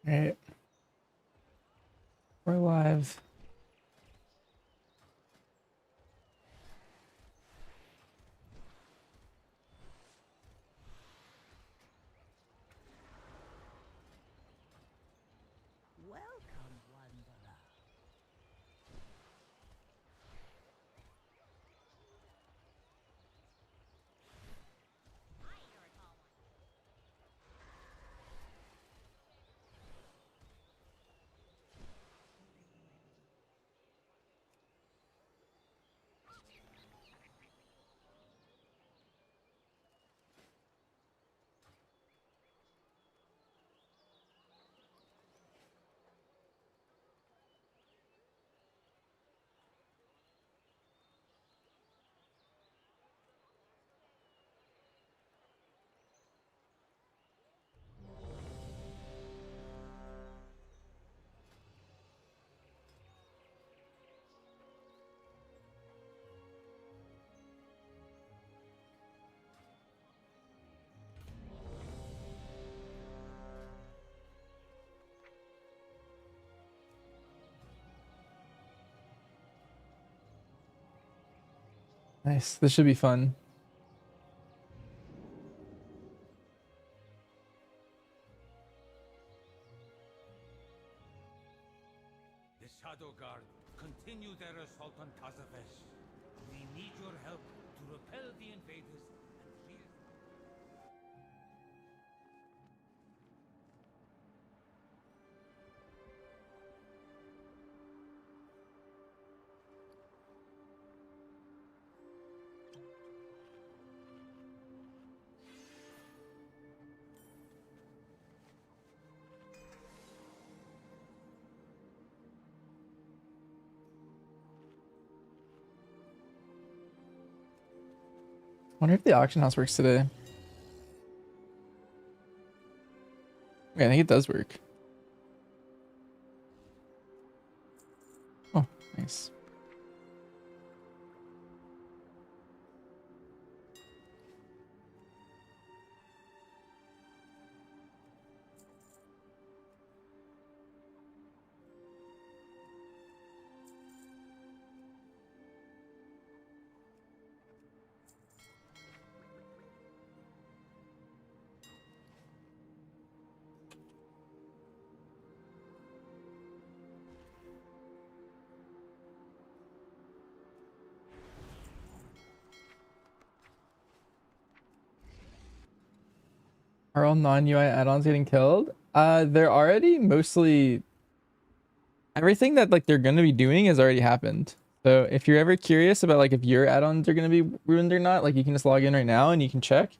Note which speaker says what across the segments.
Speaker 1: Alright. We're live.
Speaker 2: Welcome, wanderer.
Speaker 1: Nice. This should be fun.
Speaker 3: The Shadow Guard continue their assault on Kazavesh. We need your help to repel the invaders and clear.
Speaker 1: Wonder if the auction house works today. Okay, I think it does work. Oh, nice. Are all non-UI add-ons getting killed? They're already mostly everything that like they're gonna be doing has already happened. So if you're ever curious about like if your add-ons are gonna be ruined or not, like you can just log in right now and you can check.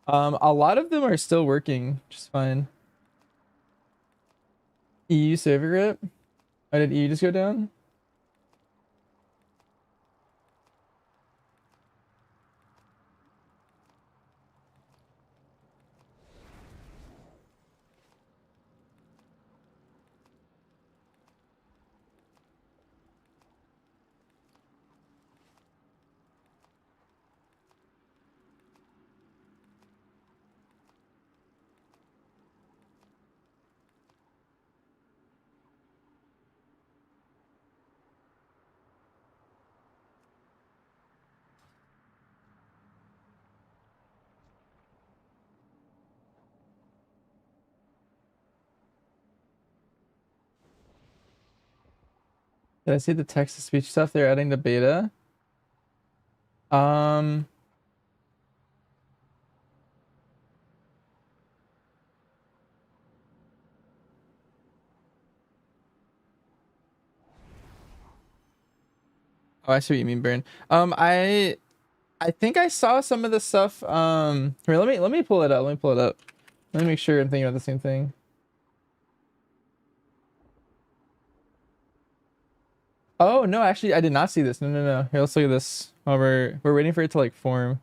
Speaker 1: A lot of them are still working just fine. EU server grip? Oh, did EU just go down? Did I see the text to speech stuff they're adding to beta? Um, oh, I see what you mean, Burn. I think I saw some of the stuff. Here, let me pull it up. Let me pull it up. Let me make sure I'm thinking about the same thing. Oh no, actually, I did not see this. No, no, no. Here, let's look at this. While we're waiting for it to like form.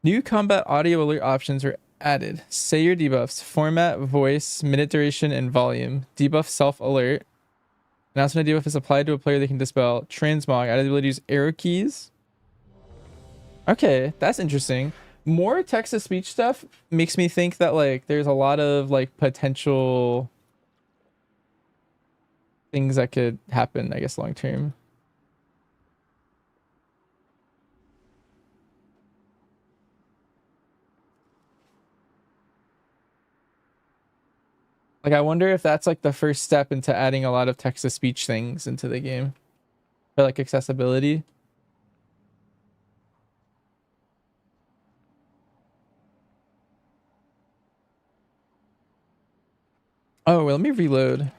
Speaker 1: New combat audio alert options are added. Say your debuffs: format, voice, minute duration, and volume. Debuff self alert. Announcement a debuff is applied to a player they can dispel. Transmog added the ability to use arrow keys. Okay, that's interesting. More text to speech stuff makes me think that like there's a lot of like potential things that could happen, I guess, long term. Like I wonder if that's like the first step into adding a lot of text to speech things into the game for like accessibility. Oh, well, let me reload.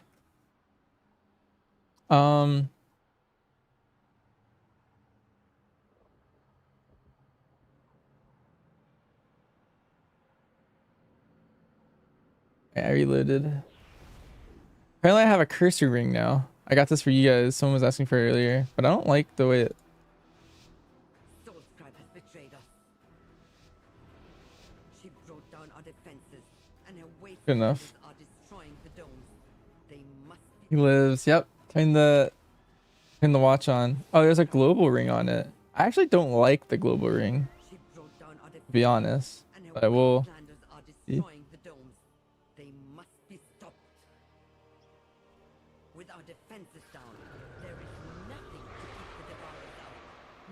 Speaker 1: Um, I reloaded. Apparently I have a cursor ring now. I got this for you guys. Someone was asking for it earlier, but I don't like the way it...
Speaker 2: Soulscribe has betrayed us. She brought down our defenses, and her
Speaker 1: Good enough.
Speaker 2: wastelanders are destroying the domes. They must
Speaker 1: He
Speaker 2: be.
Speaker 1: lives. Yep. Turn the watch on. Oh, there's a global ring on it. I actually don't like the global ring,
Speaker 2: She brought down our
Speaker 1: to be
Speaker 2: defenses,
Speaker 1: honest.
Speaker 2: and her
Speaker 1: But I will
Speaker 2: wastelanders are
Speaker 1: see.
Speaker 2: destroying the domes. They must be stopped. With our defenses down, there is nothing to keep the devourers out.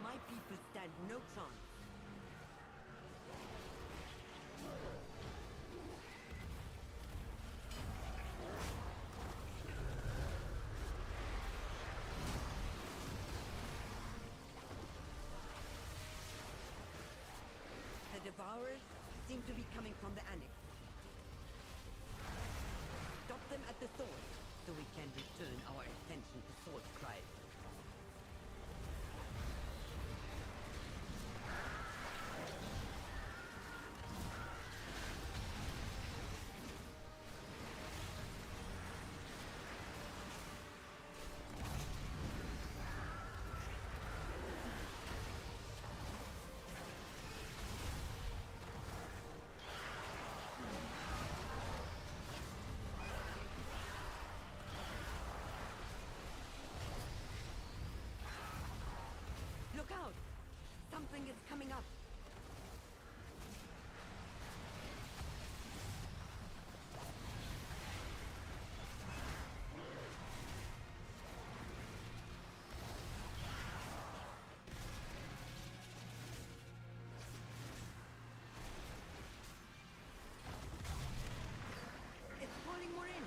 Speaker 2: My people stand no chance. The devourers seem to be coming from the annex. Stop them at the sword, so we can return our attention to Soulscribe. Look out! Something is coming up. It's calling more in.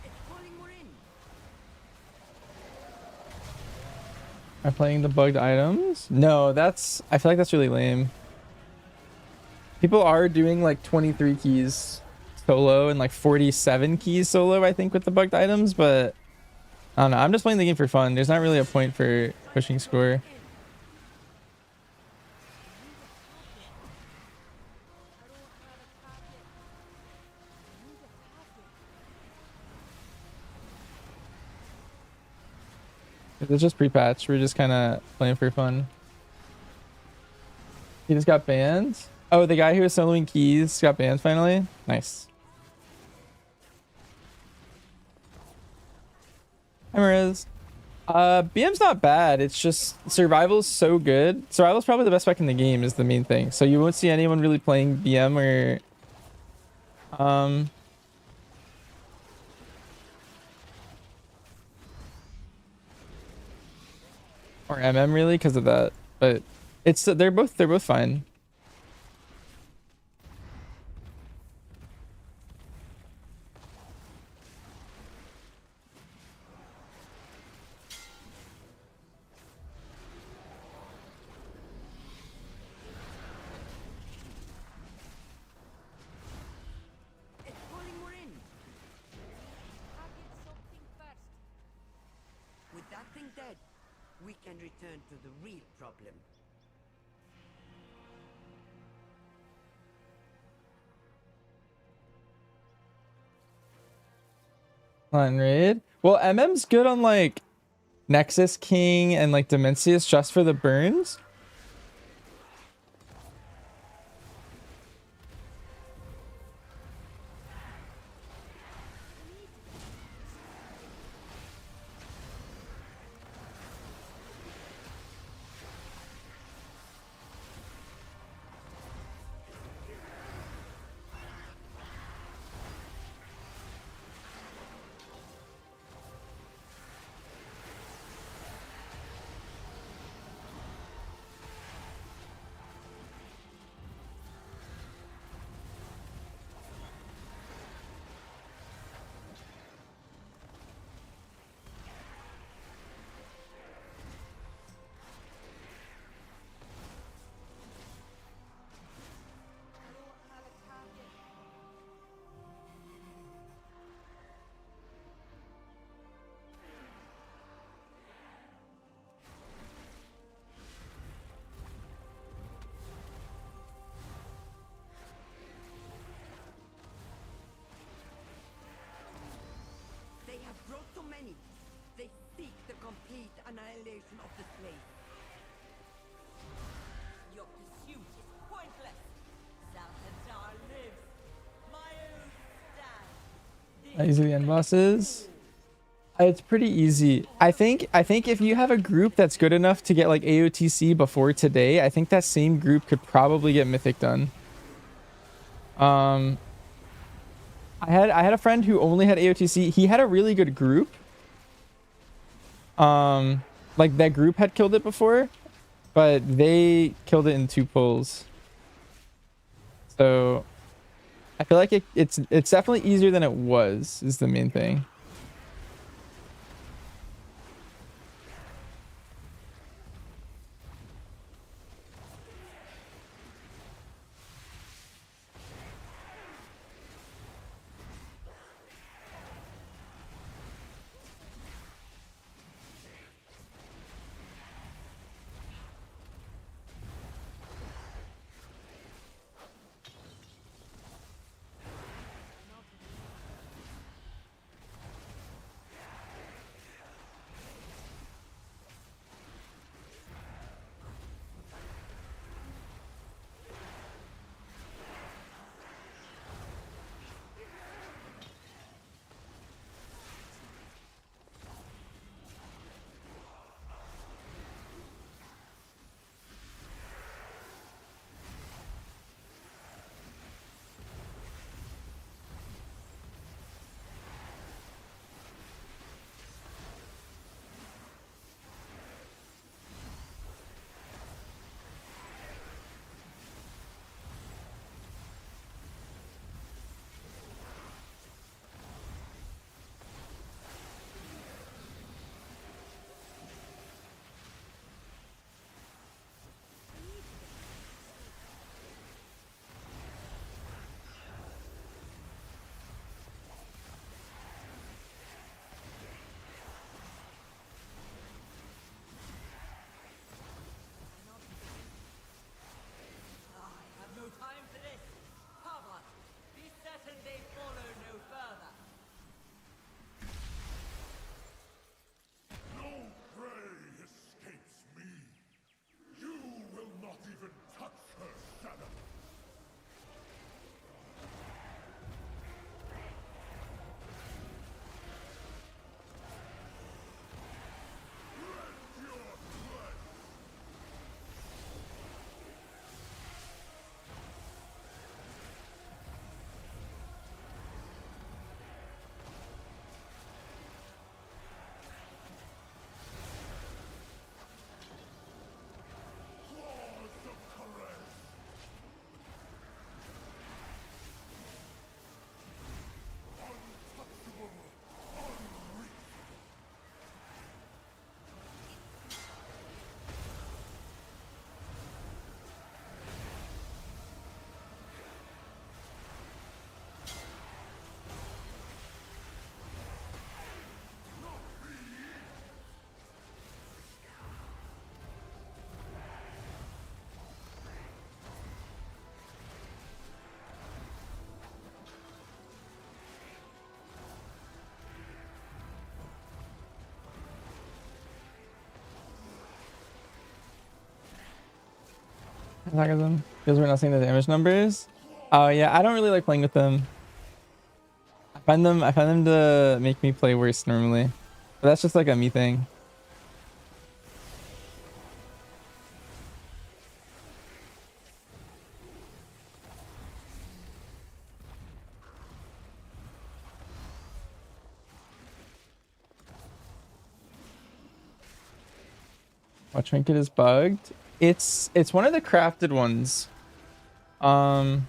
Speaker 2: It's calling more in.
Speaker 1: Am I playing the bugged items? No, I feel like that's really lame. People are doing like 23 keys solo and like 47 keys solo, I think, with the bugged items, but I don't know. I'm just playing the game for fun. There's not really a point for pushing score. It's just pre-patch. We're just kind of playing for fun. He just got banned. Oh, the guy who was soloing keys got banned finally. Nice. Hi, Mariz. BM's not bad. It's just survival's so good. Survival's probably the best spec in the game is the main thing. So you won't see anyone really playing BM or MM really because of that. But they're both fine.
Speaker 2: It's calling more in. With that thing Instead, we can return to the real problem.
Speaker 1: On raid. Well, MM's good on like Nexus King and like Dimensius just for the burns.
Speaker 2: They have brought so many. They seek the complete annihilation of this place.
Speaker 4: Your pursuit is pointless. Salazar lives. Myos stands.
Speaker 1: Easily end bosses. It's pretty easy. I think if you have a group that's good enough to get like AOTC before today, I think that same group could probably get Mythic done. I had a friend who only had AOTC. He had a really good group. Like that group had killed it before, but they killed it in 2 pulls. So I feel like it's definitely easier than it was, is the main thing. Attack of them because we're not seeing the damage numbers. Oh yeah, I don't really like playing with them. I find them to make me play worse normally. But that's just like a me thing. What trinket is bugged? It's one of the crafted ones. Um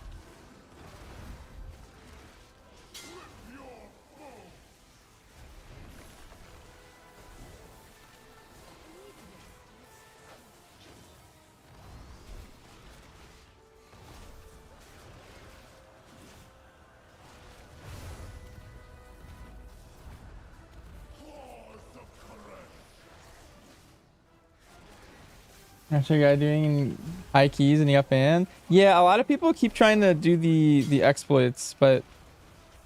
Speaker 1: Actually, guy doing high keys in the up band. Yeah, a lot of people keep trying to do the exploits, but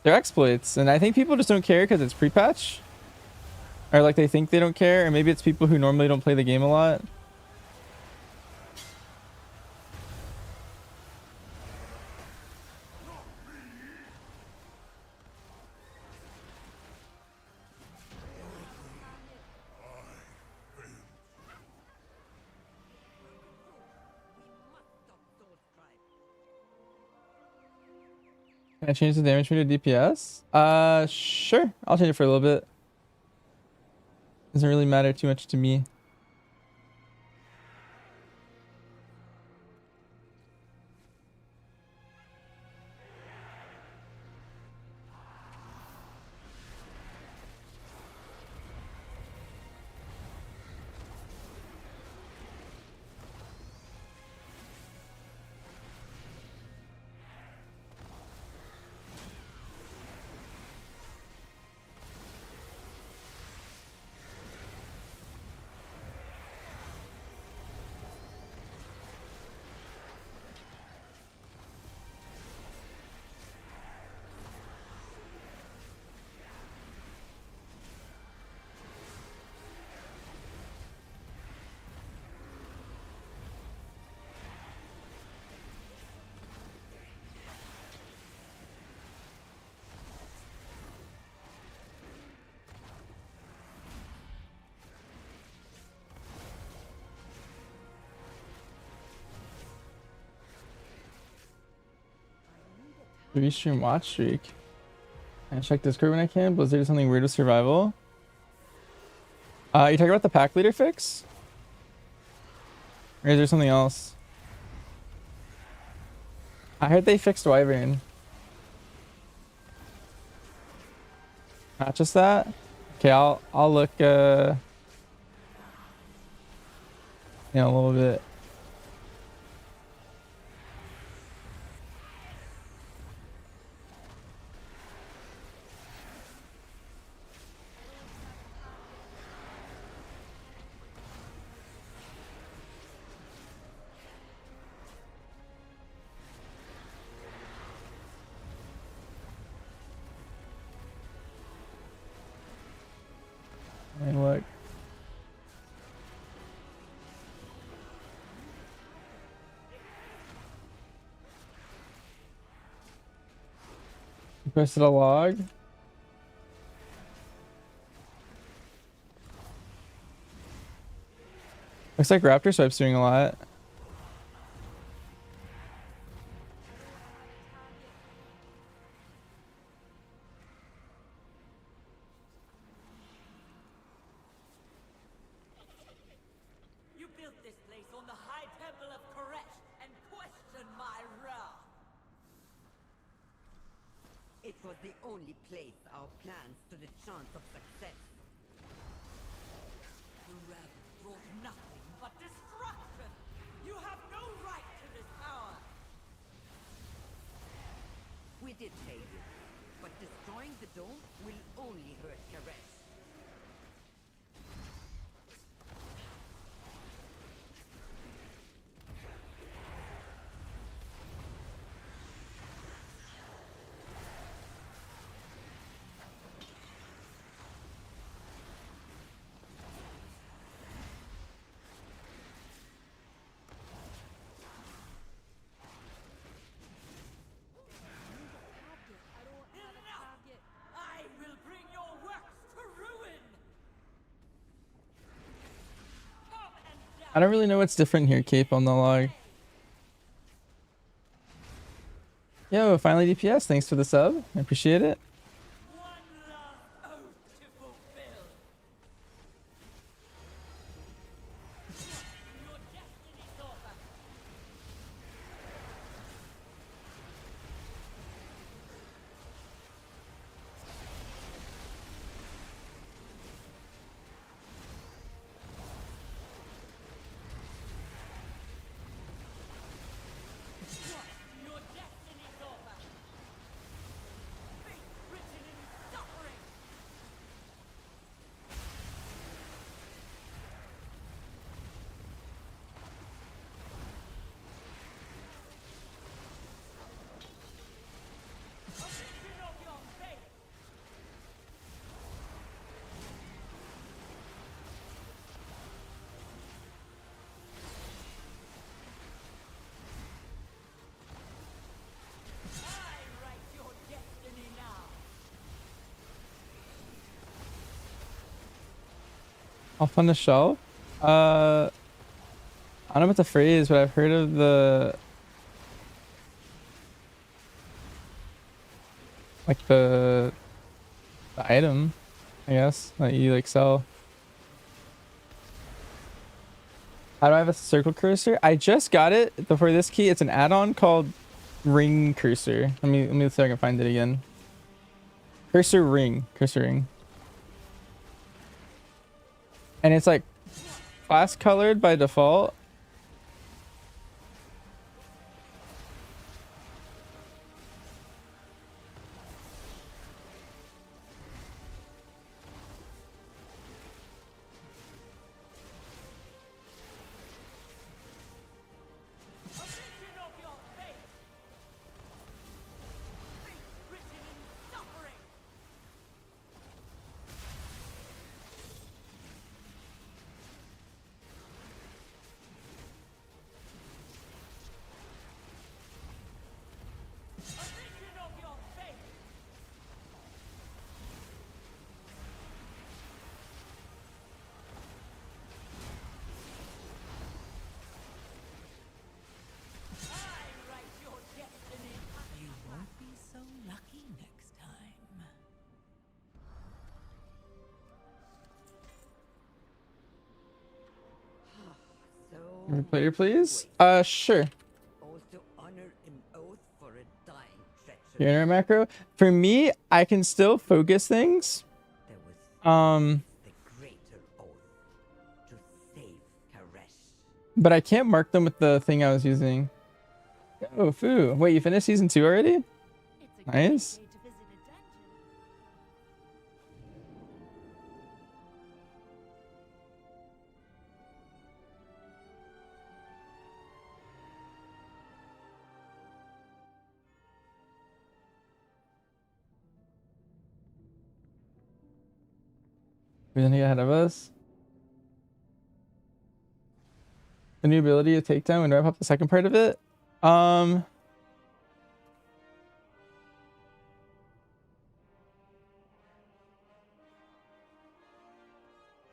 Speaker 1: they're exploits, and I think people just don't care because it's pre-patch, or like they think they don't care, or maybe it's people who normally don't play the game a lot. Can I change the damage meter to DPS? Sure. I'll change it for a little bit. Doesn't really matter too much to me. Restream watch streak. I check Discord when I can. Blizzard is something weird with survival. You talking about the pack leader fix? Or is there something else? I heard they fixed Wyvern. Not just that? Okay, I'll look in a little bit. Let me look. You posted a log. Looks like Raptor Swipe's doing a lot.
Speaker 4: You built this place on the high temple of Koresh and questioned my wrath.
Speaker 2: It was the only place our plans stood a chance of success.
Speaker 4: The rebel brought nothing but destruction. You have no right to this power.
Speaker 2: We did pay you, but destroying the dome will only hurt Karesh.
Speaker 1: I don't really know what's different here, Cape, on the log. Yo, finally DPS. Thanks for the sub. I appreciate it.
Speaker 4: One last oath to fulfill. Your destiny's over. Your destiny's over. Fate written in suffering. A vision of your fate. I write your destiny now.
Speaker 1: Off on the shelf. I don't know what the phrase, but I've heard of like the item, I guess, that you like sell. How do I have a circle cursor? I just got it before this key. It's an add-on called Ring Cursor. Let me see if I can find it again. Cursor ring. And it's like class colored by default.
Speaker 4: A vision of your fate. Fate written in suffering. A vision of your fate. I write your destiny. You won't be so lucky next time.
Speaker 2: So
Speaker 1: Player, please. Sure.
Speaker 2: also honor an oath for a dying treachery.
Speaker 1: Your inner macro. For me, I can still focus things.
Speaker 2: There was the greater oath to save Karesh.
Speaker 1: But I can't mark them with the thing I was using. Oh, foo. Wait, you finished season 2 already?
Speaker 4: It's a
Speaker 1: Nice.
Speaker 4: great way to visit a dungeon.
Speaker 1: We're gonna get ahead of us. The new ability to take down and wrap up the second part of it.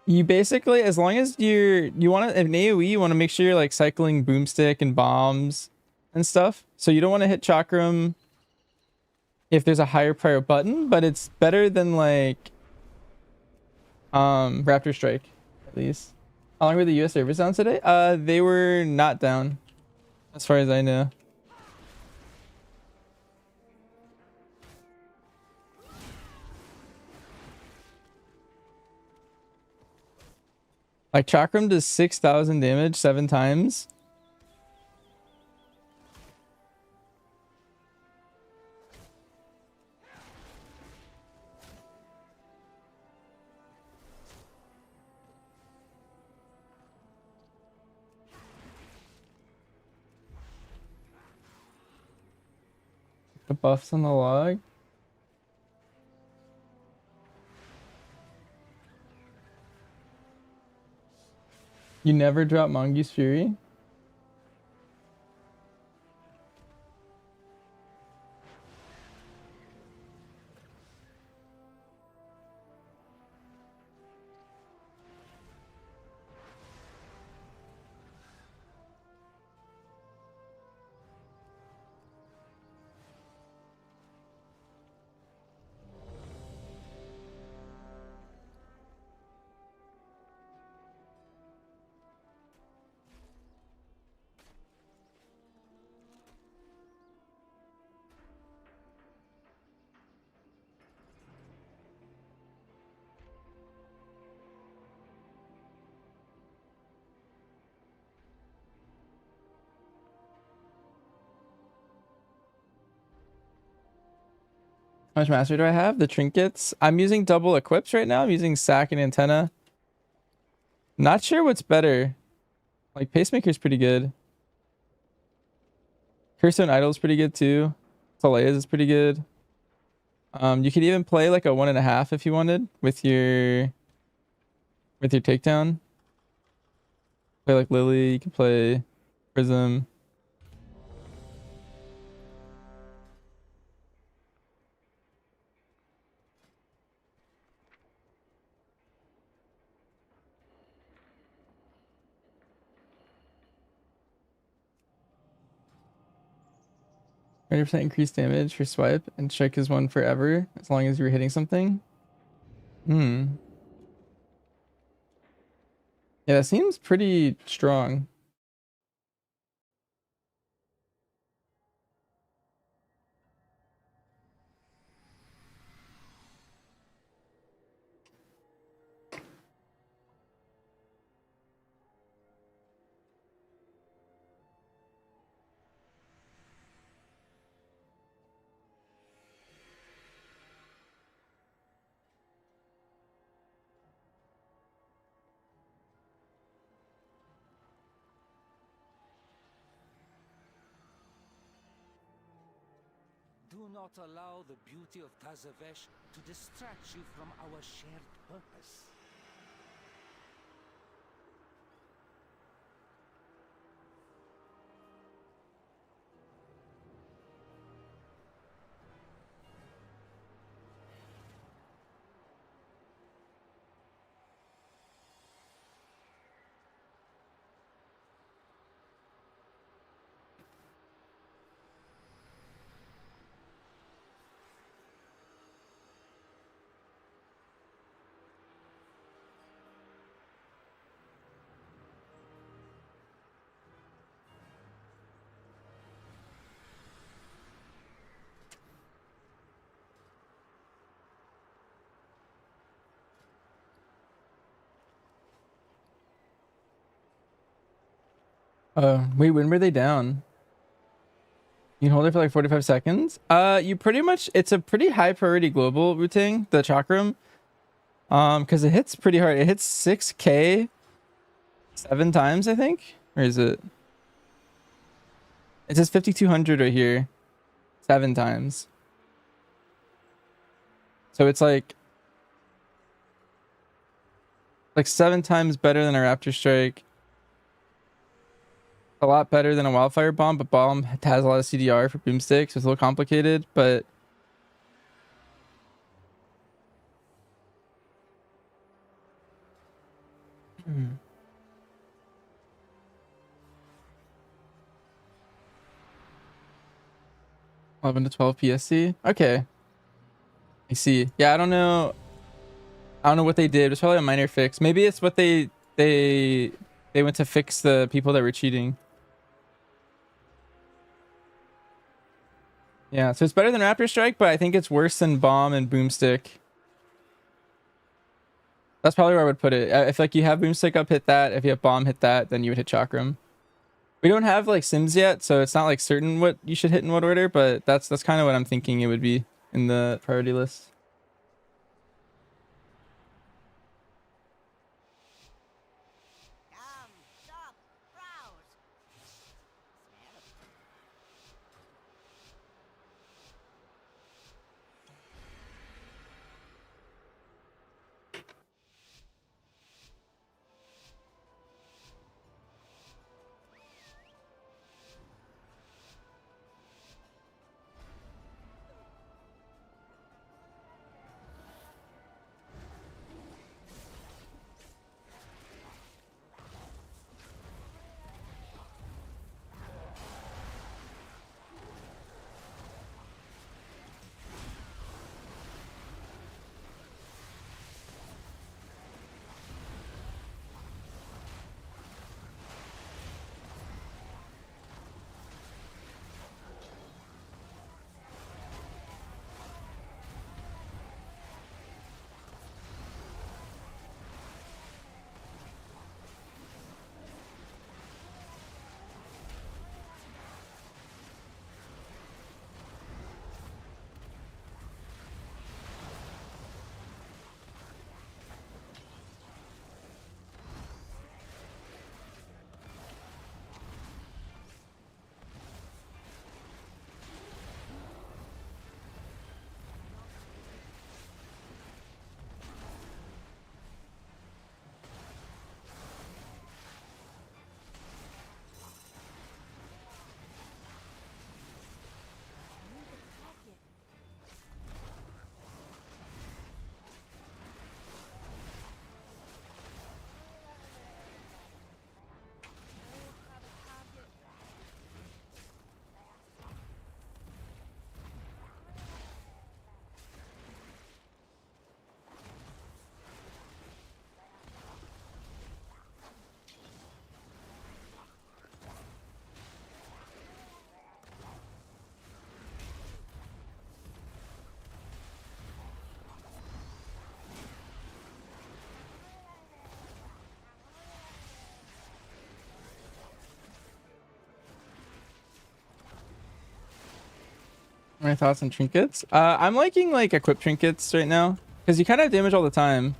Speaker 1: You basically, as long as you want to, in AoE, you want to make sure you're like cycling boomstick and bombs and stuff. So you don't want to hit chakram if there's a higher prior button, but it's better than like Raptor Strike, at least. How long were the US servers down today? They were not down, as far as I know. Like chakram does 6,000 damage 7 times. The buffs on the log. You never drop Mongoose Fury? How much mastery do I have? The trinkets. I'm using double equips right now. I'm using sack and antenna. Not sure what's better. Like pacemaker's pretty good. Curse Idol's pretty good too. Soleil's is pretty good. You could even play like a 1.5 if you wanted with your takedown. Play like Lily, you can play Prism. %, increased damage for swipe, and strike is one forever as long as you're hitting something. Hmm. Yeah, that seems pretty strong.
Speaker 3: Do not allow the beauty of Tazavesh to distract you from our shared purpose.
Speaker 1: Wait, when were they down? You can hold it for like 45 seconds. You pretty much, it's a pretty high priority global routing, the chakram. Because it hits pretty hard. It hits 6k 7 times, I think. Or is it? It says 5200 right here. 7 times. So it's like 7 times better than a raptor strike. A lot better than a wildfire bomb, but bomb has a lot of CDR for boomstick, so it's a little complicated, but 11 to 12 PSC. Okay. I see. Yeah, I don't know. I don't know what they did. It's probably a minor fix. Maybe it's what they went to fix the people that were cheating. Yeah, so it's better than Raptor Strike, but I think it's worse than Bomb and Boomstick. That's probably where I would put it. If like you have Boomstick up, hit that. If you have Bomb, hit that. Then you would hit Chakram. We don't have like Sims yet, so it's not like certain what you should hit in what order, but that's kind of what I'm thinking it would be in the priority list.
Speaker 2: Come, stop, browse.
Speaker 1: My thoughts on trinkets? I'm liking like equip trinkets right now because you kind of have damage all the time.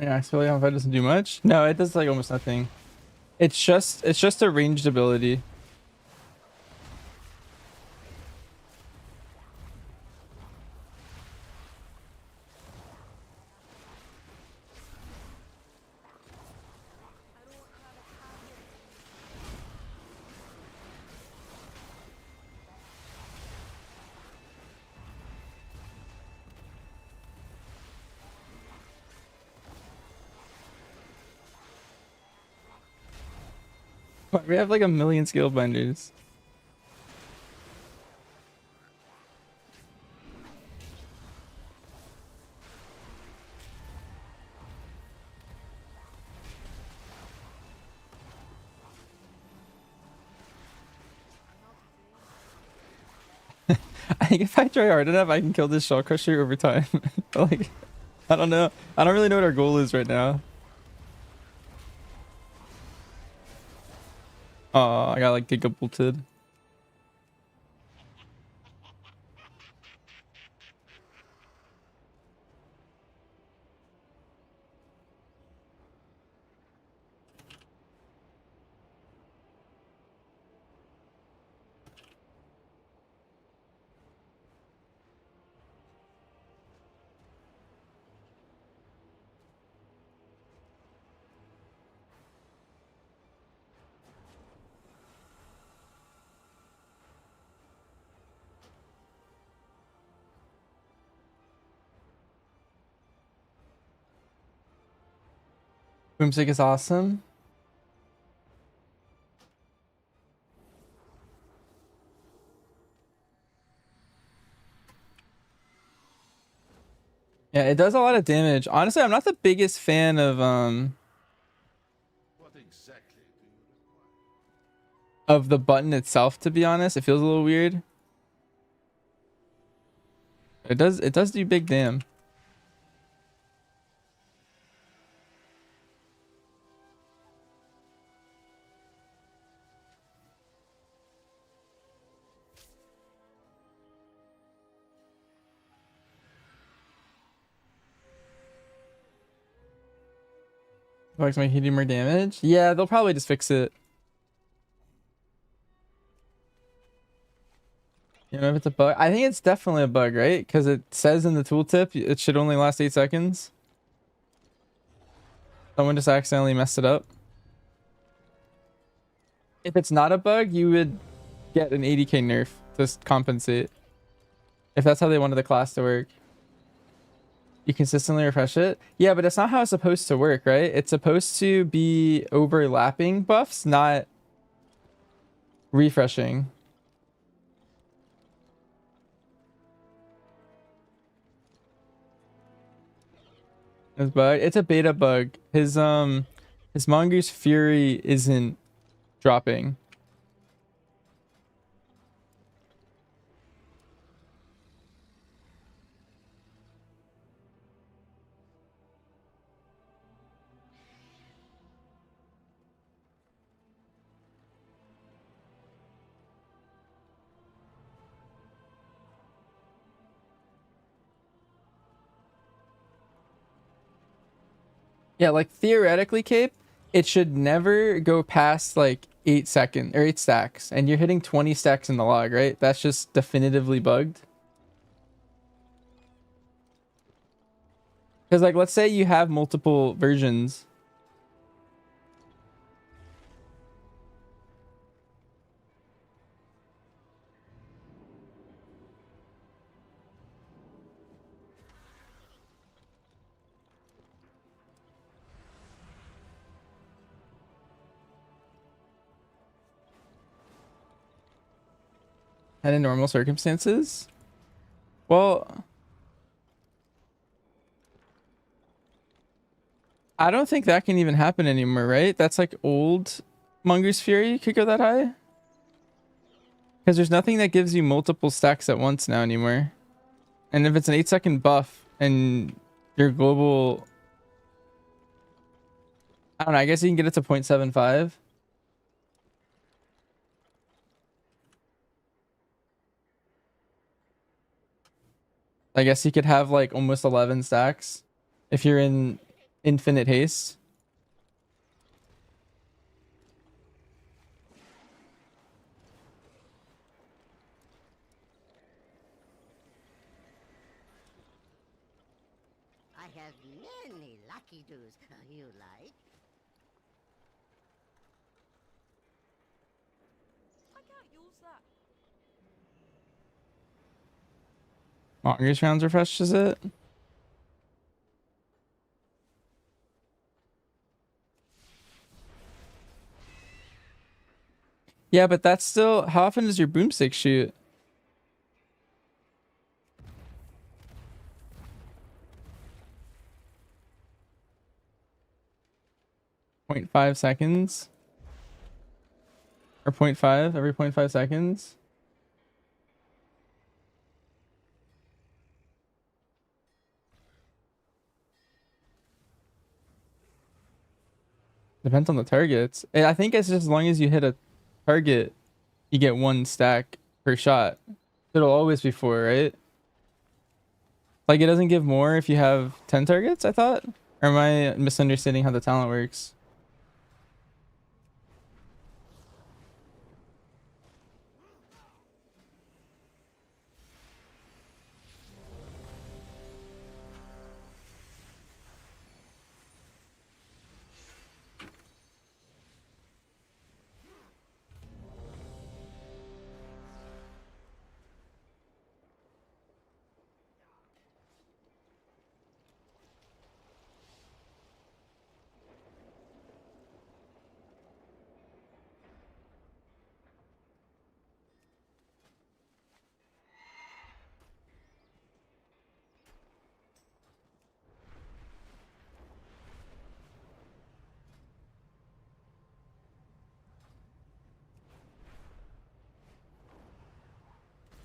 Speaker 1: Yeah, I feel like if doesn't do much. No, it does like almost nothing. It's just a ranged ability. We have like a million skill binders. I think if I try hard enough, I can kill this shell crusher over time. Like, I don't know. I don't really know what our goal is right now. Oh, I got like giga bolted. Boomstick is awesome. Yeah, it does a lot of damage. Honestly, I'm not the biggest fan
Speaker 5: What exactly do you require?
Speaker 1: of the button itself, to be honest. It feels a little weird. It does do big damn. Bugs make you do more damage. Yeah, they'll probably just fix it. You know if it's a bug? I think it's definitely a bug, right? Because it says in the tooltip it should only last 8 seconds. Someone just accidentally messed it up. If it's not a bug, you would get an 80k nerf to compensate. If that's how they wanted the class to work. You consistently refresh it? Yeah, but that's not how it's supposed to work, right? It's supposed to be overlapping buffs, not refreshing. This bug. It's a beta bug. His Mongoose Fury isn't dropping. Yeah, like theoretically, Cape, it should never go past like 8 seconds or 8 stacks, and you're hitting 20 stacks in the log, right? That's just definitively bugged. Because like, let's say you have multiple versions. And in normal circumstances, well, I don't think that can even happen anymore, right? That's like old Mongoose Fury could go that high. Because there's nothing that gives you multiple stacks at once now anymore. And if it's an 8-second buff and your global, I don't know, I guess you can get it to 0.75. I guess you could have like almost 11 stacks if you're in infinite haste.
Speaker 6: I have many lucky doos you like.
Speaker 4: I can't use that.
Speaker 1: Mongoose rounds refreshes it. Yeah, but that's still, how often does your boomstick shoot? .5 seconds or 0.5 every 0.5 seconds. Depends on the targets. I think it's just as long as you hit a target, you get 1 stack per shot. It'll always be 4, right? Like it doesn't give more if you have 10 targets, I thought? Or am I misunderstanding how the talent works?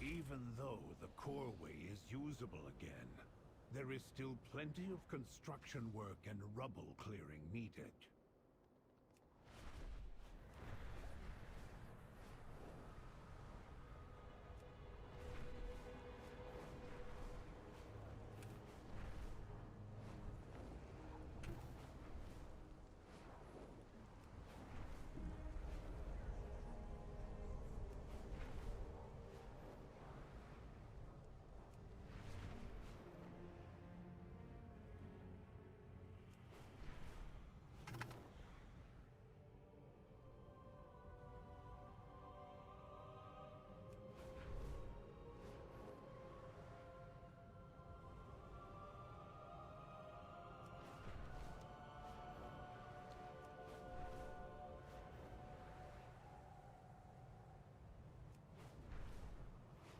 Speaker 7: Even though the core way is usable again, there is still plenty of construction work and rubble clearing needed.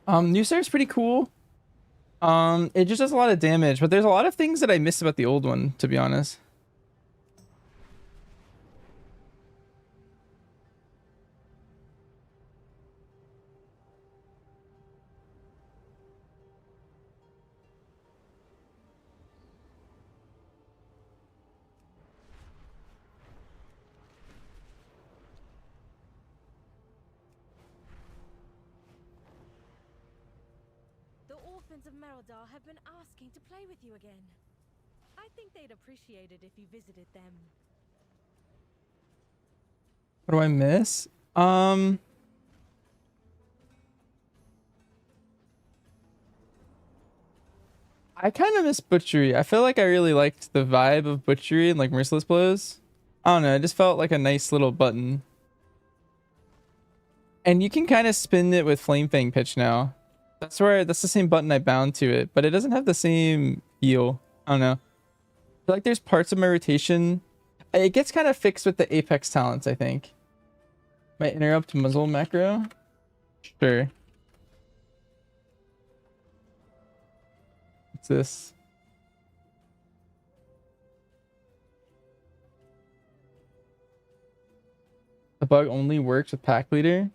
Speaker 1: New Star's pretty cool. It just does a lot of damage, but there's a lot of things that I miss about the old one, to be honest.
Speaker 8: The orphans of Merodar have been asking to play with you again. I think they'd appreciate it if you visited them.
Speaker 1: What do I miss? I kind of miss Butchery. I feel like I really liked the vibe of Butchery and like Merciless Blows. I don't know. It just felt like a nice little button. And you can kind of spin it with Flame Fang Pitch now. That's the same button I bound to it, but it doesn't have the same feel. I don't know. I feel like there's parts of my rotation. It gets kind of fixed with the Apex talents, I think. Might interrupt muzzle macro. Sure. What's this? The bug only works with pack leader.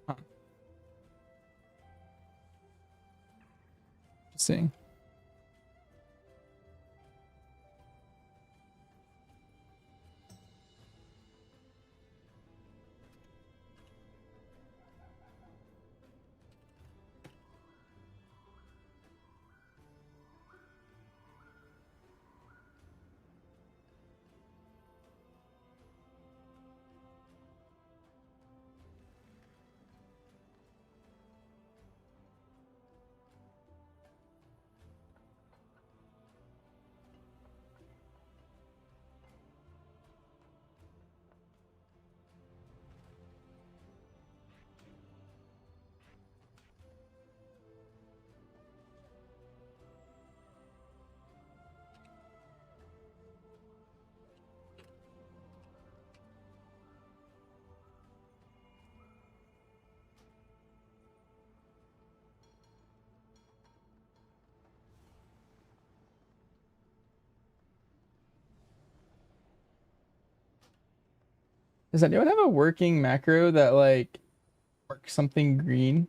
Speaker 1: Huh. Interesting. Does anyone have a working macro that like works something green?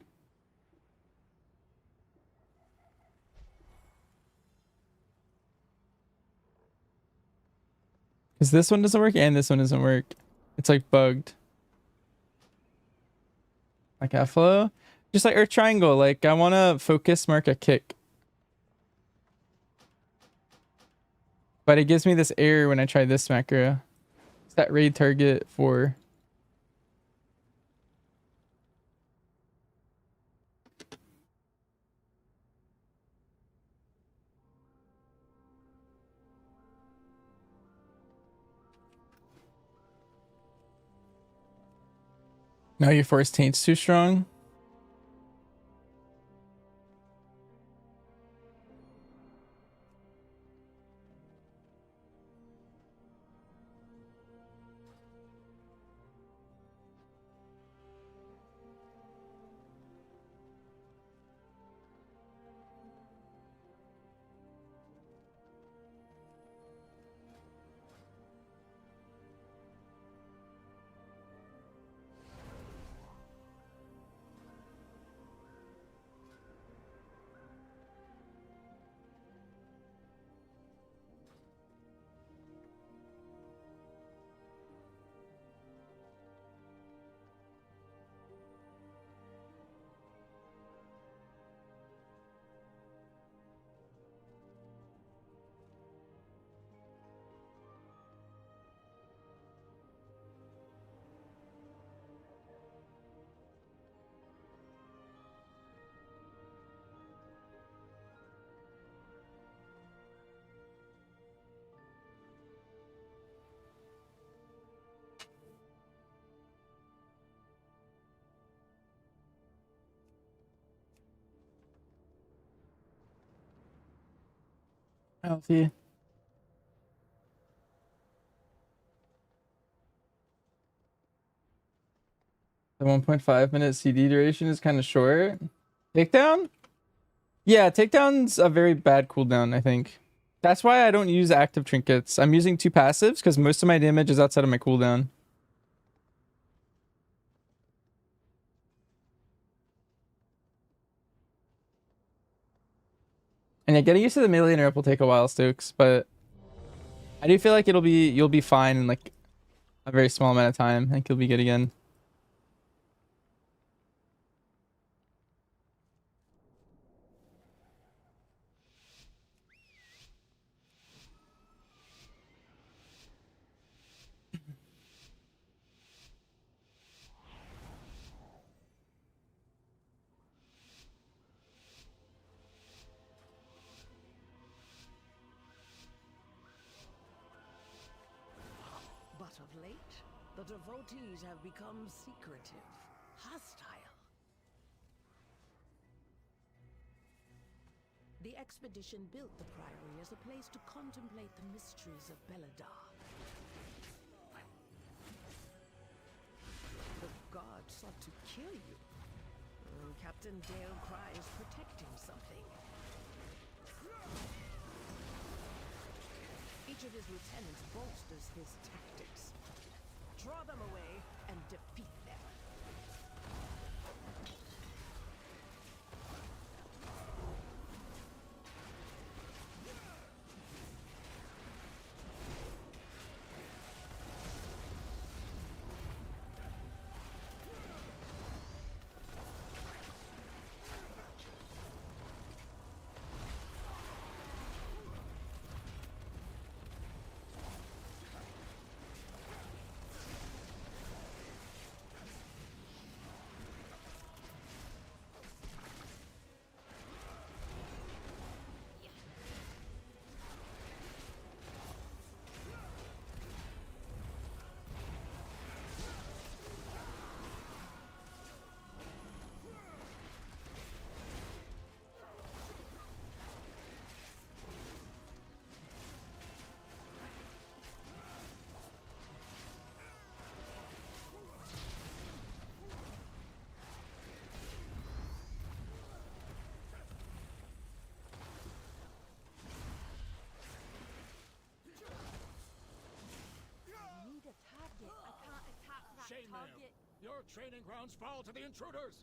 Speaker 1: Because this one doesn't work and this one doesn't work. It's like bugged. Like Flow. Just like Earth Triangle. Like I want to focus mark a kick. But it gives me this error when I try this macro. It's that raid target for... No, your force taint's too strong. Healthy. The 1.5 minute CD duration is kind of short. Takedown? Yeah, takedown's a very bad cooldown, I think. That's why I don't use active trinkets. I'm using 2 passives because most of my damage is outside of my cooldown. And yeah, getting used to the melee interrupt will take a while, Stokes, but I do feel like you'll be fine in like a very small amount of time. I think you'll be good again.
Speaker 9: of late, the devotees have become secretive, hostile. The expedition built the Priory as a place to contemplate the mysteries of Beledar. The gods sought to kill you. Captain Dale Cry is protecting something. Each of his lieutenants bolsters his tactics. Draw them away and defeat them.
Speaker 3: Shame them. Your training grounds fall to the intruders.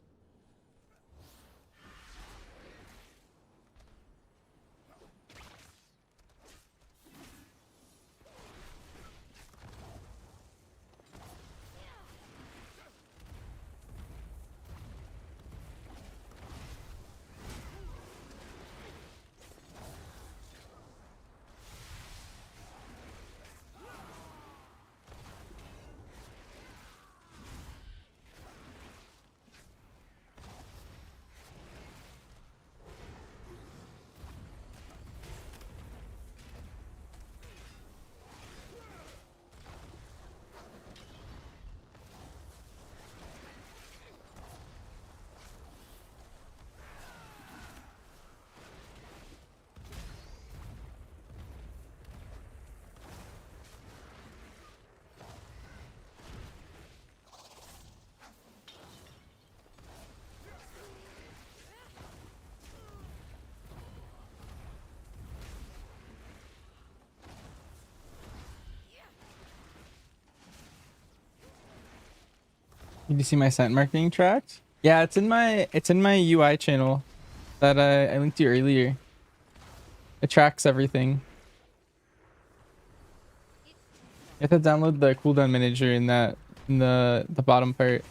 Speaker 1: Did you see my scent marking tracked? Yeah, it's in my UI channel that I linked to earlier. It tracks everything. You have to download the cooldown manager in the bottom part.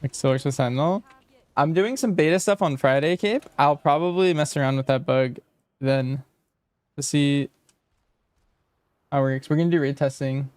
Speaker 1: Extinguish Sentinel. I'm doing some beta stuff on Friday, Cape. I'll probably mess around with that bug then to see how it works. We're gonna do raid testing.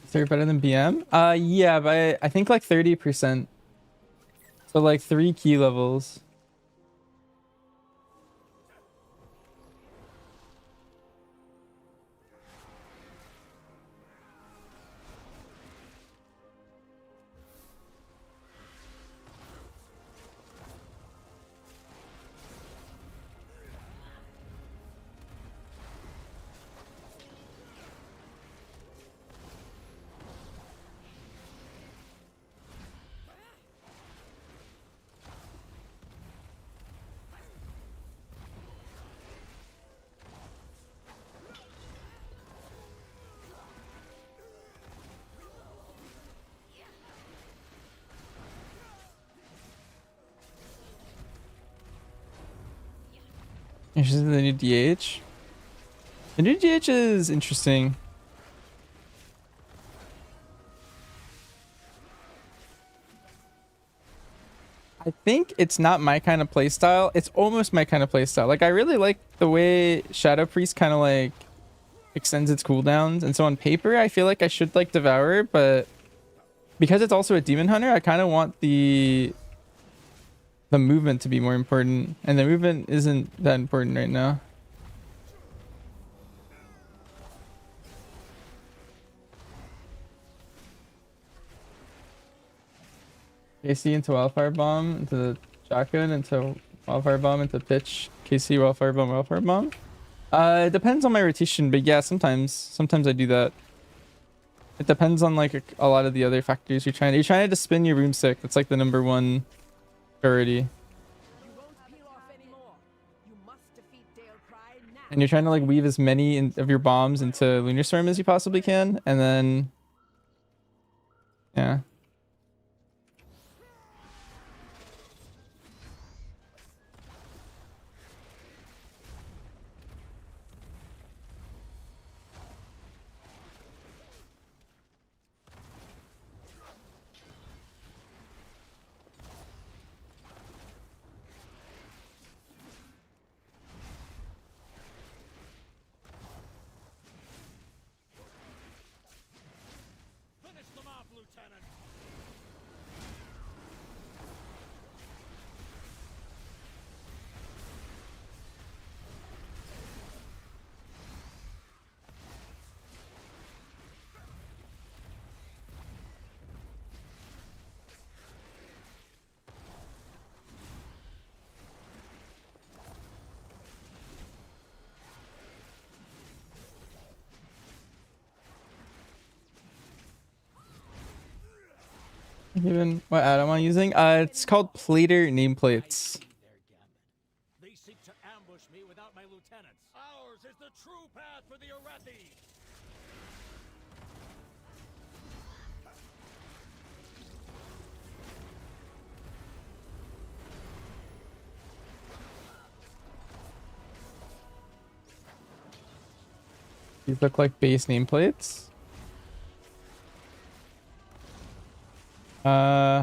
Speaker 1: Is better than BM? Yeah, but I think like 30%. So like 3 key levels. Interested in the new DH? The new DH is interesting. I think it's not my kind of playstyle. It's almost my kind of playstyle. Like, I really like the way Shadow Priest kind of like extends its cooldowns. And so on paper, I feel like I should like Devour, but because it's also a Demon Hunter, I kind of want the movement to be more important. And the movement isn't that important right now. KC into Wildfire Bomb, into the Shotgun, into Wildfire Bomb, into Pitch, KC, Wildfire Bomb, Wildfire Bomb. It depends on my rotation, but yeah, sometimes I do that. It depends on like a lot of the other factors you're trying to spin your Boomstick. That's like the #1 priority.
Speaker 9: You won't peel off anymore. You must defeat Dale Pride now.
Speaker 1: And you're trying to like weave as many of your bombs into Lunar Storm as you possibly can, and then yeah.
Speaker 3: Finish them off, Lieutenant!
Speaker 1: Even what ad am I using? It's called Plater Nameplates.
Speaker 3: They seek to ambush me without my lieutenants. Ours is the true path for the Arathi!
Speaker 1: These look like base nameplates.
Speaker 3: Lieutenant,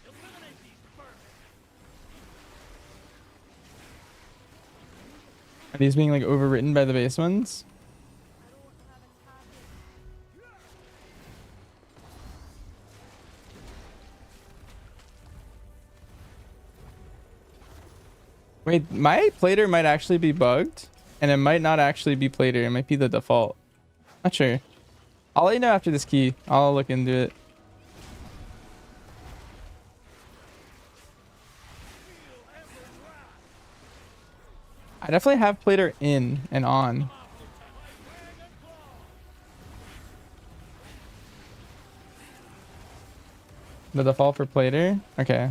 Speaker 3: eliminate these first!
Speaker 1: Are these being like overwritten by the base ones? Wait, my plater might actually be bugged, and it might not actually be plater. It might be the default. Not sure. I'll let you know after this key. I'll look into it. I definitely have plater in and on. The default for plater? Okay.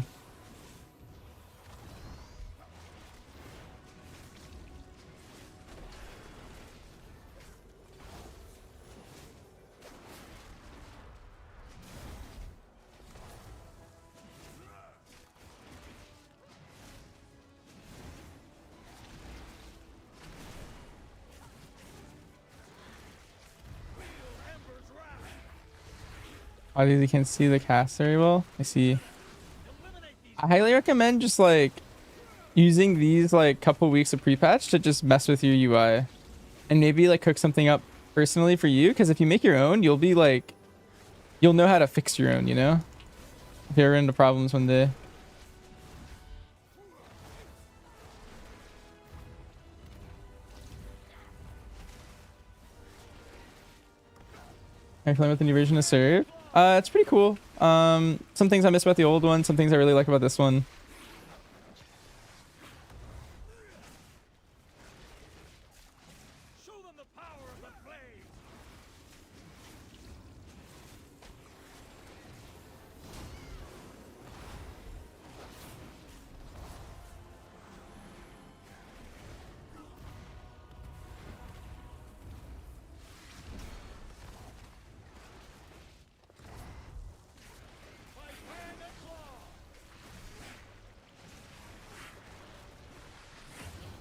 Speaker 1: Obviously you can't see the cast very well. I see. I highly recommend just like using these like couple weeks of pre-patch to just mess with your UI. and maybe like cook something up personally for you. Because if you make your own, you'll be like, you'll know how to fix your own, you know? If you're into problems one day. Are you playing with the new version of Serve? It's pretty cool. Some things I miss about the old one, some things I really like about this one.
Speaker 3: Show them the power of the flame!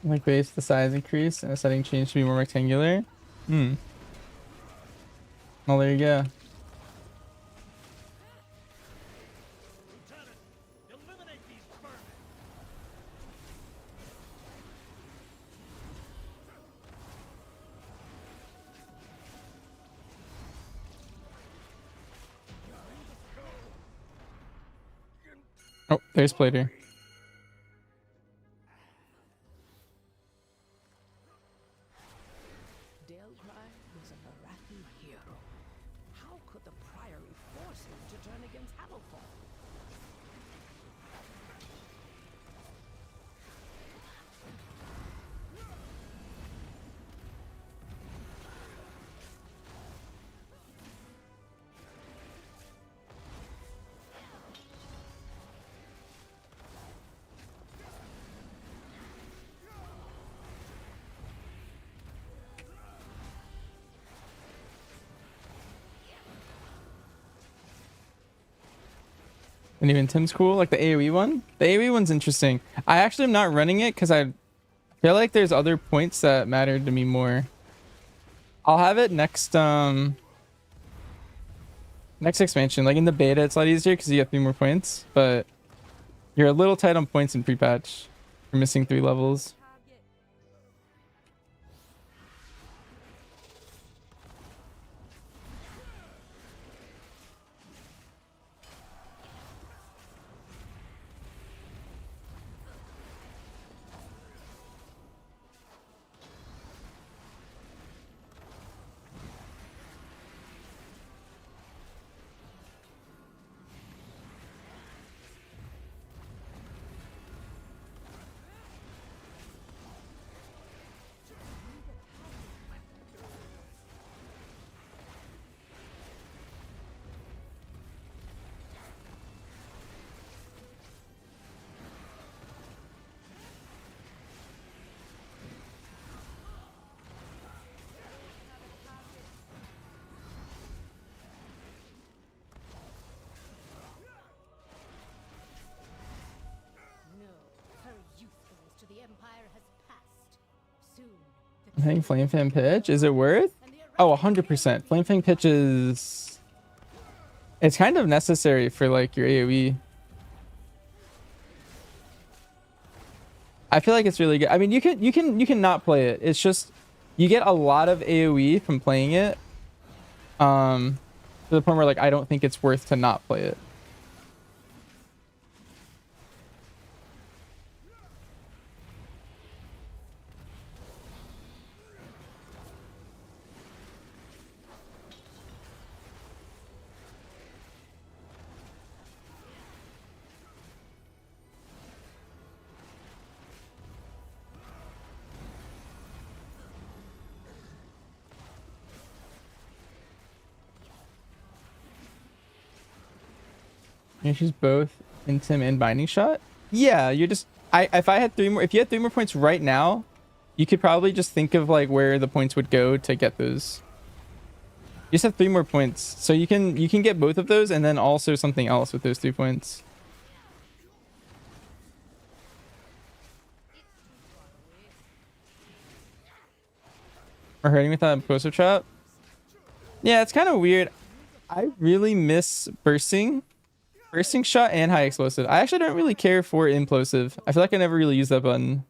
Speaker 1: Like base the size increase and a setting change to be more rectangular. Hmm. Well, there you go.
Speaker 3: Lieutenant, eliminate these vermin!
Speaker 1: Oh, there's Plater.
Speaker 9: Delgrai was a Marathi hero. How could the Priory force him to turn against Hammerfall?
Speaker 1: And even Tim's cool, like the AoE one. The AoE one's interesting. I actually am not running it because I feel like there's other points that matter to me more. I'll have it next next expansion. Like in the beta, it's a lot easier because you get 3 more points, but you're a little tight on points in pre-patch. You're missing 3 levels. I think Flame Fan pitch, is it worth? Oh, 100%. Flame Fang pitch is... It's kind of necessary for like your AoE. I feel like it's really good. I mean, you can not play it. It's just you get a lot of AoE from playing it. To the point where like I don't think it's worth to not play it. You choose both Intim and Binding Shot? Yeah, you're just... if I had 3 more... If you had 3 more points right now, you could probably just think of like where the points would go to get those. You just have 3 more points. So you can get both of those and then also something else with those 3 points. Or hurting with that implosive trap? Yeah, it's kind of weird. I really miss bursting. Bursting shot and high explosive. I actually don't really care for implosive. I feel like I never really use that button.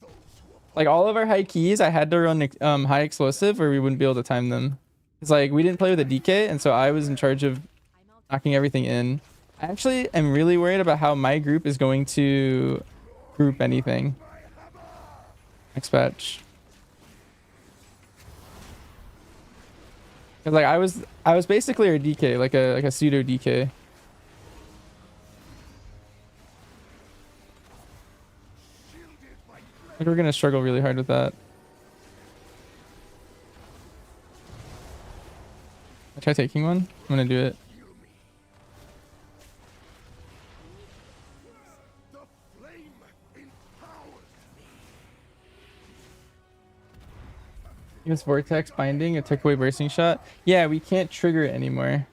Speaker 5: Those who
Speaker 1: Like all of our high keys, I had to run high explosive or we wouldn't be able to time them. It's like we didn't play with a DK, and so I was in charge of knocking everything in. I actually am really worried about how my group is going to group anything. Next patch. Cause like I was basically a DK, like a pseudo DK. Like we're gonna struggle really hard with that. I try taking one. I'm gonna do it. Use vortex binding. It took away bursting shot. Yeah, we can't trigger it anymore.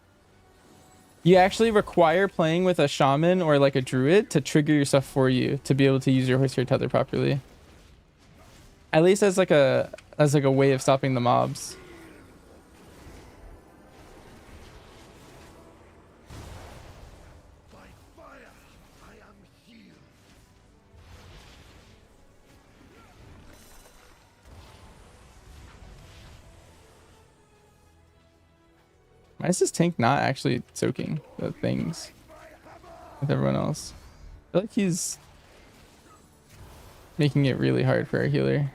Speaker 1: You actually require playing with a shaman or like a druid to trigger your stuff for you to be able to use your horsehair tether properly. At least as like a way of stopping the mobs. Why is this tank not actually soaking the things with everyone else? I feel like he's making it really hard for our healer.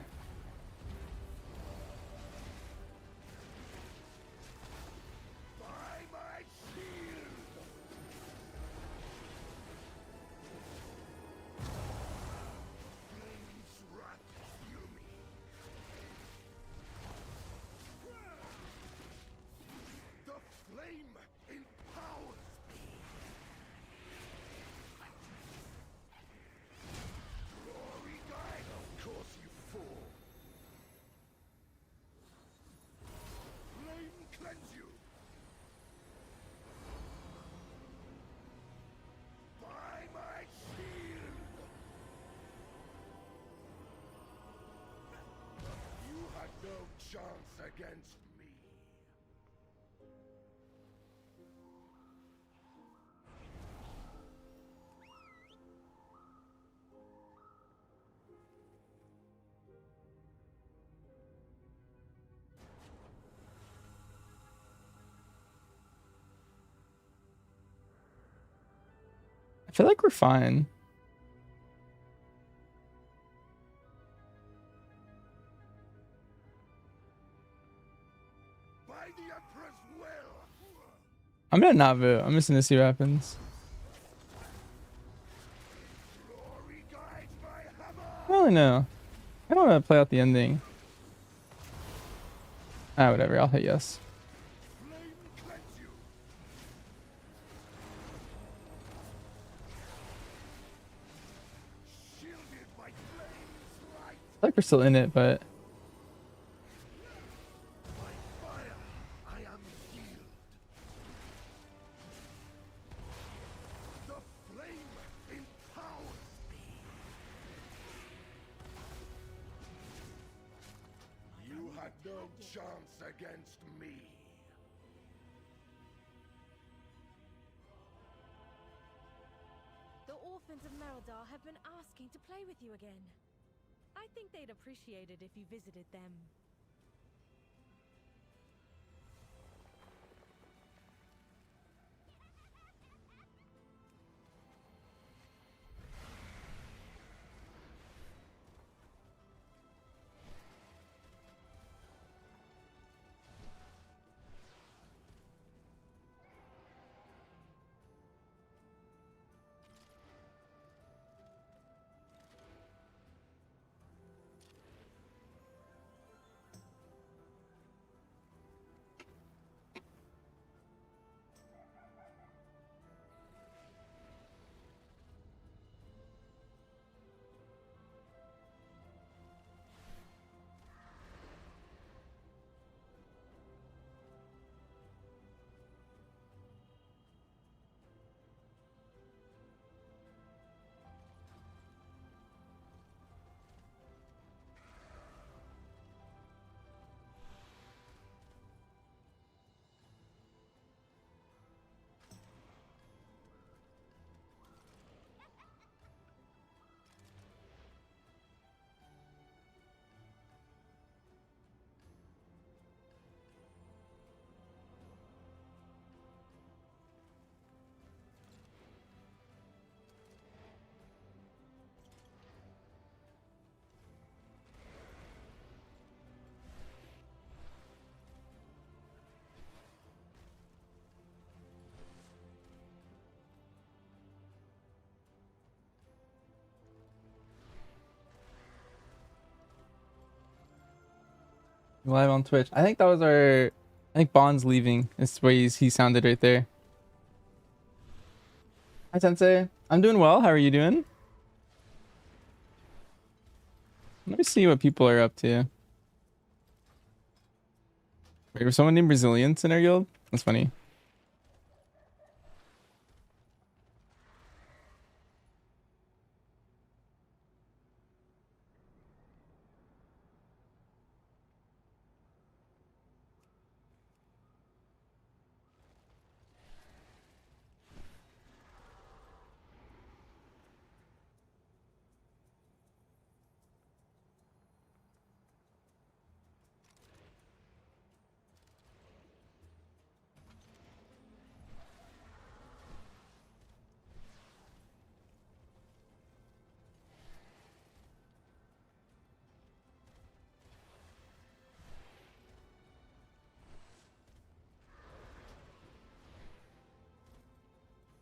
Speaker 7: Chance against me.
Speaker 1: I feel like we're fine. I'm gonna not vote. I'm just gonna see what happens. I don't really know. I don't want to play out the ending. Ah, whatever. I'll hit yes. I feel like we're still in it, but
Speaker 7: No chance against me.
Speaker 8: The orphans of Merodar have been asking to play with you again. I think they'd appreciate it if you visited them.
Speaker 1: Live on Twitch. I think that was our. I think Bond's leaving. It's the way he sounded right there. Hi Sensei. I'm doing well. How are you doing? Let me see what people are up to. Wait, was someone named Brazilians in our guild? That's funny.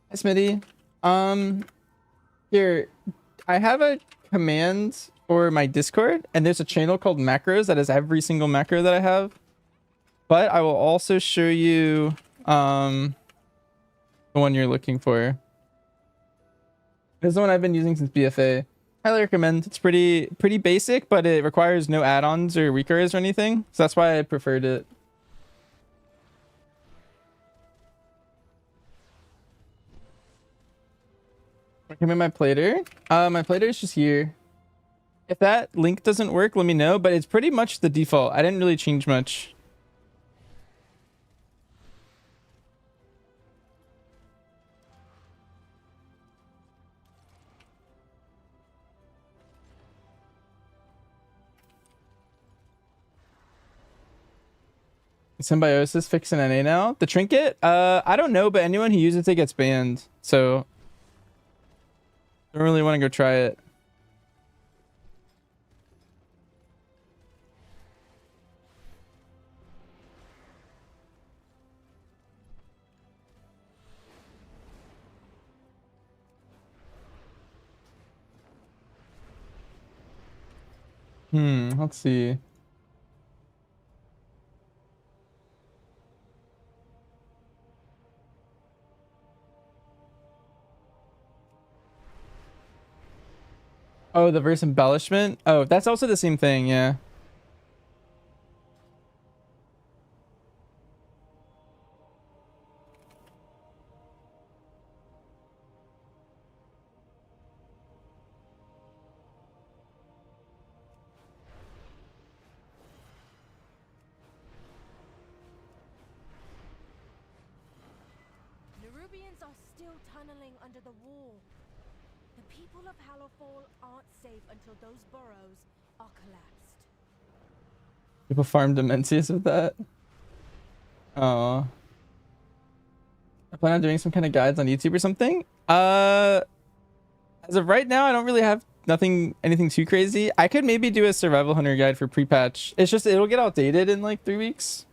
Speaker 1: Hi Smitty. Here, I have a command for my Discord, and there's a channel called Macros that has every single macro that I have. But I will also show you the one you're looking for. This is the one I've been using since BFA. Highly recommend. It's pretty basic, but it requires no add-ons or recurs or anything. So that's why I preferred it. Recommend my plater. My plater is just here. If that link doesn't work, let me know, but it's pretty much the default. I didn't really change much. Symbiosis fixing NA now. The trinket? I don't know, but anyone who uses it gets banned. So don't really want to go try it. Let's see. Oh, the verse embellishment? Oh, that's also the same thing, yeah.
Speaker 8: Nerubians are still tunneling under the wall. The people of Hallowfall aren't safe until those burrows are collapsed.
Speaker 1: People farm Dementius with that. Oh. I plan on doing some kind of guides on YouTube or something. As of right now, I don't really have anything too crazy. I could maybe do a survival hunter guide for pre-patch. It's just it'll get outdated in like 3 weeks.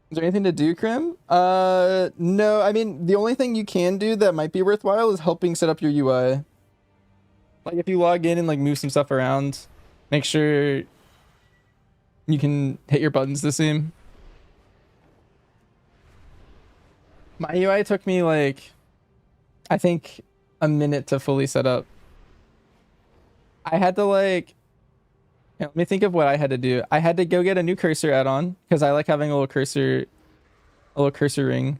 Speaker 1: Is there anything to do, Krim? No. I mean, the only thing you can do that might be worthwhile is helping set up your UI. Like if you log in and like move some stuff around, make sure you can hit your buttons the same. My UI took me like, I think a minute to fully set up. I had to like, let me think of what I had to do. I had to go get a new cursor add-on because I like having a little cursor ring.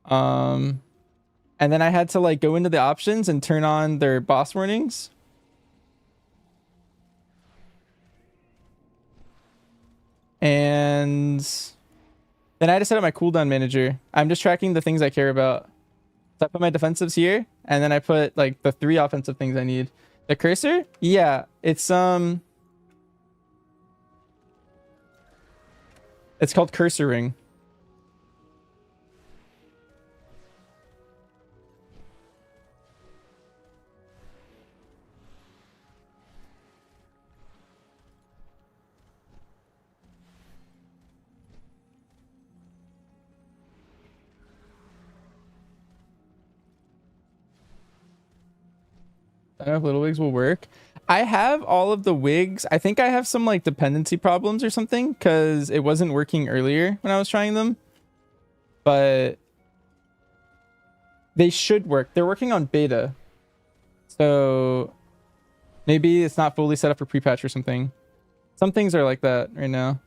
Speaker 1: And then I had to like go into the options and turn on their boss warnings. And then I had to set up my cooldown manager. I'm just tracking the things I care about. So I put my defensives here, and then I put like the 3 offensive things I need. The cursor? Yeah, it's called cursor ring. I don't know if Little Wigs will work. I have all of the wigs. I think I have some like dependency problems or something because it wasn't working earlier when I was trying them. But they should work. They're working on beta. So maybe it's not fully set up for pre-patch or something. Some things are like that right now.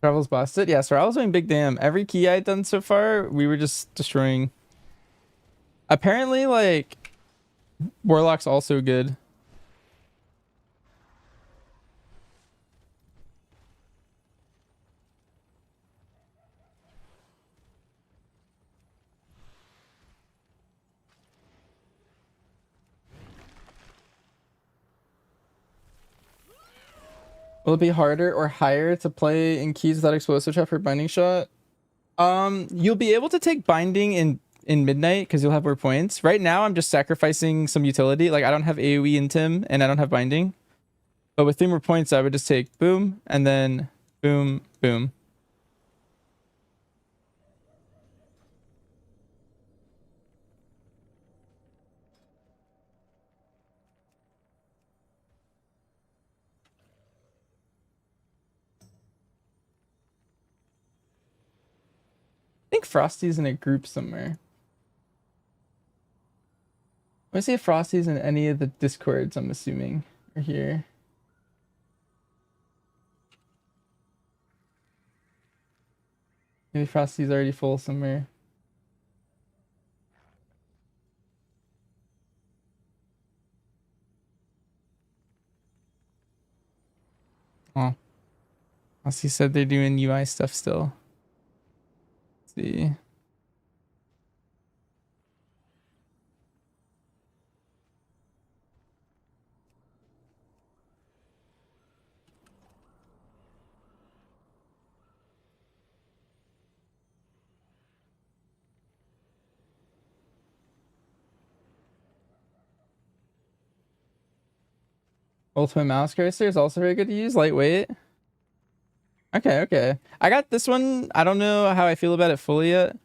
Speaker 1: Travel's busted. Yeah, so I was doing big damn. Every key I'd done so far, we were just destroying. Apparently, like, Warlock's also good. Will it be harder or higher to play in keys without explosive trap or binding shot? You'll be able to take binding in midnight because you'll have more points. Right now, I'm just sacrificing some utility. Like I don't have AoE in Tim and I don't have binding. But with 3 more points, I would just take boom and then boom, boom. I think Frosty's in a group somewhere. Let me see if Frosty's in any of the Discords, I'm assuming, are here. Maybe Frosty's already full somewhere. Oh. Unless he said they're doing UI stuff still. Let's see. Ultimate mouse cursor is also very good to use. Lightweight. Okay, okay. I got this one. I don't know how I feel about it fully yet.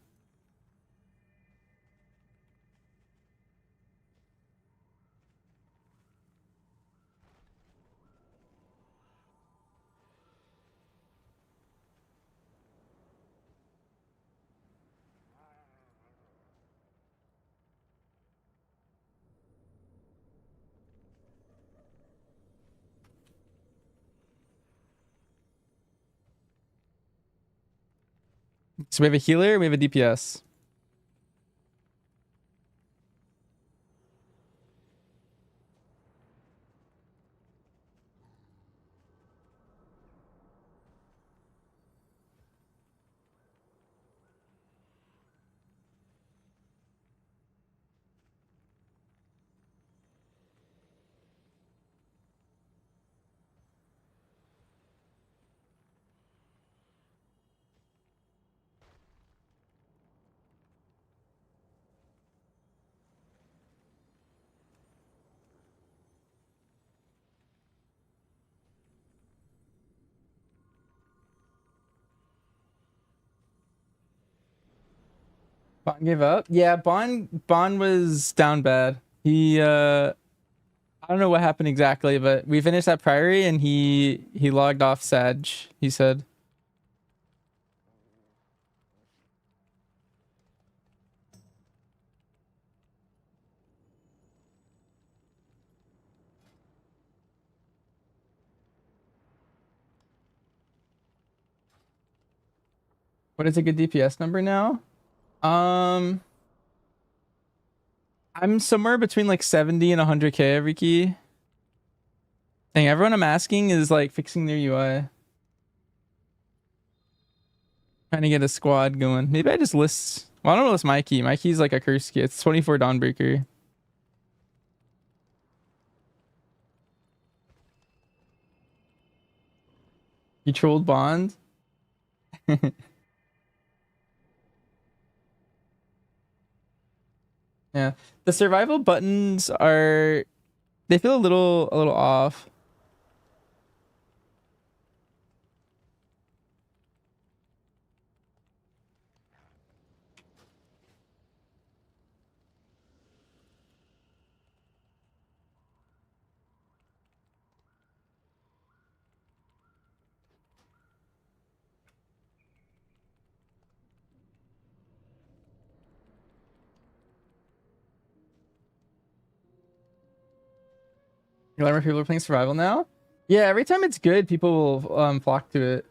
Speaker 1: So we have a healer, we have a DPS. Bond gave up. Yeah, Bond was down bad. He I don't know what happened exactly, but we finished that Priory and he logged off Sag, he said. What is a good DPS number now? I'm somewhere between like 70 and 100k every key. Dang, everyone I'm asking is like fixing their UI. Trying to get a squad going. Maybe I just list. Well, I don't list my key. My key's like a curse key. It's 24 Dawnbreaker. You trolled Bond. Yeah, the survival buttons are they feel a little off. You learn people are playing survival now. Yeah, every time it's good, people will flock to it.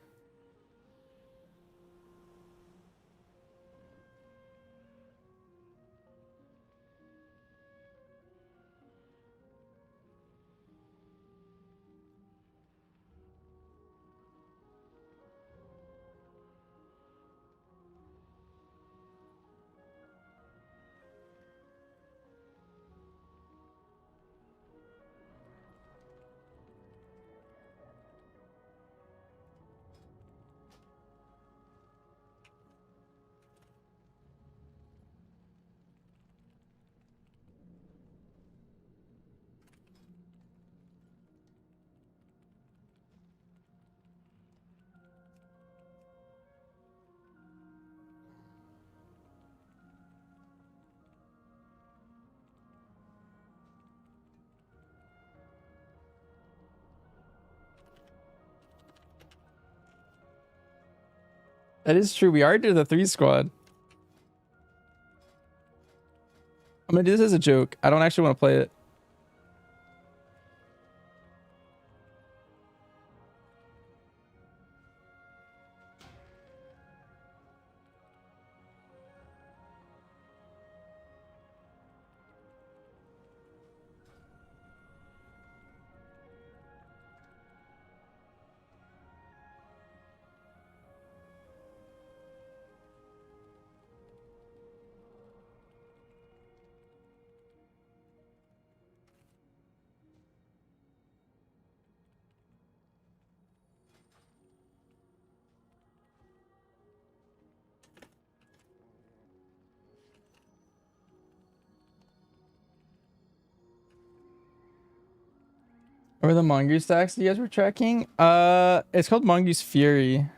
Speaker 1: That is true. We are to the 3 squad. I'm gonna do this as a joke. I don't actually want to play it. What were the mongoose stacks you guys were tracking? It's called Mongoose Fury.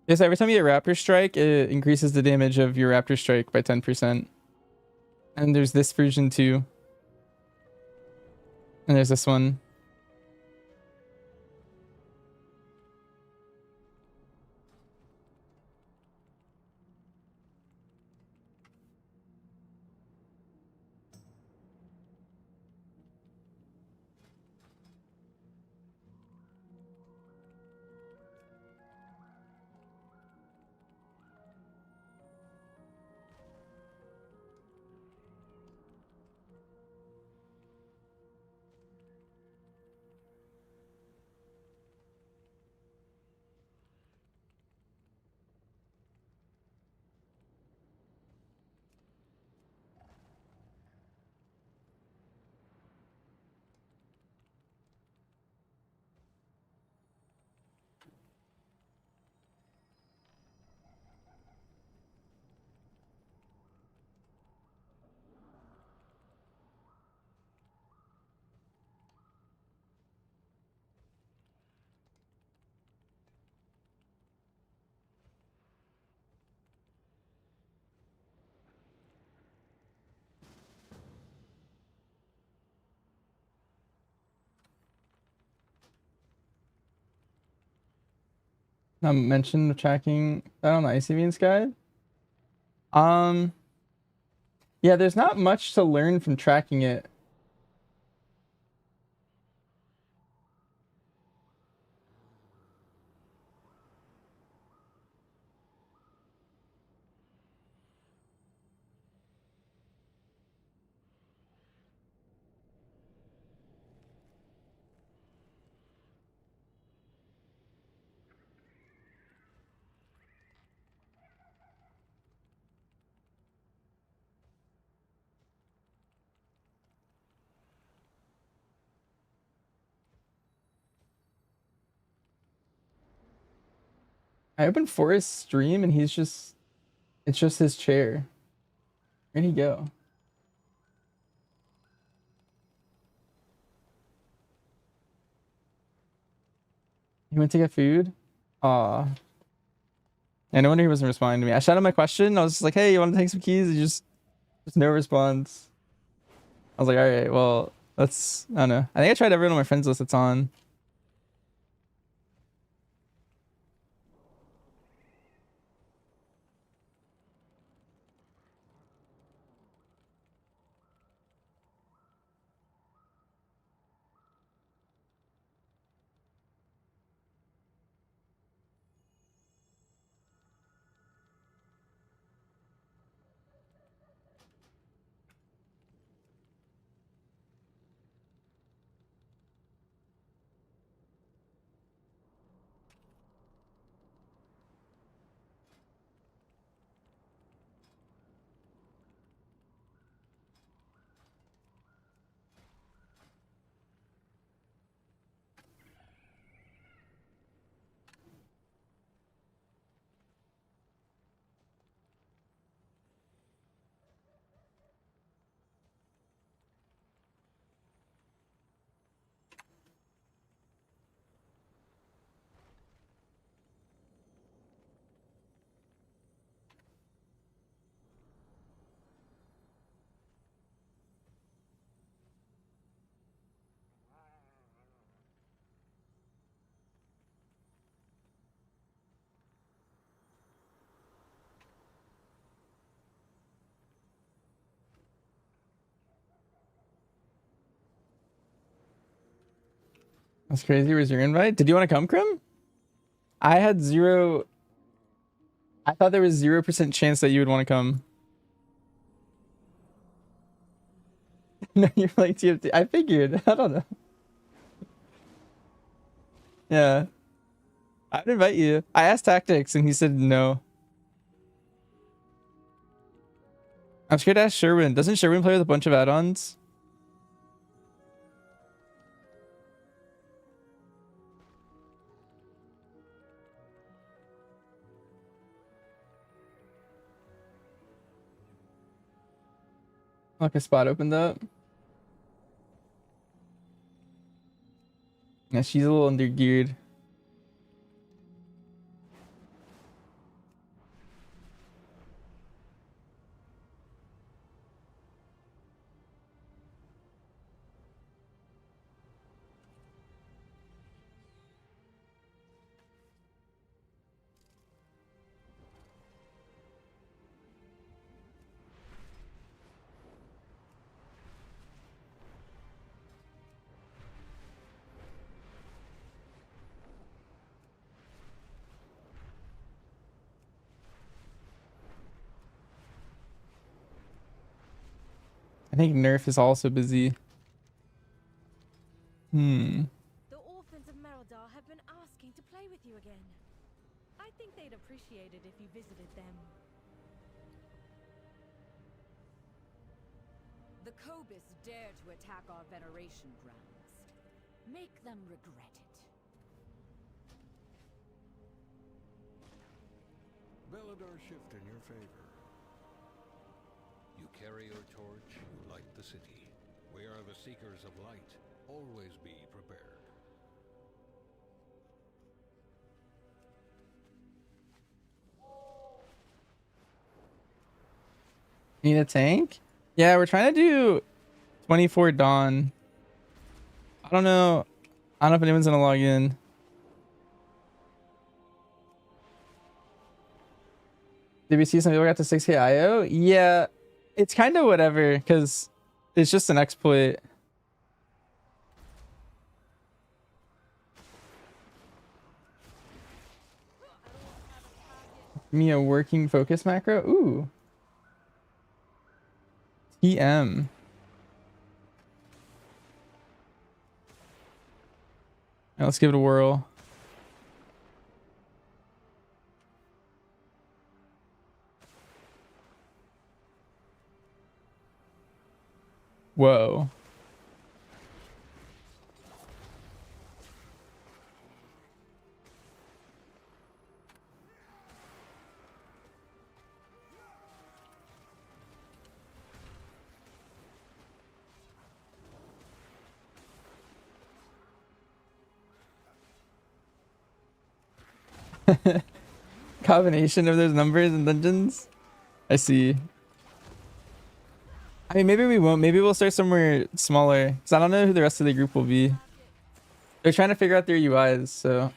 Speaker 1: Yes, every time you get Raptor Strike, it increases the damage of your Raptor Strike by 10%. And there's this version too. And there's this one. I mentioned tracking that on the ICV's guide. Um, yeah, there's not much to learn from tracking it. I opened Forrest's stream and he's just, it's just his chair. Where'd he go? He went to get food? Aw. Yeah, no wonder he wasn't responding to me. I shot him my question. I was just like, hey, you want to take some keys? He just no response. I was like, all right, well, let's, I don't know. I think I tried everyone on my friends list that's on. That's crazy. Where's your invite? Did you want to come, Krim? I had zero. I thought there was 0% chance that you would want to come. No, you're like TFT. I figured. I don't know. Yeah. I would invite you. I asked Tactics and he said no. I'm scared to ask Sherwin. Doesn't Sherwin play with a bunch of add-ons? Like a spot opened up. Yeah, she's a little undergeared. I think Nerf is also busy. Hmm.
Speaker 8: The orphans of Merodar have been asking to play with you again. I think they'd appreciate it if you visited them.
Speaker 4: The Cobus dare to attack our veneration grounds. Make them regret it.
Speaker 5: Belladar shift in your favor.
Speaker 10: You carry your torch, you light the city. We are the seekers of light. Always be prepared.
Speaker 1: Need a tank? Yeah, we're trying to do 24 Dawn. I don't know. I don't know if anyone's gonna log in. Did we see some people got to 6K IO? Yeah, it's kind of whatever because it's just an exploit. Me a working focus macro? Ooh. TM. Right, let's give it a whirl. Whoa. Combination of those numbers and dungeons. I see. I mean, maybe we won't. Maybe we'll start somewhere smaller. Because I don't know who the rest of the group will be. They're trying to figure out their UIs, so.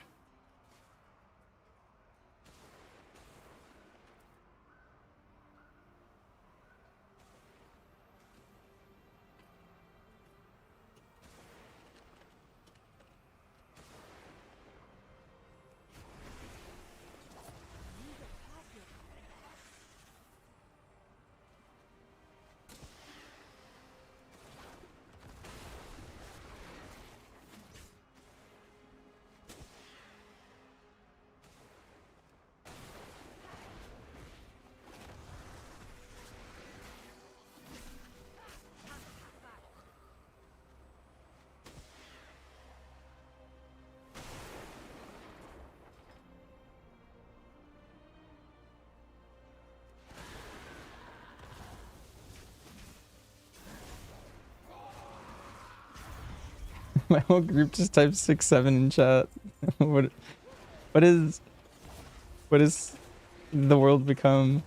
Speaker 1: My whole group just typed 6-7 in chat. what what is what is the world become?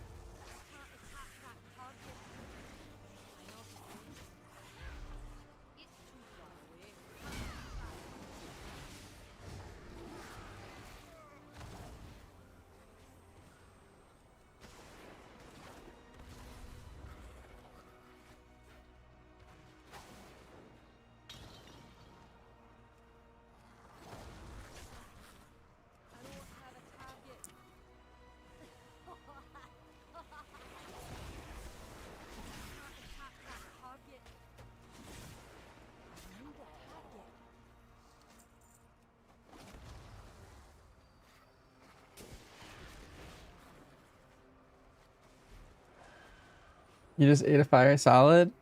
Speaker 1: You just ate a fire salad?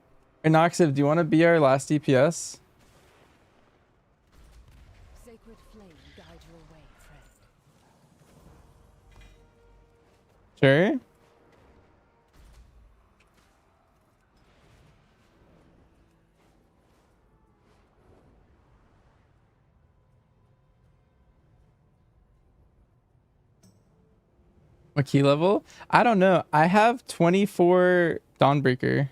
Speaker 1: Inoxiv, do you want to be our last DPS?
Speaker 9: Sacred flame guide your way, friend.
Speaker 1: Sure. What key level? I don't know. I have 24 Dawnbreaker.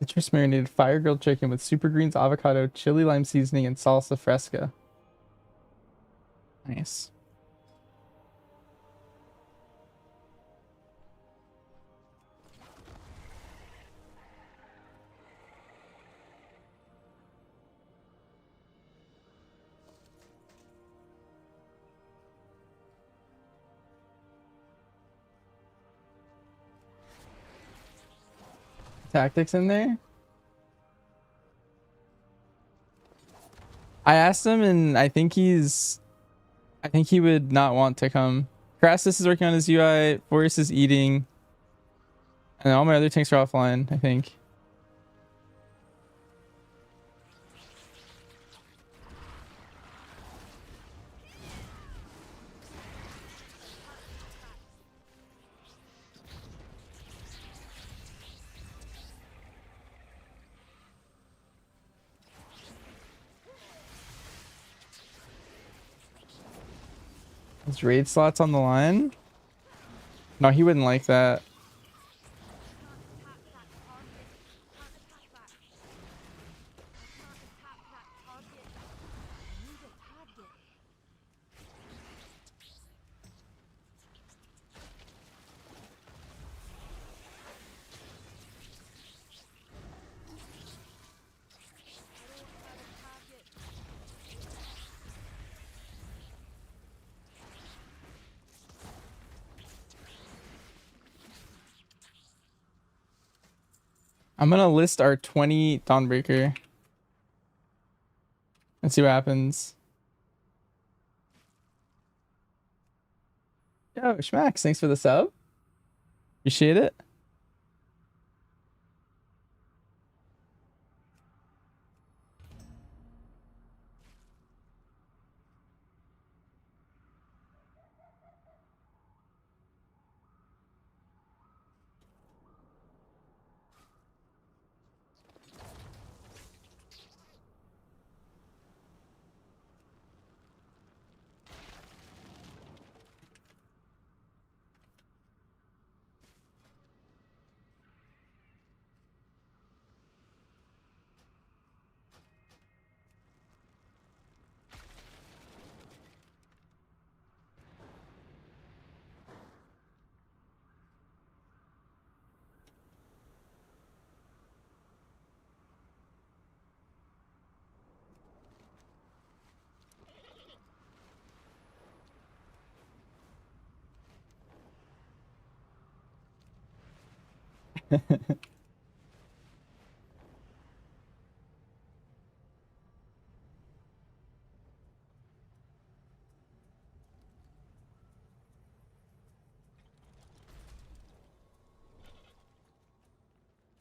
Speaker 1: Citrus marinated fire grilled chicken with super greens, avocado, chili lime seasoning, and salsa fresca. Nice. Tactics in there? I asked him and I think he would not want to come. Crassus is working on his UI, Forrest is eating, and all my other tanks are offline, I think. His raid slots on the line? No, he wouldn't like that. I'm gonna list our 20 Dawnbreaker and see what happens. Yo, Schmax, thanks for the sub. Appreciate it.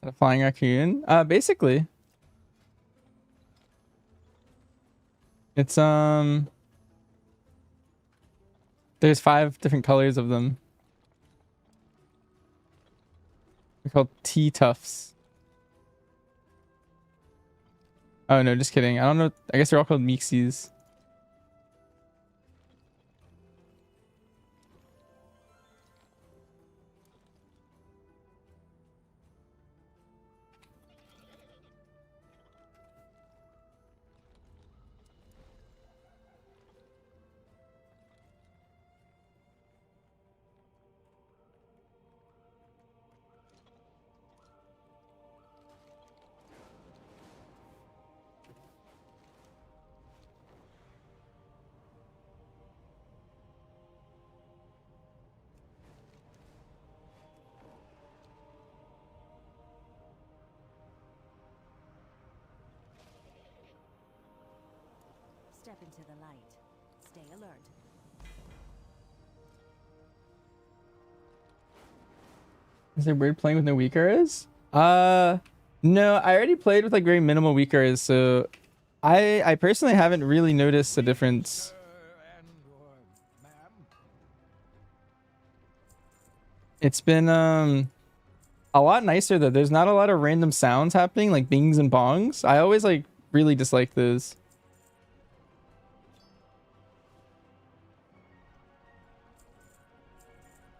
Speaker 1: A flying raccoon. Basically, it's there's 5 different colors of them. They're called tea tufts. Oh no, just kidding. I don't know. I guess they're all called meeksies.
Speaker 8: Step into the light. Stay alert.
Speaker 1: Is it weird playing with no weak areas? No, I already played with like very minimal weak areas, so I personally haven't really noticed a difference. It's been a lot nicer though. There's not a lot of random sounds happening like bings and bongs. I always like really dislike those.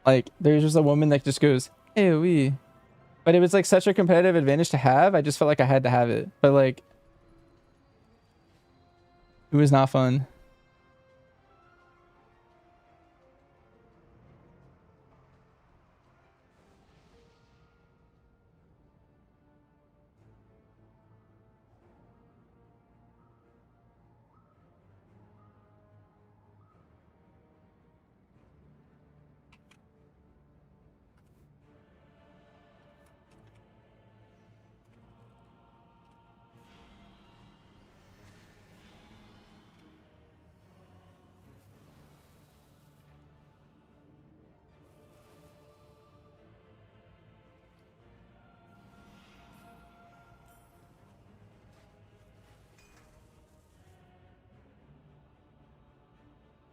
Speaker 1: Like there's just a woman that just goes, "Hey, we," but it was like such a competitive advantage to have. I just felt like I had to have it, but like it was not fun.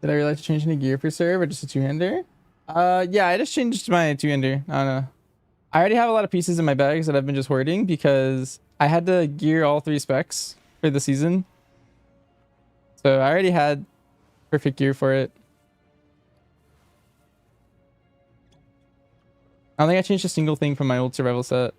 Speaker 1: Did I realize to change any gear for serve or just a two-hander? Yeah, I just changed my two-hander. I don't know. I already have a lot of pieces in my bags that I've been just hoarding because I had to gear all 3 specs for the season. So I already had perfect gear for it. I don't think I changed a single thing from my old survival set.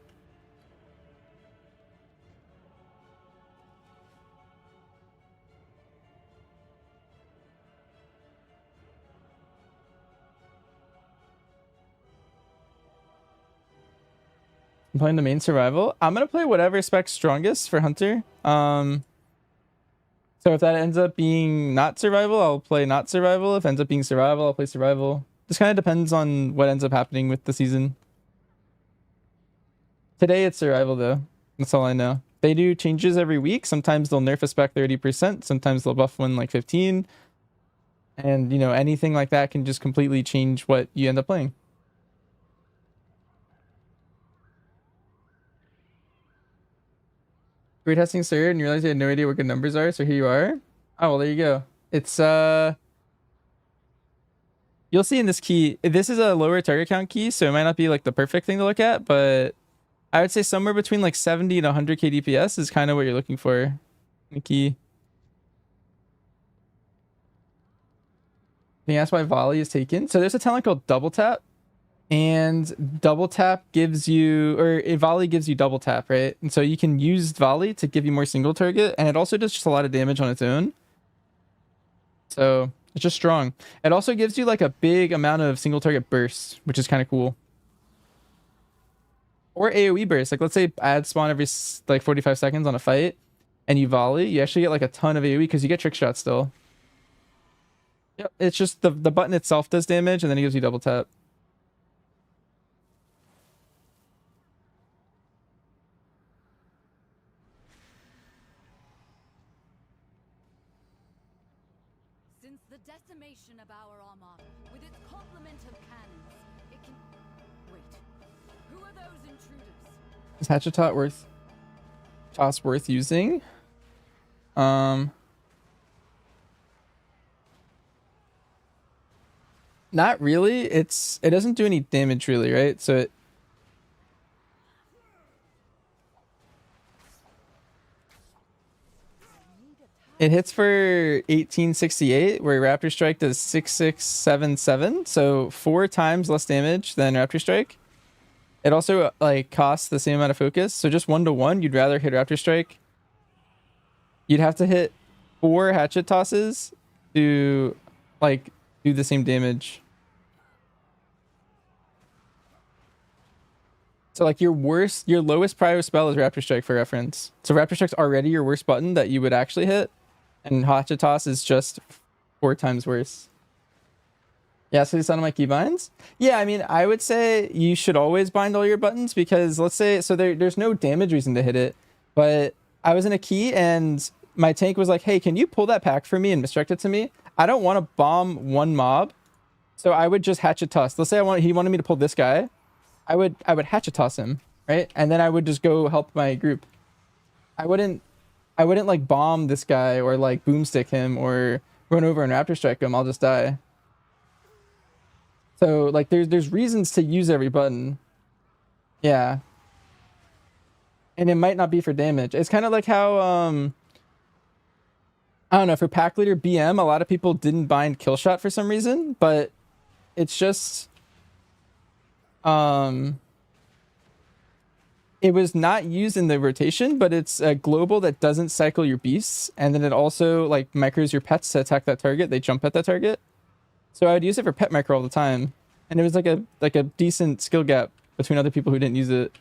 Speaker 1: I'm playing the main survival. I'm gonna play whatever spec's strongest for Hunter. So if that ends up being not survival, I'll play not survival. If it ends up being survival, I'll play survival. Just kind of depends on what ends up happening with the season. Today it's survival though. That's all I know. They do changes every week. Sometimes they'll nerf us back 30%. Sometimes they'll buff one like 15. And you know, anything like that can just completely change what you end up playing. We're testing sir and you realize you had no idea what good numbers are, so here you are. Oh well, there you go. It's you'll see in this key, this is a lower target count key, so it might not be like the perfect thing to look at, but I would say somewhere between like 70 and 100k DPS is kind of what you're looking for in the key. They asked why volley is taken. So there's a talent called double tap, and double tap gives you, or a volley gives you double tap, right? And so you can use volley to give you more single target, and it also does just a lot of damage on its own. So it's just strong. It also gives you like a big amount of single target bursts, which is kind of cool. Or AoE burst. Like let's say add spawn every like 45 seconds on a fight and you volley, you actually get like a ton of AoE because you get trick shot still. Yep, it's just the button itself does damage and then it gives you double tap.
Speaker 4: Since the decimation of our armada, with its complement of cannons, it can... Wait. Who are those intruders?
Speaker 1: Is hatchet toss worth using? Not really. It doesn't do any damage really, right? So it hits for 1868, where Raptor Strike does 6677, so 4 times less damage than Raptor Strike. It also like costs the same amount of focus, so just 1-to-1, you'd rather hit Raptor Strike. You'd have to hit 4 hatchet tosses to like do the same damage. So like your lowest prio spell is Raptor Strike for reference. So Raptor Strike's already your worst button that you would actually hit, and hatchet toss is just 4 times worse. Yeah, so it's on my keybinds. Yeah, I mean, I would say you should always bind all your buttons because let's say, so there's no damage reason to hit it, but I was in a key and my tank was like, hey, can you pull that pack for me and misdirect it to me? I don't want to bomb one mob, so I would just hatchet toss. Let's say he wanted me to pull this guy. I would hatchet toss him, right? And then I would just go help my group. I wouldn't like bomb this guy or like boomstick him or run over and Raptor Strike him. I'll just die. So like there's reasons to use every button. Yeah. And it might not be for damage. It's kind of like how I don't know, for pack leader BM, a lot of people didn't bind kill shot for some reason, but it's just it was not used in the rotation, but it's a global that doesn't cycle your beasts, and then it also like micros your pets to attack that target. They jump at that target. So I would use it for pet micro all the time. And it was like a decent skill gap between other people who didn't use it.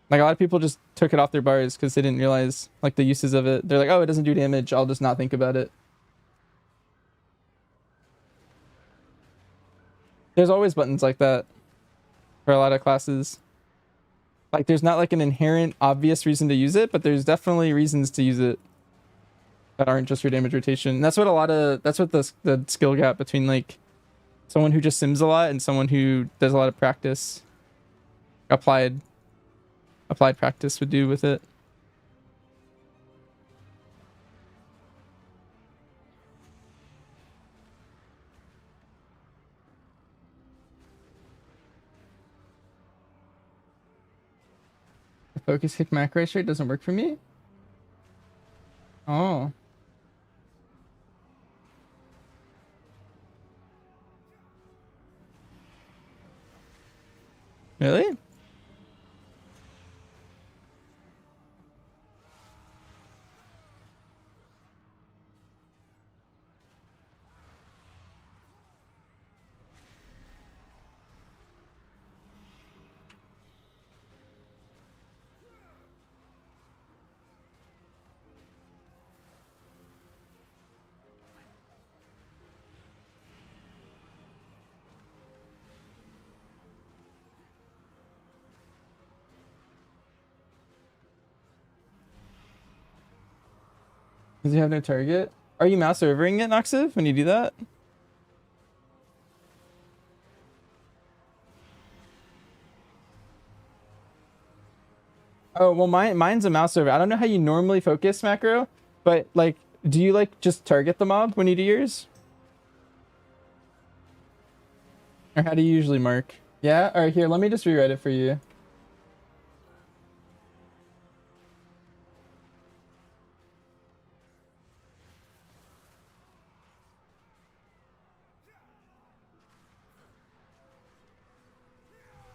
Speaker 1: Like a lot of people just took it off their bars because they didn't realize like the uses of it. They're like, oh, it doesn't do damage, I'll just not think about it. There's always buttons like that for a lot of classes. Like there's not like an inherent obvious reason to use it, but there's definitely reasons to use it that aren't just for damage rotation. And that's what the skill gap between like someone who just sims a lot and someone who does a lot of practice, applied practice would do with it. The focus hit macro rate doesn't work for me. Oh. Really? Because you have no target. Are you mouse overing it, Noxiv, when you do that? Oh, well, mine's a mouse over. I don't know how you normally focus macro, but like, do you like just target the mob when you do yours? Or how do you usually mark? Yeah? All right, here, let me just rewrite it for you.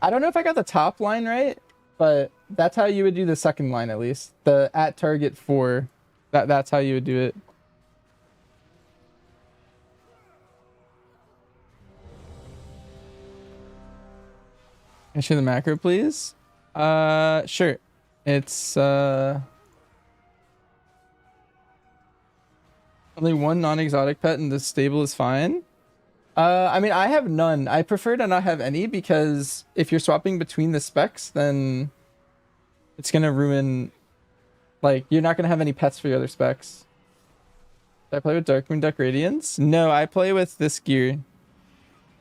Speaker 1: I don't know if I got the top line right, but that's how you would do the second line at least. The at target 4. That's how you would do it. Can I show the macro, please? Sure. It's only one non-exotic pet in this stable is fine. I mean, I have none. I prefer to not have any because if you're swapping between the specs, then it's gonna ruin. Like, you're not gonna have any pets for your other specs. Do I play with Darkmoon Duck Radiance? No, I play with this gear.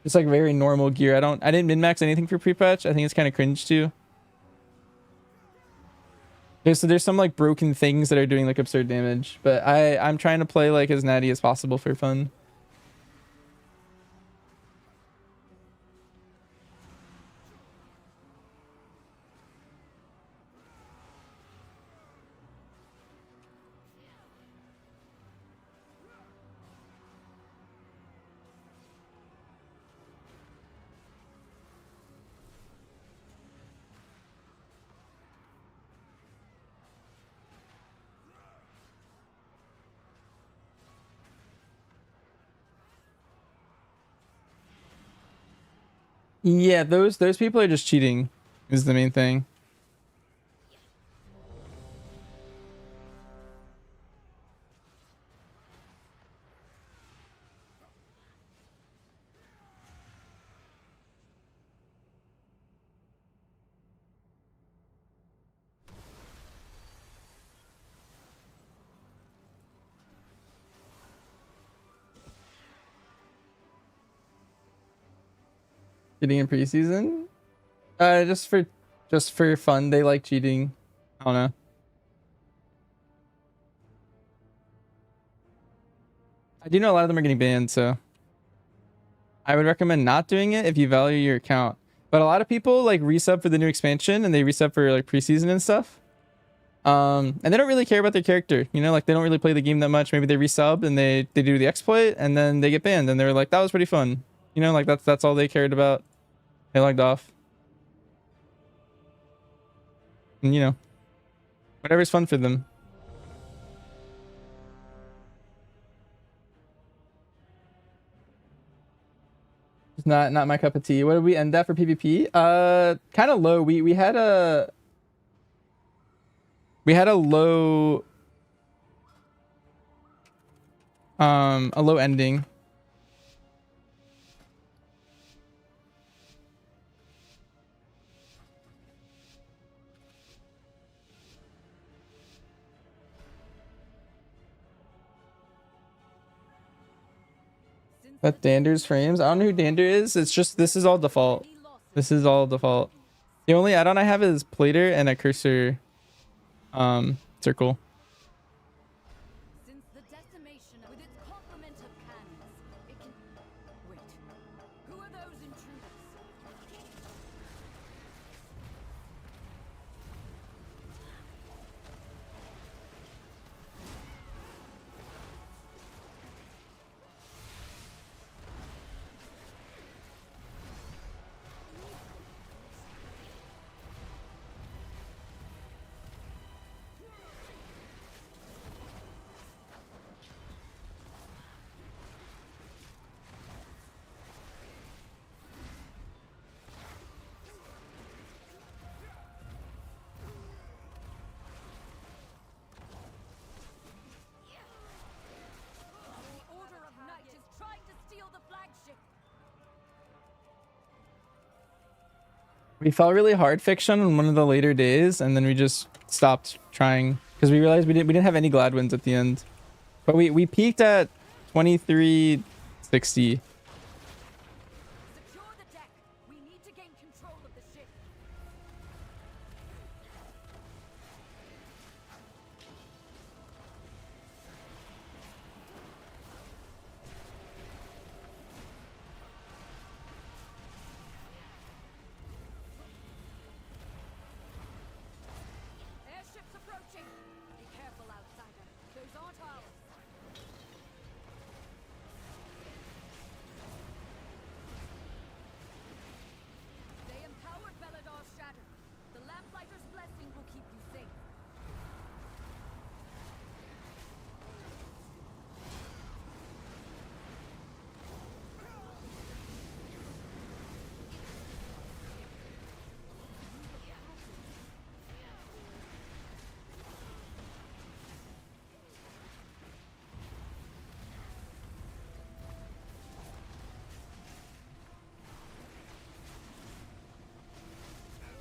Speaker 1: It's like very normal gear. I didn't min-max anything for Prepatch. I think it's kind of cringe too. There's some like broken things that are doing like absurd damage, but I'm trying to play like as natty as possible for fun. Yeah, those people are just cheating is the main thing. Cheating in preseason? Just for fun. They like cheating. I don't know. I do know a lot of them are getting banned, so I would recommend not doing it if you value your account. But a lot of people like resub for the new expansion and they resub for like preseason and stuff. And they don't really care about their character, you know, like they don't really play the game that much. Maybe they resub and they do the exploit and then they get banned and they're like, that was pretty fun. You know, like that's all they cared about. They logged off. And you know, whatever's fun for them. It's not my cup of tea. What did we end at for PvP? Kind of low. We had a low ending. That Dander's frames. I don't know who Dander is. It's just this is all default. This is all default. The only add-on I have is Plater and a cursor circle.
Speaker 4: Since the decimation with its complement of cannons, it can wait. Who are those intruders?
Speaker 1: We fell really hard fiction on one of the later days, and then we just stopped trying because we realized we didn't have any Gladwins at the end. But we peaked at 2360.
Speaker 4: Secure the deck. We need to gain control of the ship. Airship's approaching. Be careful, outsider. Those aren't ours. They empowered Belladar's shadow. The Lamplighter's blessing will keep you safe.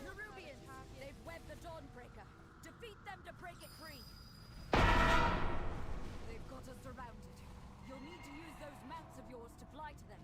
Speaker 4: Nerubians, they've webbed the Dawnbreaker. Defeat them to break it free. They've got us surrounded. You'll need to use those mounts of yours to fly to them.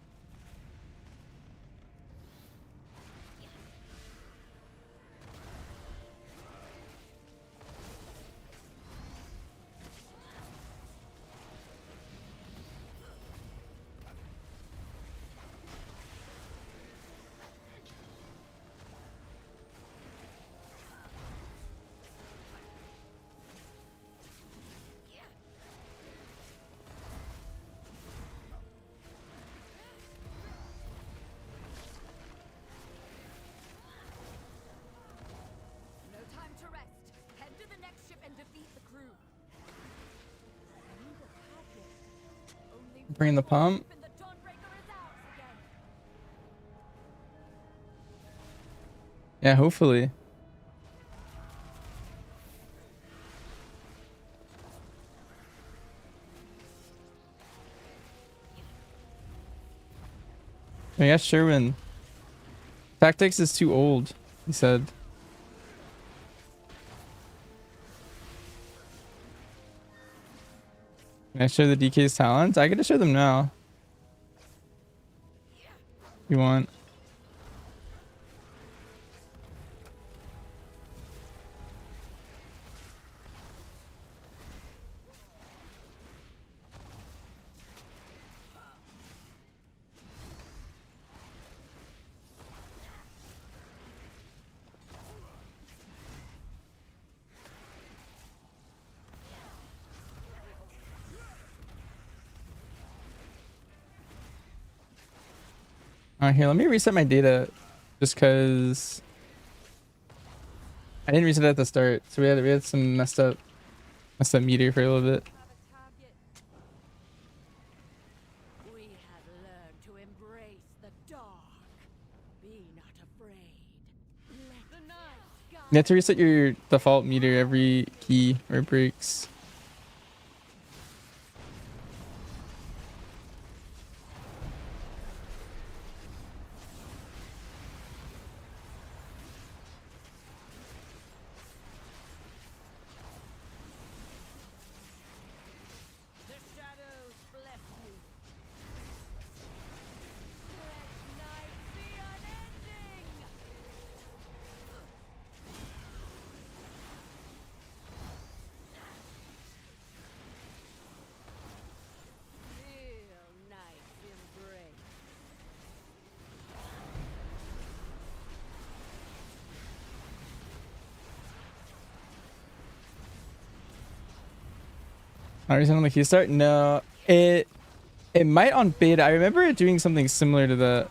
Speaker 4: No time to rest. Head to the next ship and defeat the crew. Only
Speaker 1: Bring the
Speaker 4: one more
Speaker 1: pump.
Speaker 4: ship and the Dawnbreaker is ours again.
Speaker 1: Yeah, hopefully. I guess Sherwin. Tactics is too old, he said. Can I show the DK's talents? I gotta show them now. If you want. Here, let me reset my data just because I didn't reset it at the start. So we had some messed up meter for a little bit.
Speaker 9: We have learned to embrace the dark. Be not afraid. Let the night guide.
Speaker 1: You have to reset your default meter every key or it breaks.
Speaker 9: The shadows bless you. Let night be unending. Feel night's embrace.
Speaker 1: Not reset on the key start? No. It might on beta. I remember it doing something similar to that.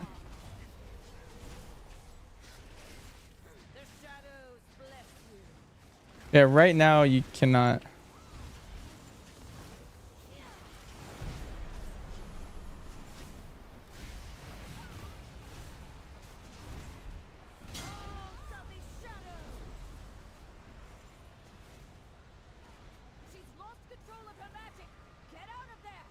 Speaker 9: The shadows bless you.
Speaker 1: Yeah, right now you cannot.
Speaker 4: Oh, Sully Shadow! She's lost control of her magic. Get out of there!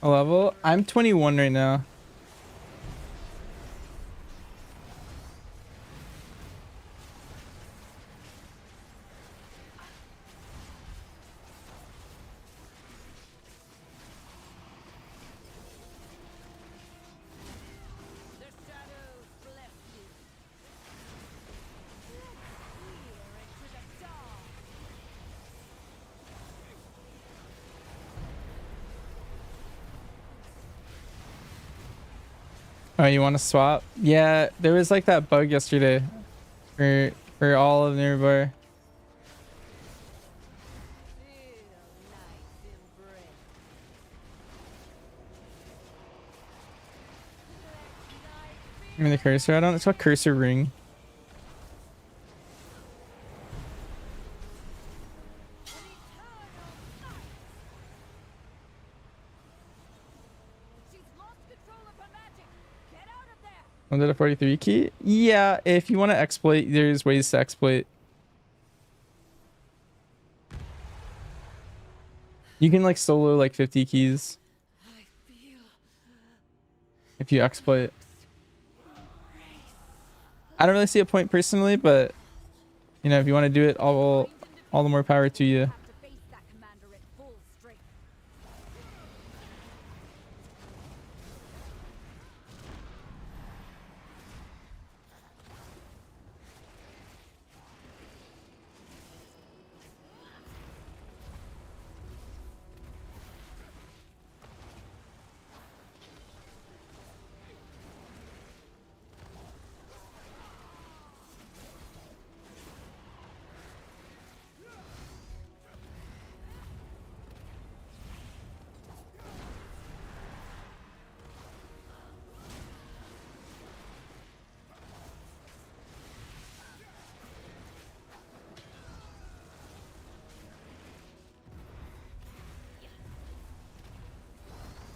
Speaker 1: A level? I'm 21 right now.
Speaker 9: The shadows bless you. Let's peer into the dark.
Speaker 1: Oh, you want to swap? Yeah, there was like that bug yesterday for all of nearby.
Speaker 9: Feel night's embrace. Let night
Speaker 1: I mean the cursor. I don't. It's called cursor ring.
Speaker 9: be an eternal night. She's lost control of her magic. Get out of there.
Speaker 1: 143 key. Yeah, if you want to exploit, there's ways to exploit. You can like solo like 50 keys
Speaker 9: I feel
Speaker 1: if you exploit. I don't really see a point personally, but you know, if you want to do it, all the more power to you.
Speaker 4: Have to face that commander at full strength.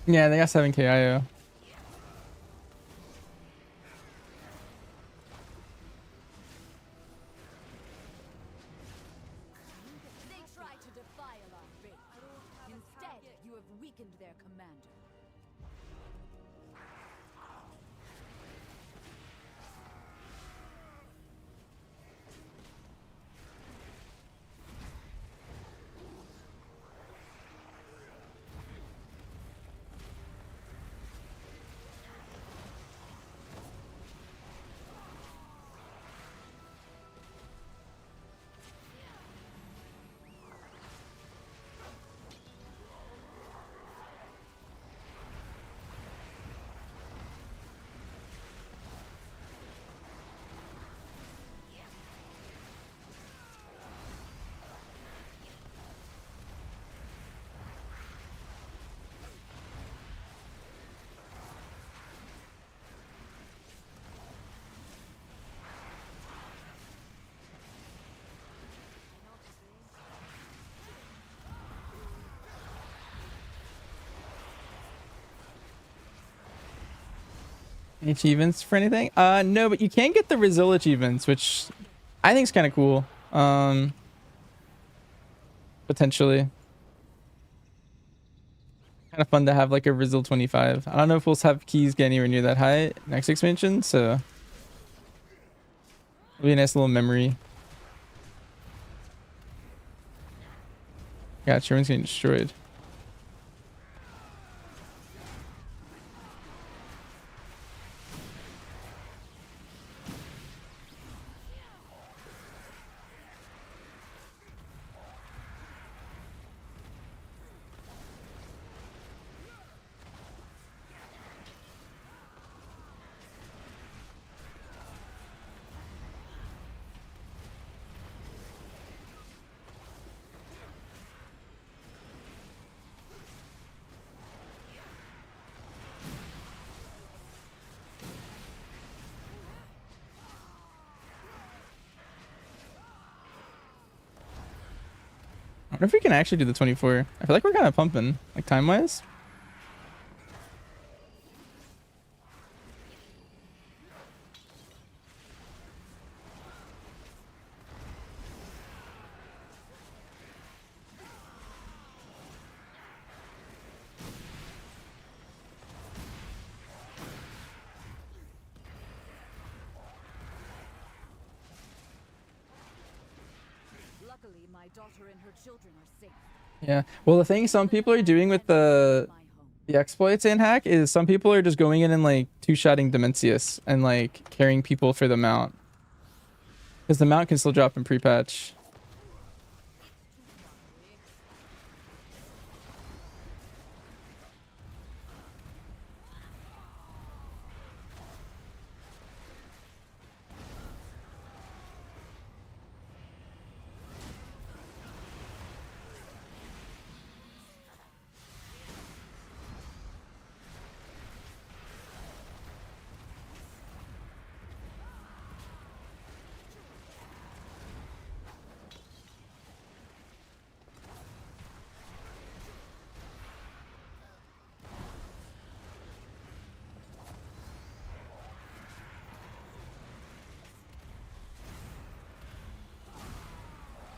Speaker 1: Yeah, they got 7k IO.
Speaker 4: They try to defile our faith. Instead, you have weakened their commander.
Speaker 1: Any achievements for anything? No, but you can get the Brazil achievements, which I think is kind of cool. Potentially kind of fun to have like a Brazil 25. I don't know if we'll have keys get anywhere near that high next expansion, so it'll be a nice little memory. Yeah, Sherman's getting destroyed. I wonder if we can actually do the 24. I feel like we're kind of pumping, like time-wise.
Speaker 4: Luckily, my daughter and her children are safe.
Speaker 1: Yeah. Well, the thing some people are doing with the exploits in hack is some people are just going in and like two-shotting Dimensius and like carrying people for the mount. Because the mount can still drop in pre-patch.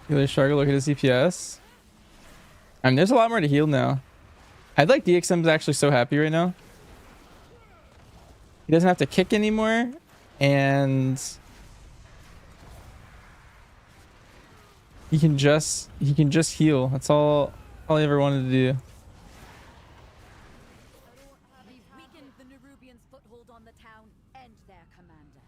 Speaker 1: Healer Shark, look at his CPS. I mean, there's a lot more to heal now. I'd like DXM's actually so happy right now. He doesn't have to kick anymore, and he can just heal. That's all I ever wanted to do.
Speaker 4: We've weakened the Nerubians' foothold on the town and their commander.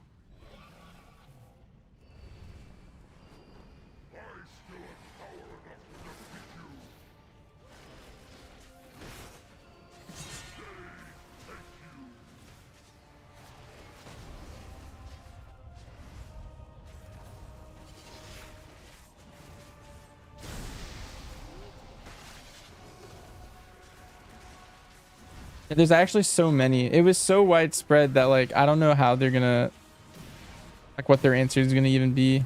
Speaker 1: There's actually so many. It was so widespread that like I don't know how they're gonna like what their answer is gonna even be.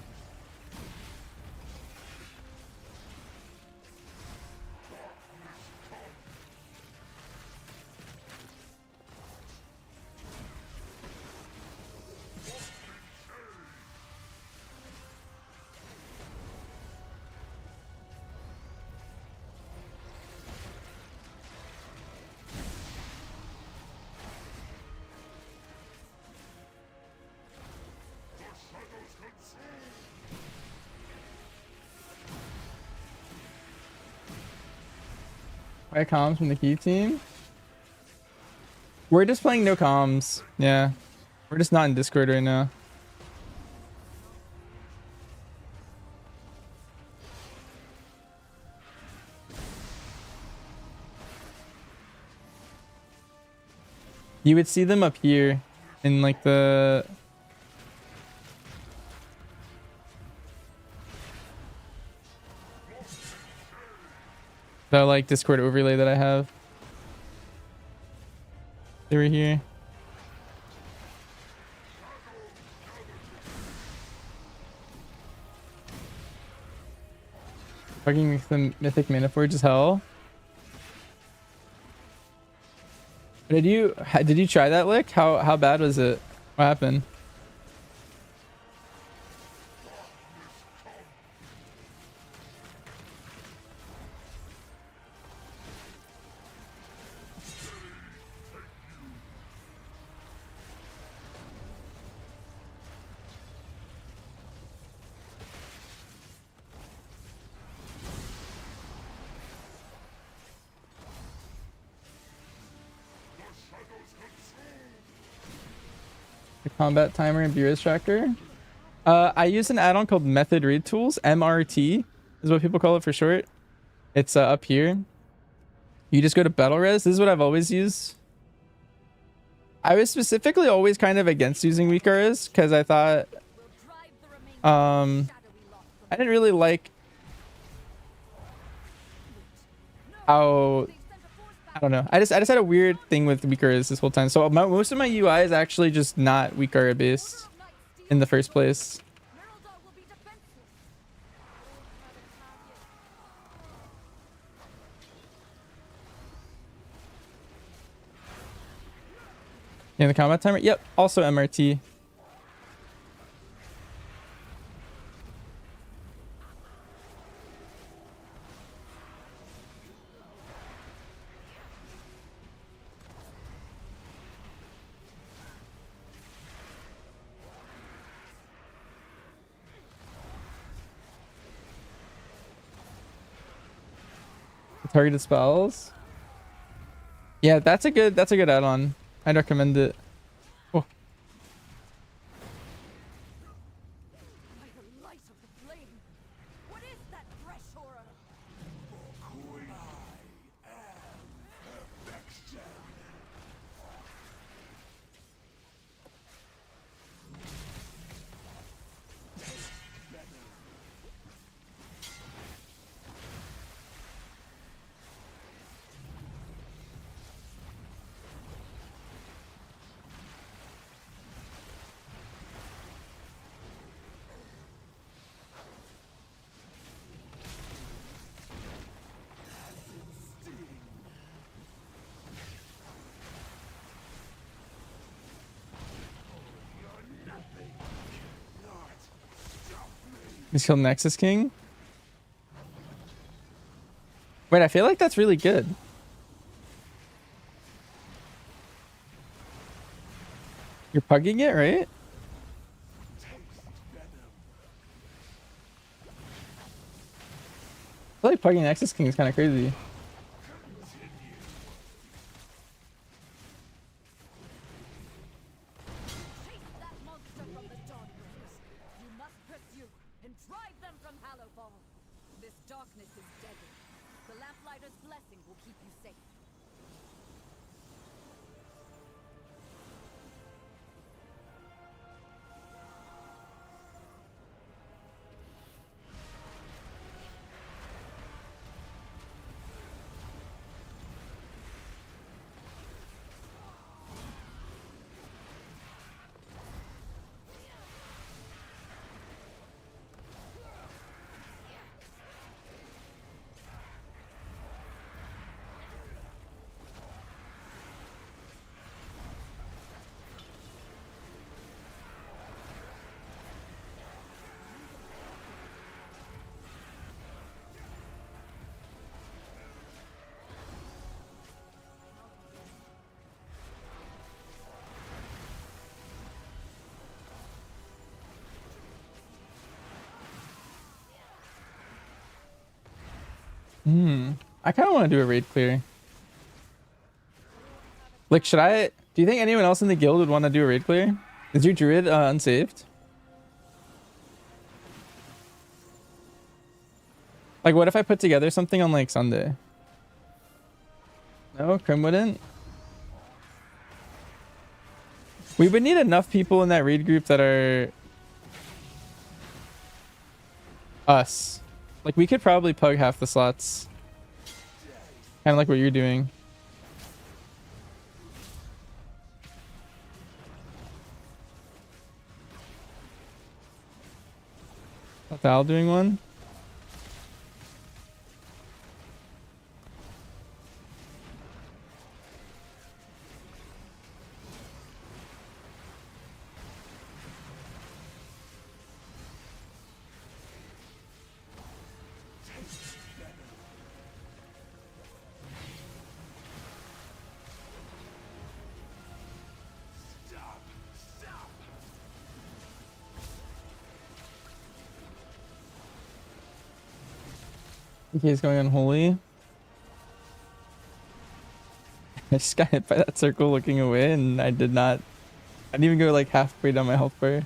Speaker 1: Why comms from the key team? We're just playing no comms. Yeah. We're just not in Discord right now. You would see them up here in like the like Discord overlay that I have. They were here. Fucking the mythic mana forge as hell. Did you try that lick? How bad was it? What happened? The combat timer and Beerus tracker. I use an add-on called Method Read Tools. MRT is what people call it for short. It's up here. You just go to Battle Res. This is what I've always used. I was specifically always kind of against using weak res because I thought I didn't really like how I don't know. I just had a weird thing with weak res this whole time. So most of my UI is actually just not weak res based in the first place. Yeah, the combat timer. Yep, also MRT. Targeted spells. Yeah, that's a good add-on. I'd recommend it. Oh.
Speaker 9: By the light of the flame, what is that fresh horror?
Speaker 1: He's killed Nexus King. Wait, I feel like that's really good. You're pugging it, right? I feel like pugging Nexus King is kind of crazy.
Speaker 9: Chase that monster from the Dawnbreakers. You must pursue and drive them from Hallowfall. This darkness is deadly. The Lamplighter's blessing will keep you safe.
Speaker 1: I kind of want to do a raid clear. Like, should I? Do you think anyone else in the guild would want to do a raid clear? Is your druid unsaved? Like, what if I put together something on like Sunday? No, Krim wouldn't. We would need enough people in that raid group that are us. Like, we could probably pug half the slots. Kind of like what you're doing. Val doing one. Okay, he's going unholy. I just got hit by that circle looking away, and I didn't even go like halfway down my health bar.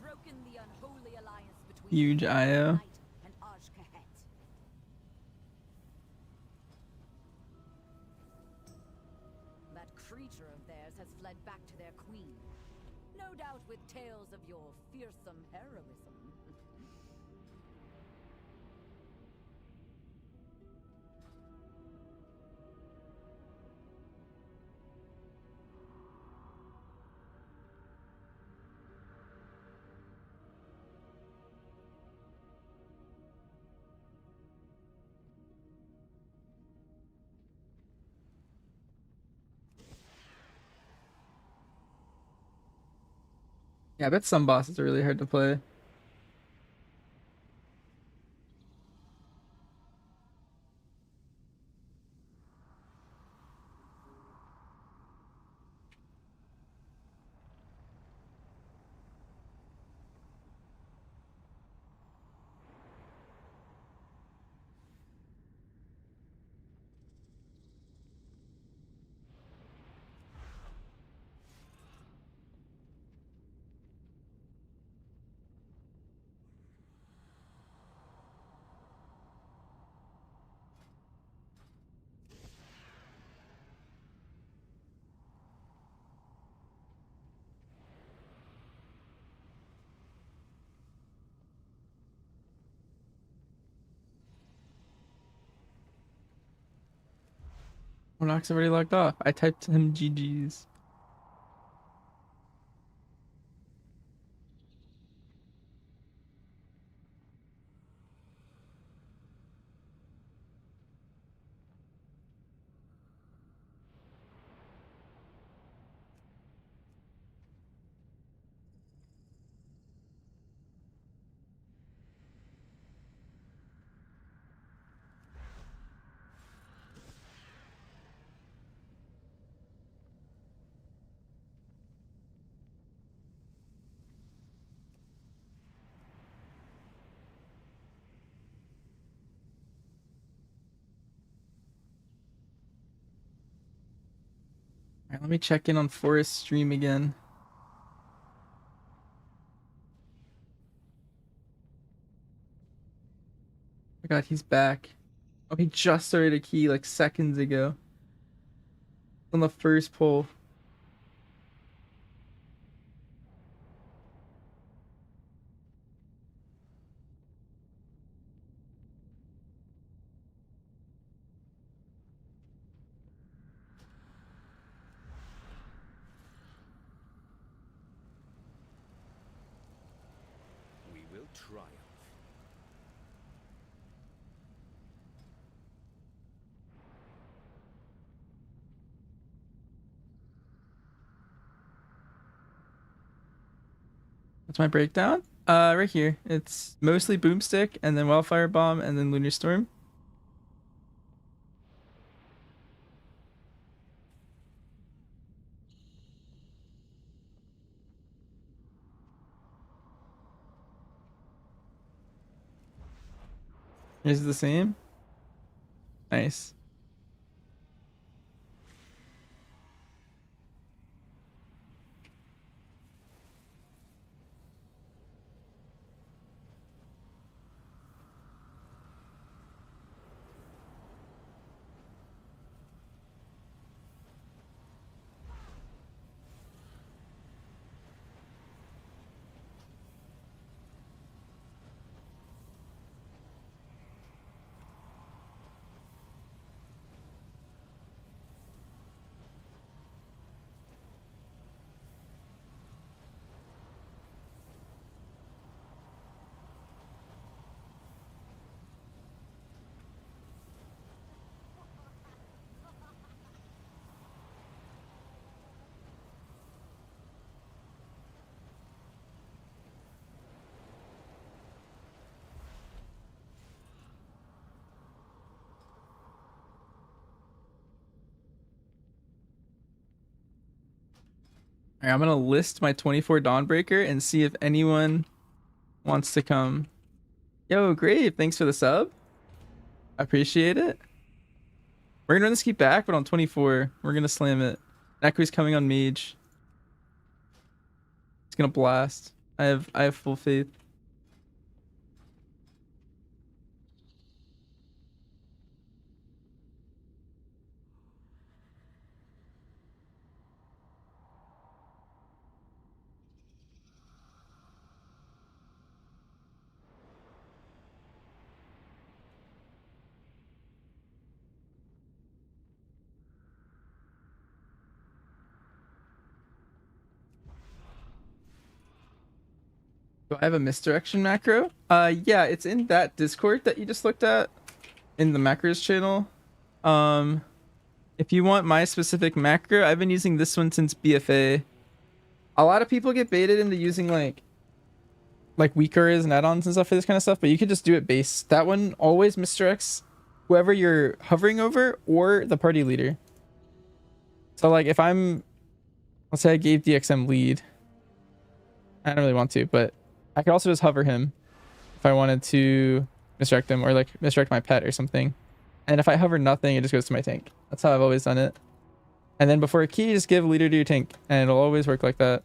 Speaker 9: broken the unholy alliance between
Speaker 1: Huge IO.
Speaker 9: Knight and Ajkahet. That creature of theirs has fled back to their queen. No doubt with tales of your fearsome heroism.
Speaker 1: Yeah, I bet some bosses are really hard to play. Monarch's already logged off. I typed him GG's. Alright, let me check in on Forest stream again. Oh my god, he's back. Oh, he just started a key like seconds ago. On the first pull.
Speaker 10: We will triumph.
Speaker 1: What's my breakdown? Right here. It's mostly Boomstick and then Wildfire Bomb and then Lunar Storm. Is it the same? Nice. Alright, I'm gonna list my 24 Dawnbreaker and see if anyone wants to come. Yo, Grave, thanks for the sub. I appreciate it. We're gonna run this keep back, but on 24, we're gonna slam it. Neku's coming on Mage. It's gonna blast. I have full faith. Do I have a misdirection macro? Yeah, it's in that Discord that you just looked at in the macros channel. Um, if you want my specific macro, I've been using this one since BFA. A lot of people get baited into using like weakers and add-ons and stuff for this kind of stuff, but you could just do it base. That one always misdirects whoever you're hovering over or the party leader. So like if let's say I gave DXM lead. I don't really want to, but I could also just hover him if I wanted to misdirect him or like misdirect my pet or something. And if I hover nothing, it just goes to my tank. That's how I've always done it. And then before a key, just give leader to your tank and it'll always work like that.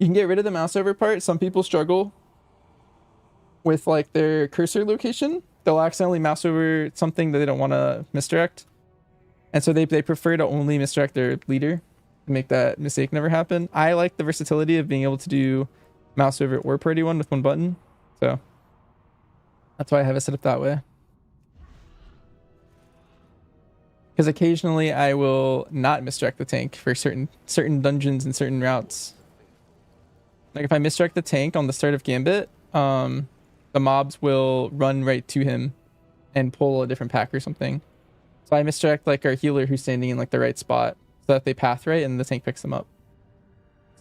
Speaker 1: You can get rid of the mouse over part. Some people struggle with like their cursor location. They'll accidentally mouse over something that they don't want to misdirect. And so they prefer to only misdirect their leader to make that mistake never happen. I like the versatility of being able to do mouse over or party one with one button. So that's why I have it set up that way. Because occasionally I will not misdirect the tank for certain dungeons and certain routes. Like if I misdirect the tank on the start of Gambit, the mobs will run right to him and pull a different pack or something. So I misdirect like our healer who's standing in like the right spot so that they path right and the tank picks them up.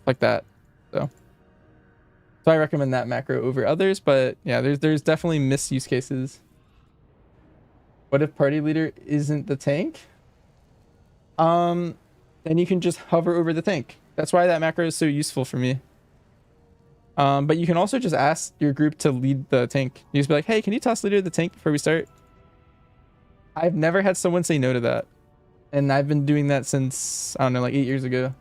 Speaker 1: Like that. So I recommend that macro over others, but yeah, there's definitely misuse cases. What if party leader isn't the tank? Then you can just hover over the tank. That's why that macro is so useful for me. But you can also just ask your group to lead the tank. You just be like, hey, can you toss leader to the tank before we start? I've never had someone say no to that. And I've been doing that since, I don't know, like 8 years ago.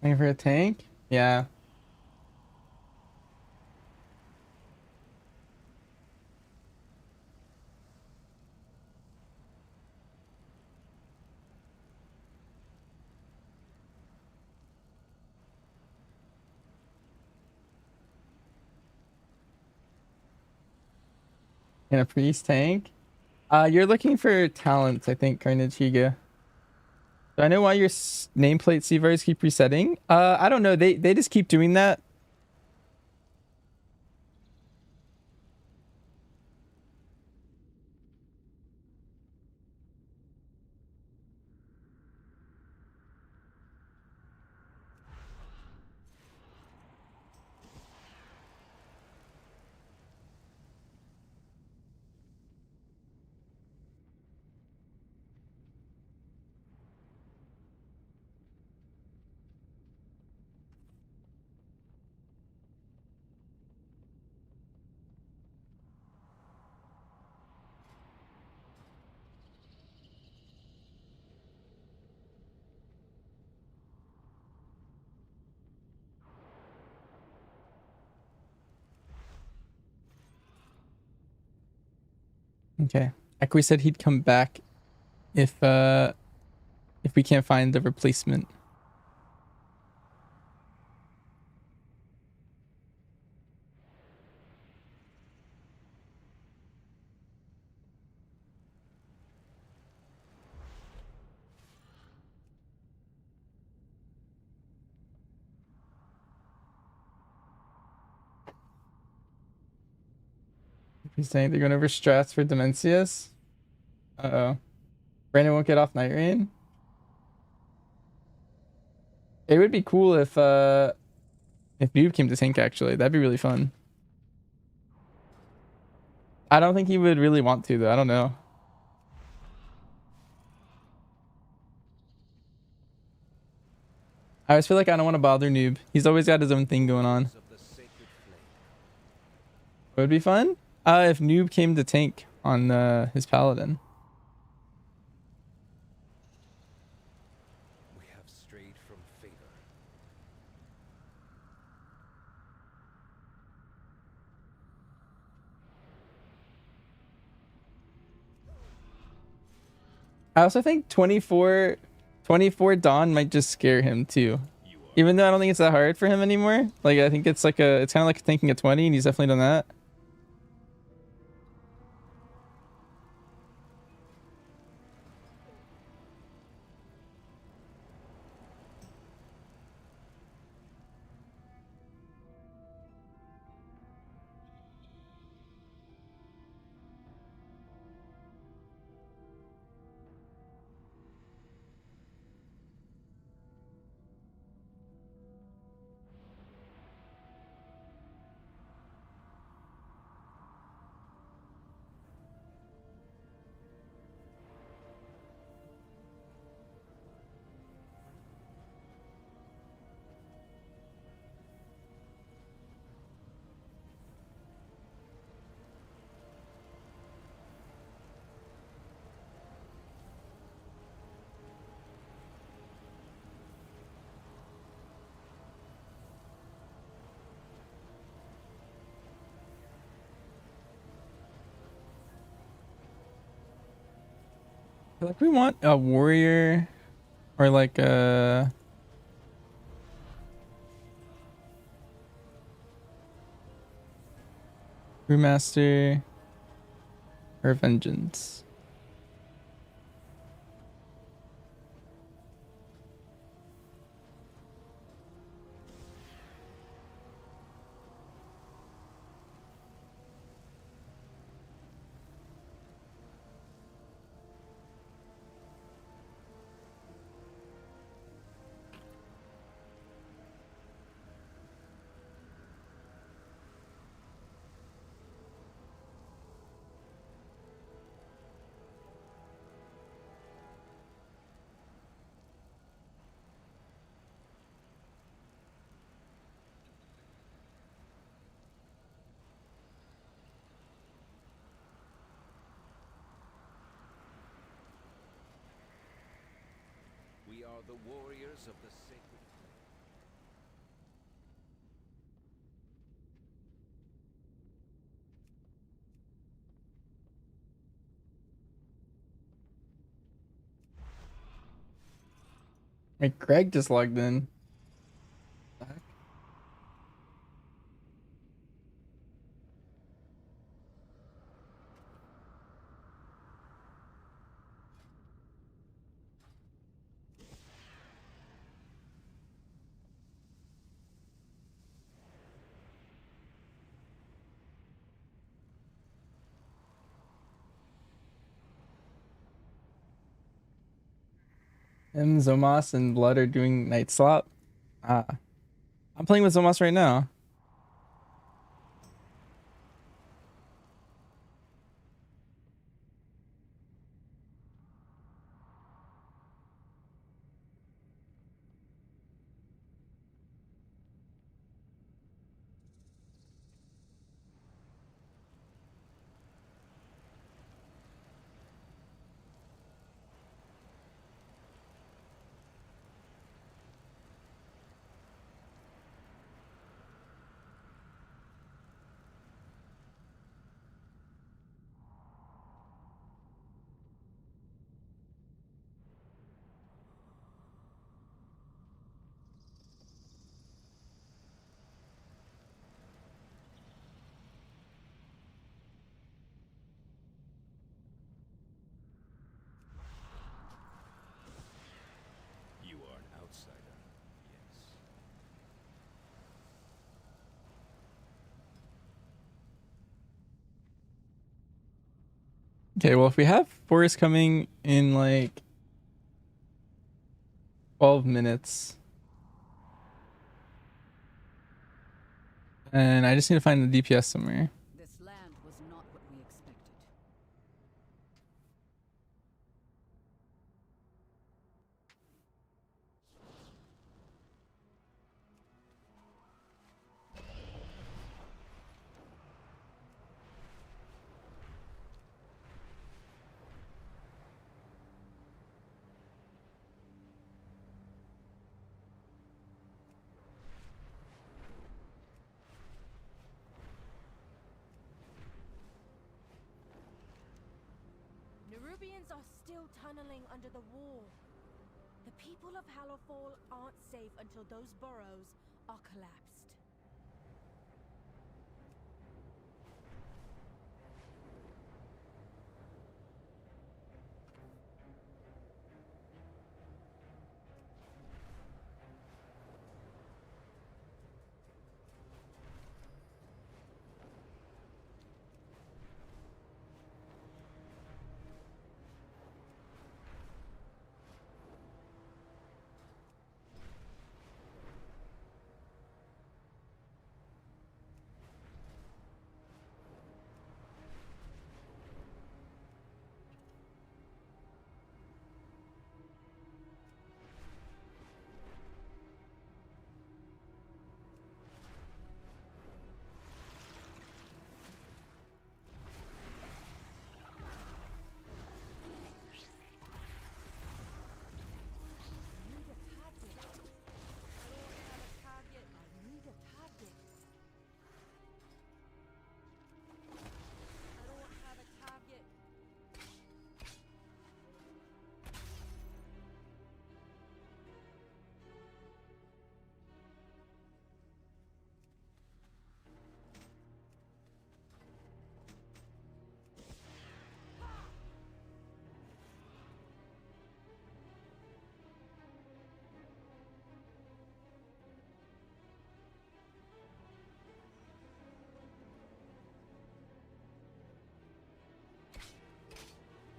Speaker 1: Looking for a tank? Yeah. In a priest tank? You're looking for talents, I think, Carnage Higa. Do I know why your nameplate CVRs keep resetting? I don't know. They just keep doing that. Okay. Ekwe said he'd come back if we can't find the replacement. He's saying they're going over strats for Demencius. Uh-oh. Brandon won't get off Night Rain. It would be cool if Noob came to tank actually. That'd be really fun. I don't think he would really want to though. I don't know. I always feel like I don't want to bother Noob. He's always got his own thing going on. It would be fun if Noob came to tank on his Paladin.
Speaker 10: We have strayed from favor.
Speaker 1: I also think 24 Dawn might just scare him too. Even though I don't think it's that hard for him anymore. Like I think it's like it's kind of like thinking a 20 and he's definitely done that. Like we want a warrior or like a brewmaster or vengeance.
Speaker 10: We are the warriors of the sacred flame.
Speaker 1: Like Greg just logged in. Him, Zomas, and Blood are doing night slot. Ah, I'm playing with Zomas right now. Okay, well, if we have forest coming in like 12 minutes, and I just need to find the DPS somewhere.
Speaker 9: This land was not what we expected.
Speaker 8: Nerubians are still tunneling under the wall. The people of Hallowfall aren't safe until those burrows are collapsed.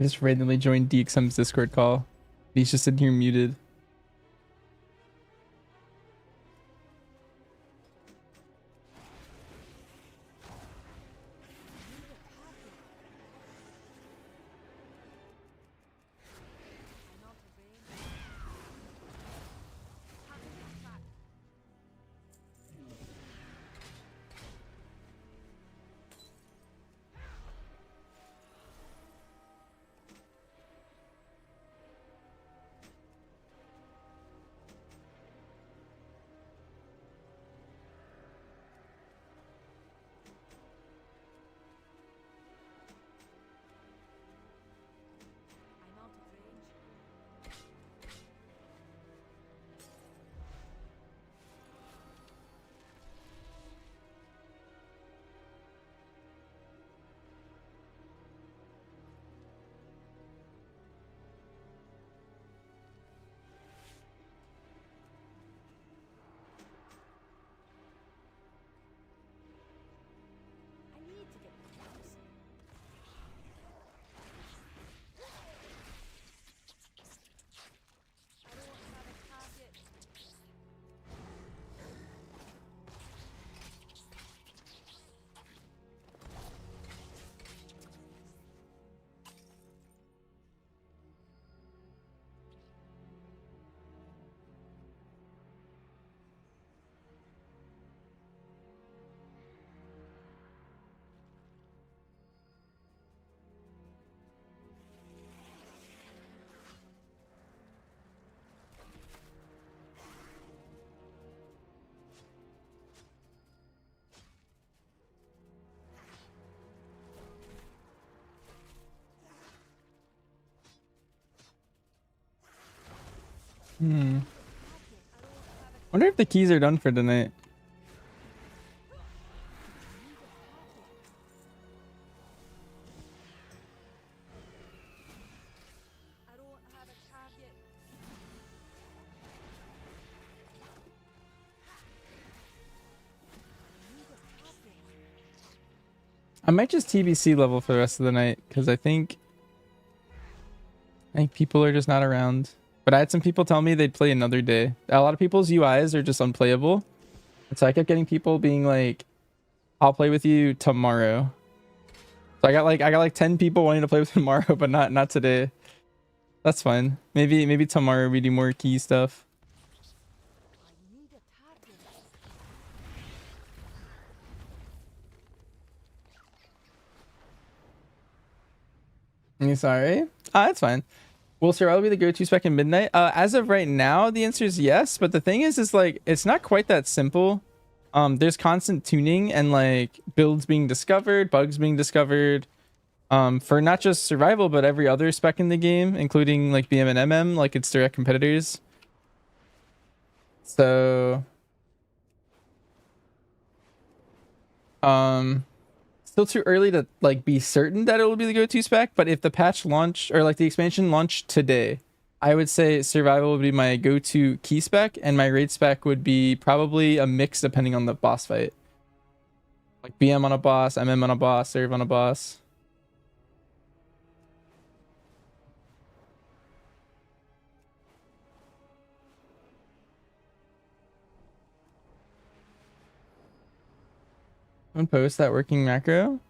Speaker 1: I just randomly joined DXM's Discord call. He's just in here muted. Wonder if the keys are done for tonight. I might just TBC level for the rest of the night because I think I think people are just not around. But I had some people tell me they'd play another day. A lot of people's UIs are just unplayable. And so I kept getting people being like, I'll play with you tomorrow. So I got like 10 people wanting to play with me tomorrow, but not today. That's fine. Maybe tomorrow we do more key stuff. You sorry? That's fine. Will Survival be the go-to spec in Midnight? As of right now, the answer is yes. But the thing is like it's not quite that simple. There's constant tuning and like builds being discovered, bugs being discovered. For not just Survival, but every other spec in the game, including like BM and MM, like its direct competitors. So, still too early to like be certain that it will be the go-to spec, but if the patch launch or like the expansion launched today, I would say Survival would be my go-to key spec, and my raid spec would be probably a mix depending on the boss fight. Like BM on a boss, MM on a boss, Serve on a boss. Post that working macro.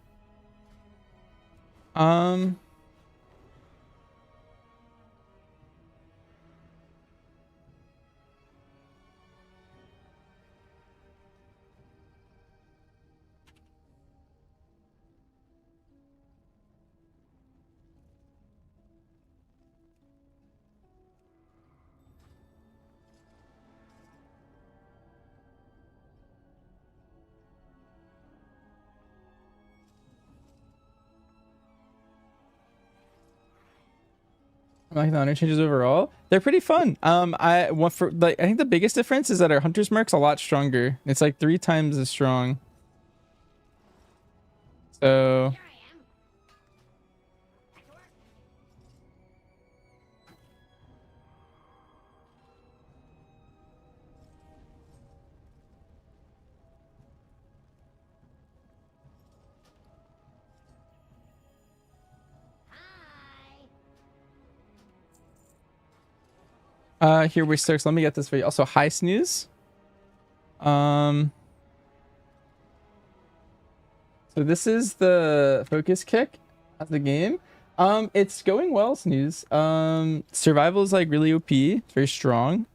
Speaker 1: I like the honor changes overall. They're pretty fun. I think the biggest difference is that our hunter's mark's a lot stronger. It's like 3 times as strong. So here we start. So let me get this for you. Also, hi snooze. So this is the focus kick of the game. It's going well, snooze. Survival is like really OP. It's very strong.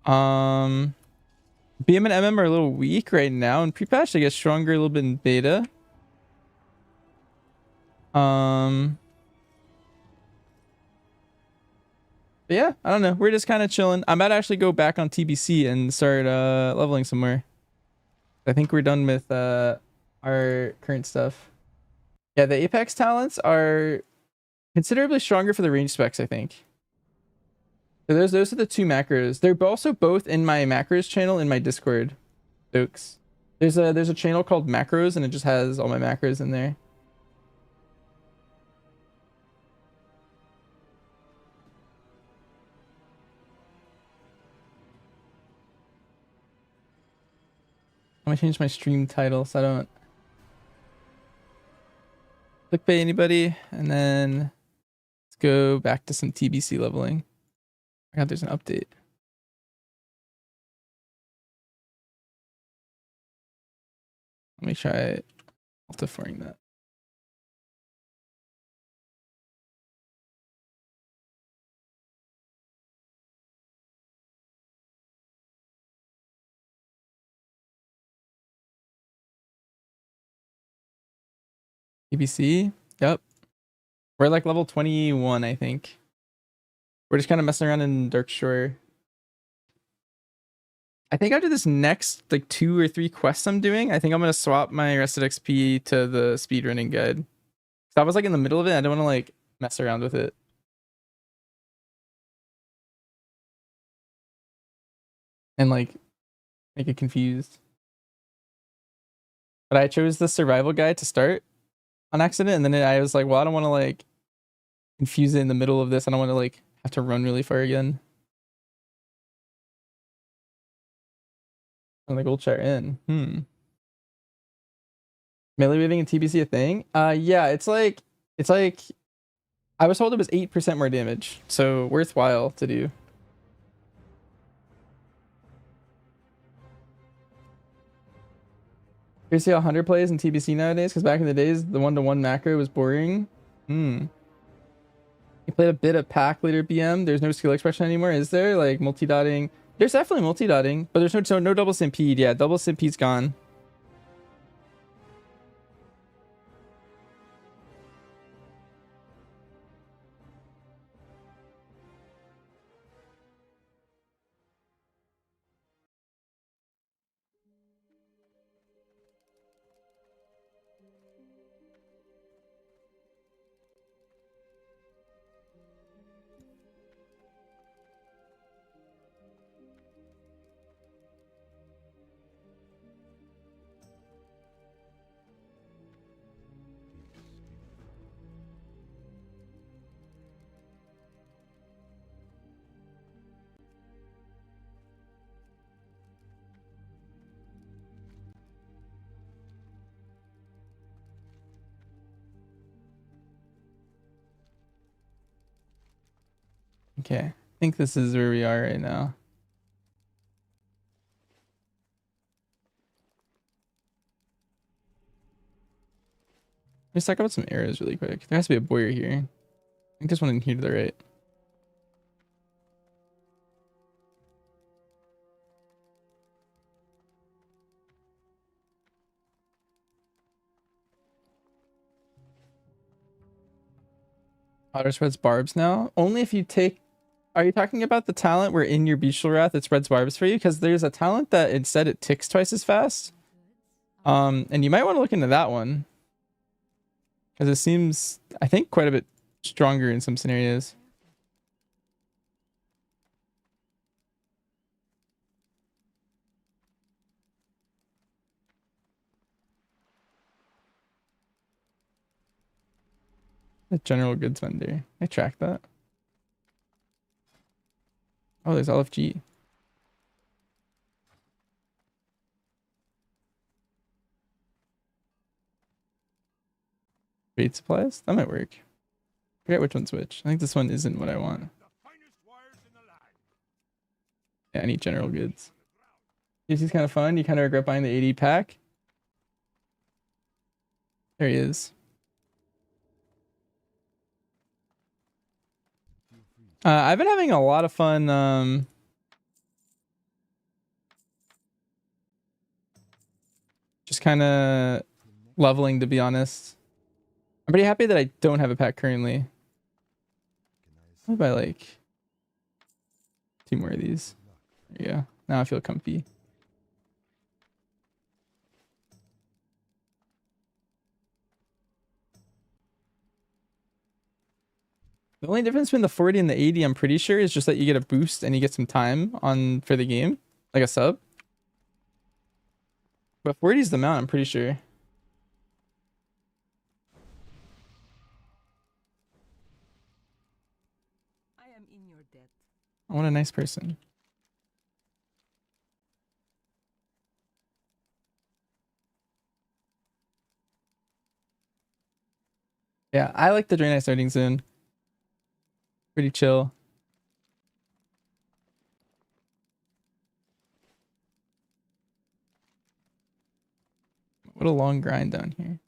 Speaker 1: BM and MM are a little weak right now. In Prepatch, they get stronger a little bit in beta. But yeah, I don't know. We're just kind of chilling. I'm about to actually go back on TBC and start leveling somewhere. I think we're done with our current stuff. Yeah, the Apex talents are considerably stronger for the range specs, I think. So those are the 2 macros. They're also both in my macros channel in my Discord. Jokes. There's a channel called Macros, and it just has all my macros in there. I'm gonna change my stream title so I don't clickbait anybody, and then let's go back to some TBC leveling. I got there's an update. Let me try multiforing that. TBC, yep. We're like level 21, I think. We're just kind of messing around in Darkshore. I think after this next like 2 or 3 quests I'm doing, I think I'm gonna swap my rested XP to the speedrunning guide. So I was like in the middle of it. I don't want to like mess around with it. And like make it confused. But I chose the survival guide to start on accident, and then I was like, well, I don't want to like confuse it in the middle of this. I don't want to like have to run really far again. And the gold chart in. Melee waving in TBC a thing? Yeah, it's like I was told it was 8% more damage, so worthwhile to do. You see how 100 plays in TBC nowadays? Because back in the days, the 1-to-1 macro was boring. Hmm. You played a bit of pack leader BM. There's no skill expression anymore, is there? Like multi-dotting. There's definitely multi-dotting, but there's no double stampede. Yeah, double stampede's gone. Okay, I think this is where we are right now. Let's talk about some arrows really quick. There has to be a boyer here. I think there's one in here to the right. Otter spreads barbs now. Only if you take. Are you talking about the talent where in your Beachal Wrath it spreads barbs for you? Because there's a talent that instead it ticks twice as fast. And you might want to look into that one. Because it seems, I think, quite a bit stronger in some scenarios. The general goods vendor. I tracked that. Oh, there's LFG. Trade supplies? That might work. Forget which one's which. I think this one isn't what I want. Yeah, I need general goods. This is kind of fun. You kind of regret buying the 80 pack. There he is. I've been having a lot of fun just kind of leveling, to be honest. I'm pretty happy that I don't have a pack currently. I'll buy like 2 more of these. There you go. Now I feel comfy. The only difference between the 40 and the 80, I'm pretty sure, is just that you get a boost and you get some time on for the game, like a sub. But 40 is the amount, I'm pretty sure.
Speaker 2: I am in your debt.
Speaker 1: What a nice person. Yeah, I like the Draenei starting zone. Pretty chill. What a long grind down here.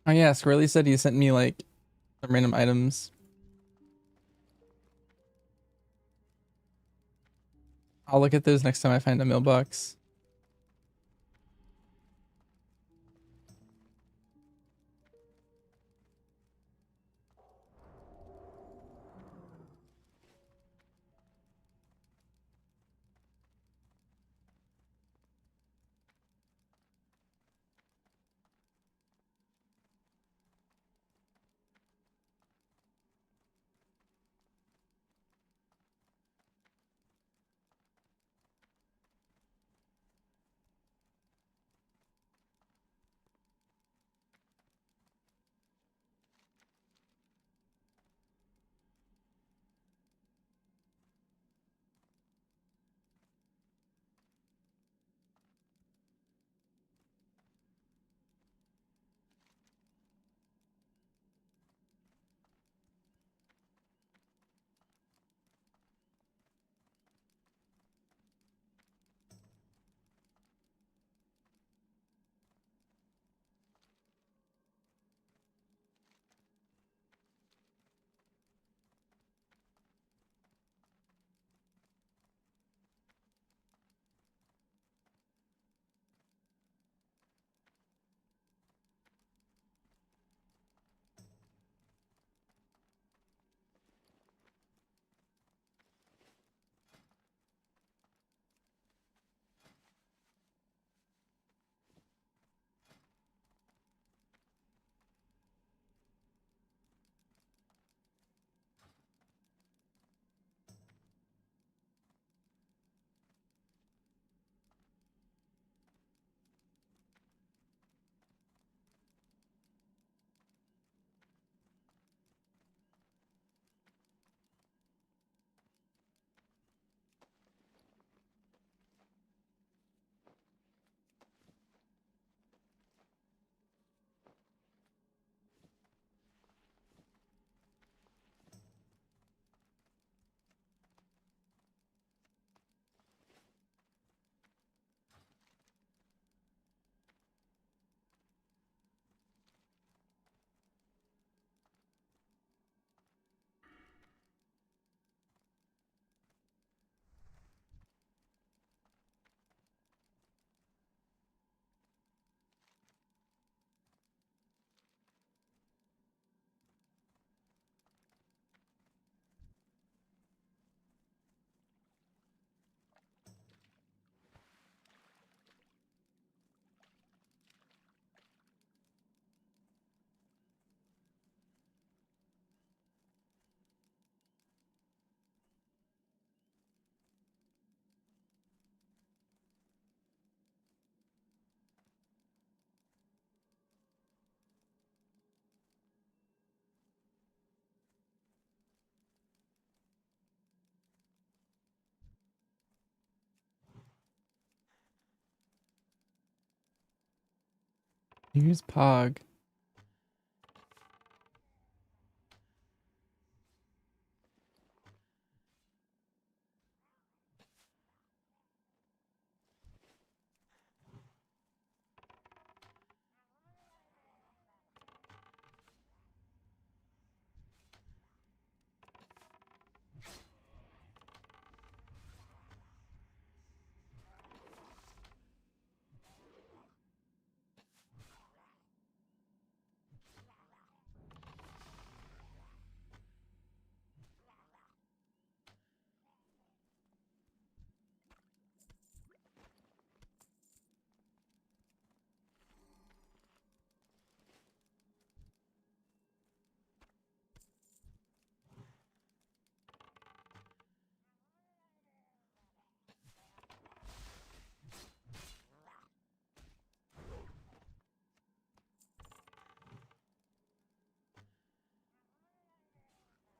Speaker 1: Oh yeah, Squirrely said he sent me like some random items. I'll look at those next time I find a mailbox. Use Pog.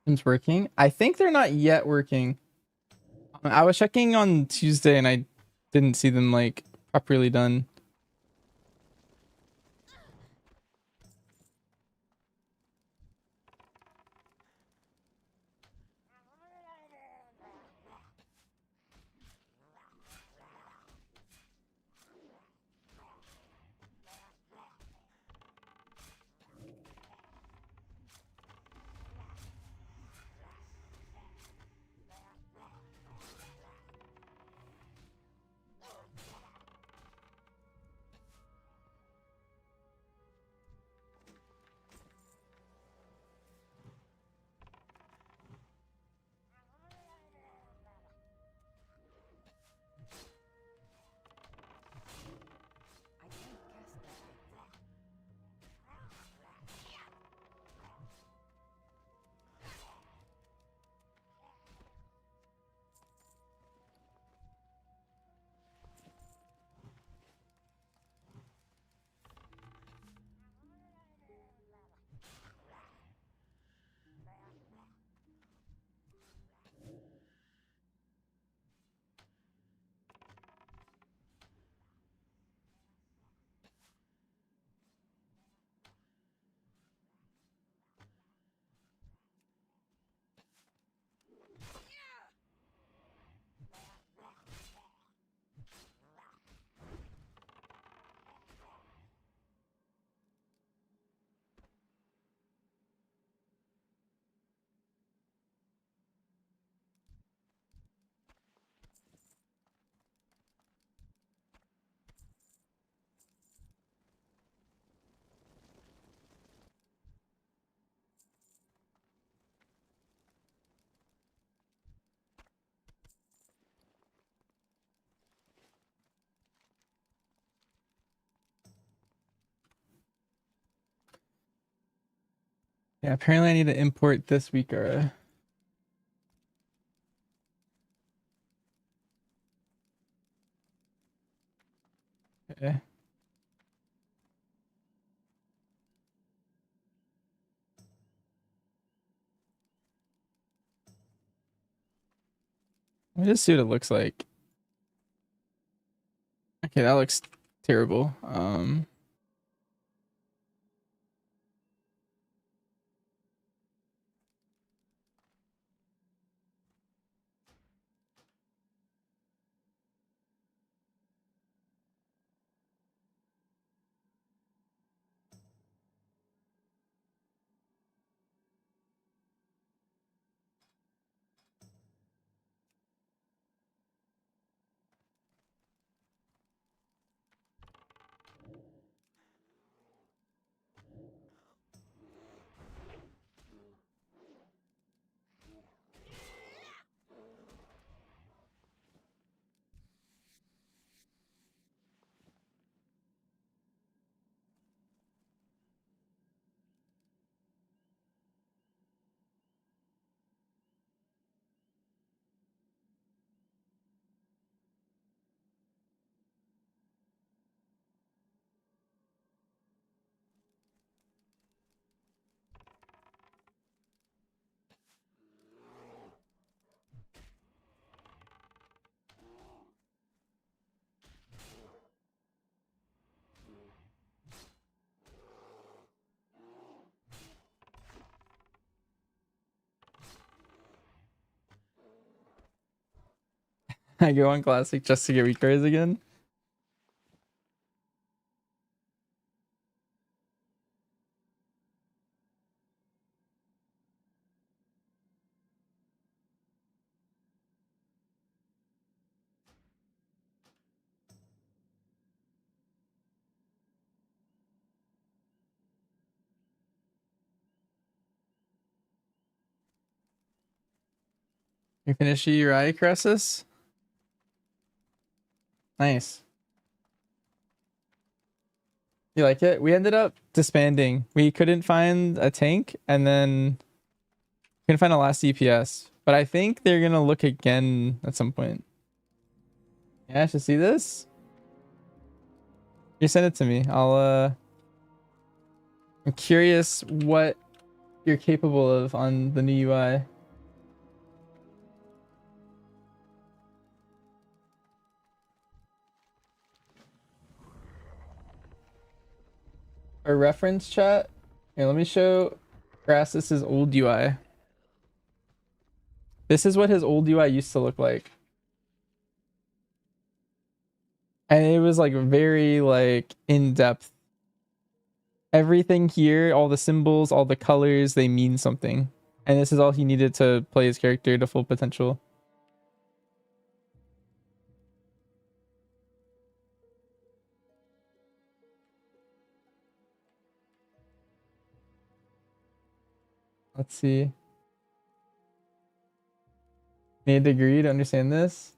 Speaker 1: It's working. I think they're not yet working. I was checking on Tuesday and I didn't see them like properly done. Yeah, apparently I need to import this week or okay. Let me just see what it looks like. Okay, that looks terrible. I go on classic just to get weak cards again. You finish Uri Crassus? Nice. You like it? We ended up disbanding. We couldn't find a tank and then couldn't find a last DPS. But I think they're gonna look again at some point. Yeah, I should see this. You send it to me. I'm curious what you're capable of on the new UI. A reference chat. Here, let me show Crassus's old UI. This is what his old UI used to look like. And it was like very like in depth. Everything here, all the symbols, all the colors, they mean something. And this is all he needed to play his character to full potential. Let's see. Need a degree to understand this.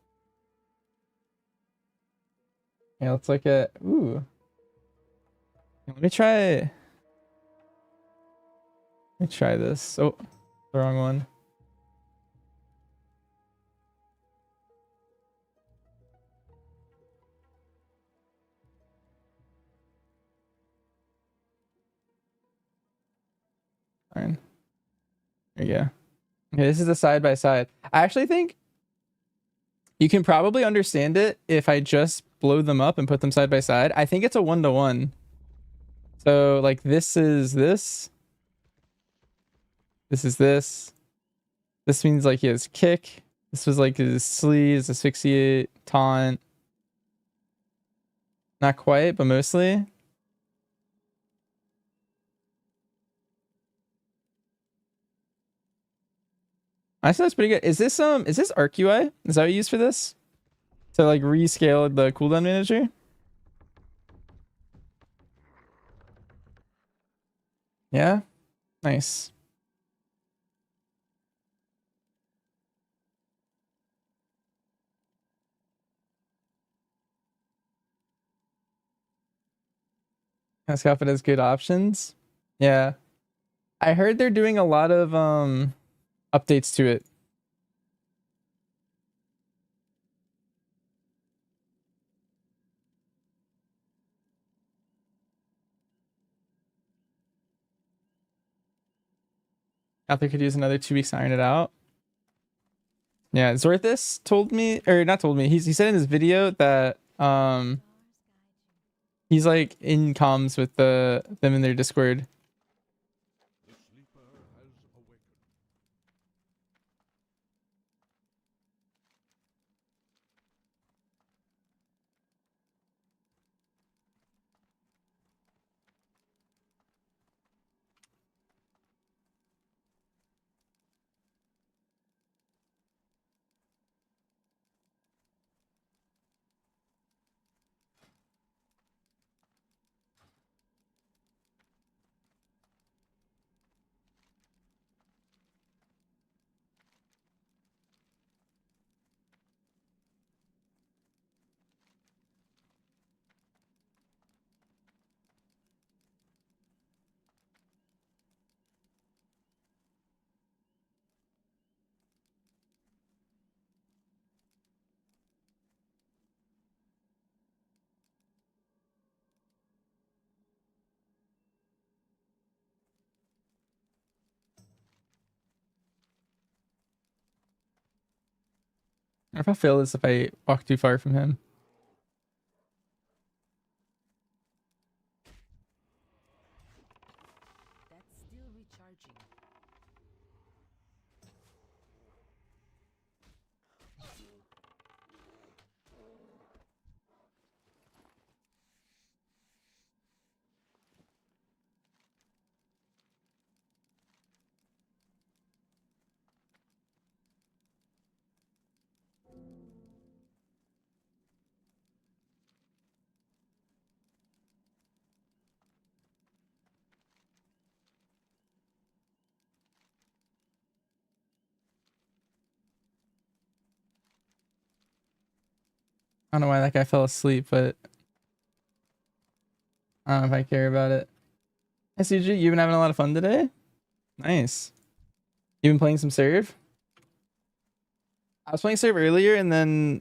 Speaker 1: Yeah, let's look at ooh. Let me try this. Oh, the wrong one. Fine. There you go. Okay, this is the side by side. I actually think you can probably understand it if I just blow them up and put them side by side. I think it's a 1-to-1. So like this is this. This is this. This means like he has kick. This was like his sleeves, asphyxiate, taunt. Not quite, but mostly. Honestly, that's pretty good. Is this Arc UI? Is that what you use for this? To like rescale the cooldown manager? Yeah? Nice. Scout has good options. Yeah. I heard they're doing a lot of updates to it. I think could use another 2 weeks to iron it out. Yeah, Zorthis told me, or not told me, he said in his video that he's like in comms with them in their Discord.
Speaker 5: The sleeper has awakened.
Speaker 1: I wonder if I'll fail this if I walk too far from him.
Speaker 2: That's still recharging.
Speaker 1: I don't know why that guy fell asleep, but I don't know if I care about it. Hey CG, you've been having a lot of fun today? Nice. You've been playing some serve? I was playing serve earlier and then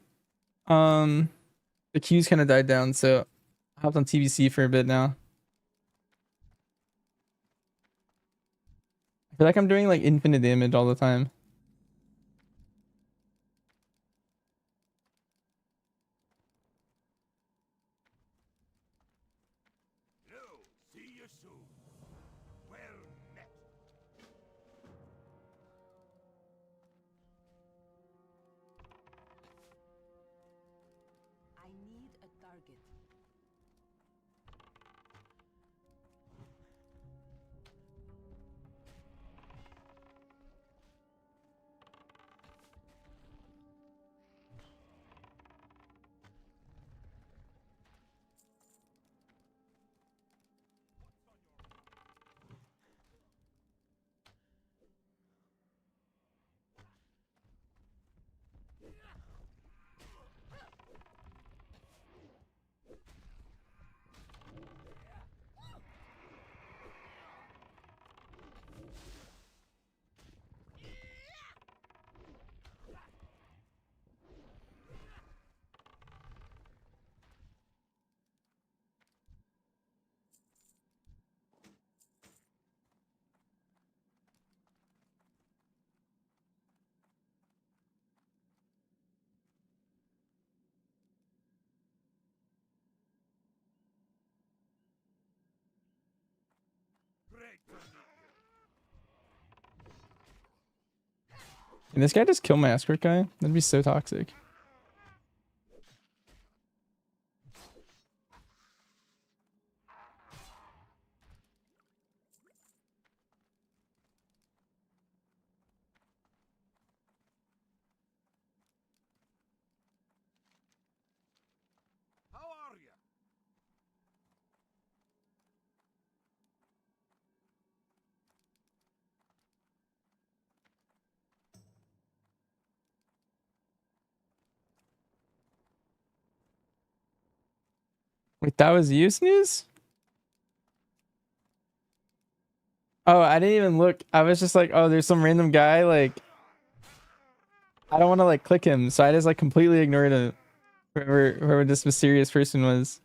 Speaker 1: the queues kind of died down, so I hopped on TBC for a bit now. I feel like I'm doing like infinite damage all the time.
Speaker 7: No, see you soon. Well met.
Speaker 2: I need a target.
Speaker 1: Can this guy just kill my escort guy? That'd be so toxic.
Speaker 7: How are you?
Speaker 1: Wait, that was you, Snooze? Oh, I didn't even look. I was just like, oh, there's some random guy. Like, I don't want to like click him, so I just like completely ignored him. Whoever this mysterious person was.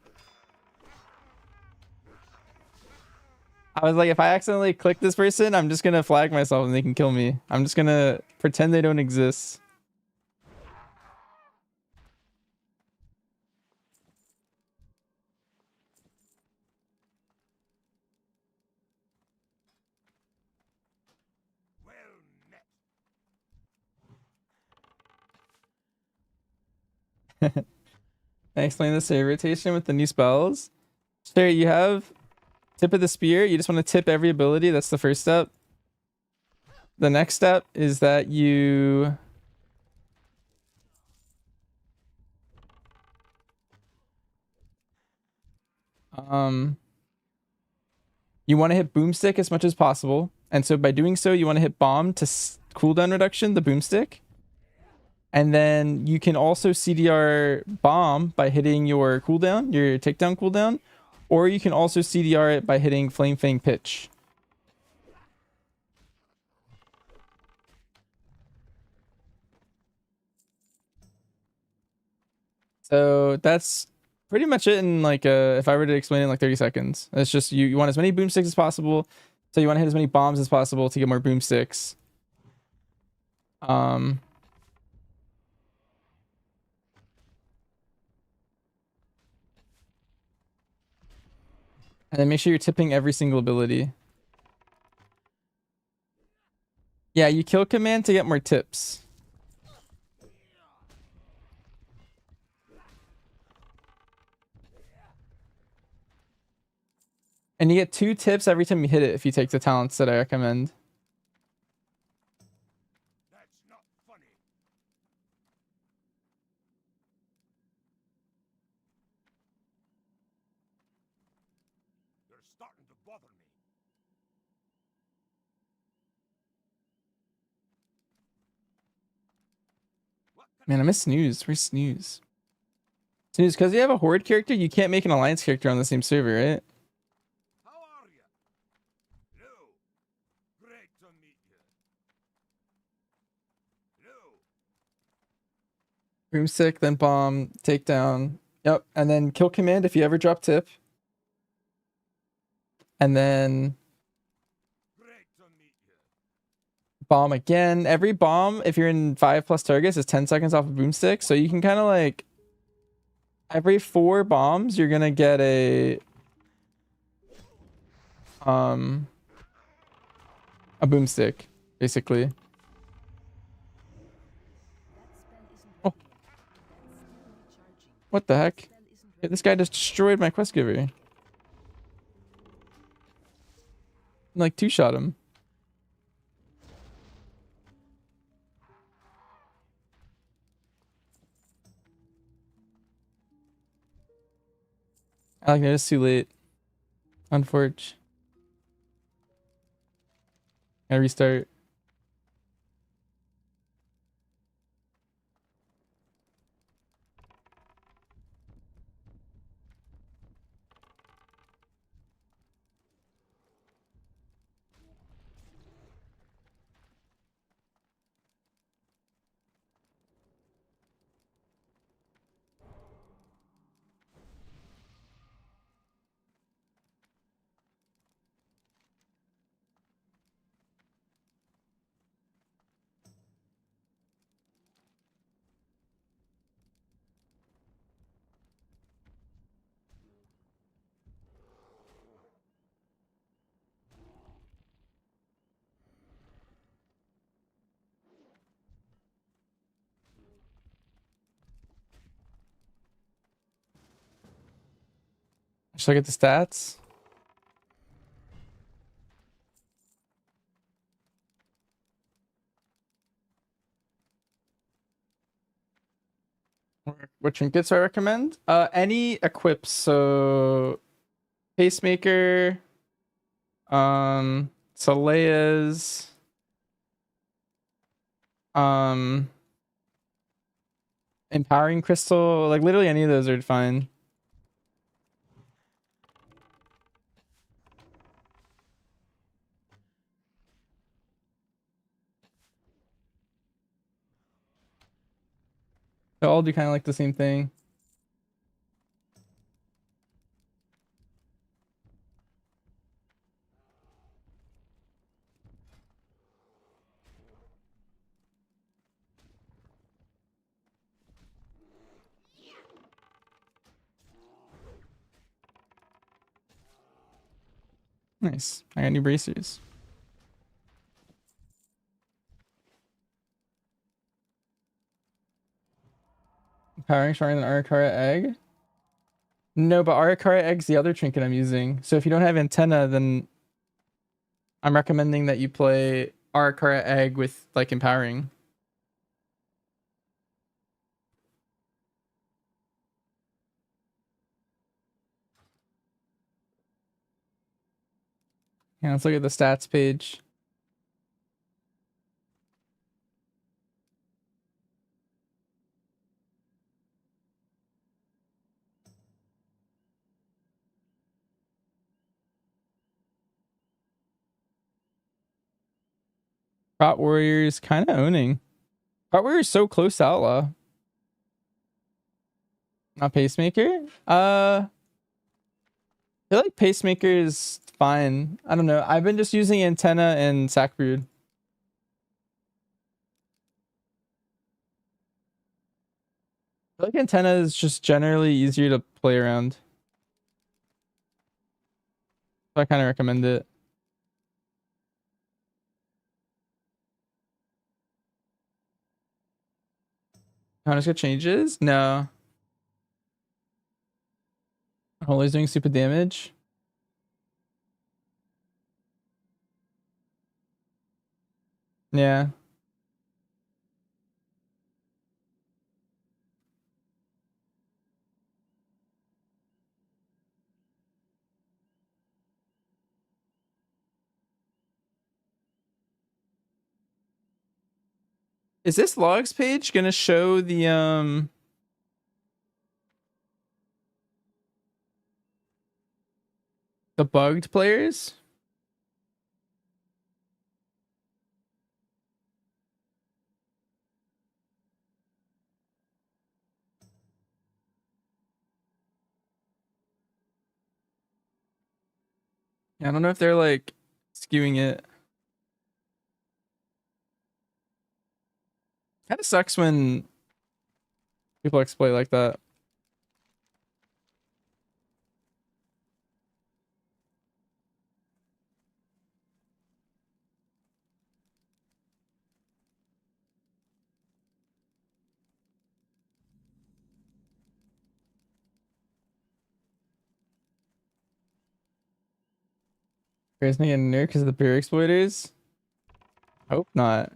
Speaker 1: I was like, if I accidentally click this person, I'm just gonna flag myself and they can kill me. I'm just gonna pretend they don't exist.
Speaker 7: Well met.
Speaker 1: I explained the save rotation with the new spells. Sure, you have tip of the spear. You just want to tip every ability. That's the first step. The next step is that you you want to hit boomstick as much as possible. And so by doing so, you want to hit bomb to cooldown reduction, the boomstick. And then you can also CDR bomb by hitting your cooldown, your takedown cooldown. Or you can also CDR it by hitting Flame Fang pitch. So that's pretty much it in like if I were to explain it in like 30 seconds. It's just you want as many boomsticks as possible. So you want to hit as many bombs as possible to get more boomsticks. And then make sure you're tipping every single ability. Yeah, you kill command to get more tips. And you get 2 tips every time you hit it if you take the talents that I recommend.
Speaker 7: That's not funny. You're starting to bother me.
Speaker 1: Man, I miss Snooze. Where's Snooze? Snooze, because you have a horde character, you can't make an alliance character on the same server, right?
Speaker 3: How are you? Hello. Great to meet you. Hello.
Speaker 1: Broomstick, then bomb, takedown. Yep, and then kill command if you ever drop tip. And then
Speaker 3: Great to meet you.
Speaker 1: bomb again. Every bomb, if you're in 5+ targets, is 10 seconds off of boomstick. So you can kind of like every 4 bombs, you're gonna get a boomstick, basically. Oh. What the heck? Yeah, this guy just destroyed my quest giver. Like 2-shot him. I like it's too late. Unfortunate. I restart. Should I get the stats? What trinkets I recommend? Any equips. So pacemaker, Solea's, empowering crystal, like literally any of those are fine. They all do kind of like the same thing. Nice. I got new bracers. Empowering stronger than Arakara egg. No, but Arakara egg's the other trinket I'm using. So if you don't have antenna, then I'm recommending that you play Arakara egg with like empowering. Yeah, let's look at the stats page. Bot Warriors kind of owning. Bot Warriors so close to Outlaw. Not Pacemaker? I feel like Pacemaker is fine. I don't know. I've been just using antenna and Sackbrood. I feel like antenna is just generally easier to play around. So I kind of recommend it. Counter's got changes? No. Always doing super damage. Yeah. Is this logs page gonna show the The bugged players? I don't know if they're like skewing it. Kind of sucks when people exploit like that. Guys me getting near because of the beer exploiters? Hope not.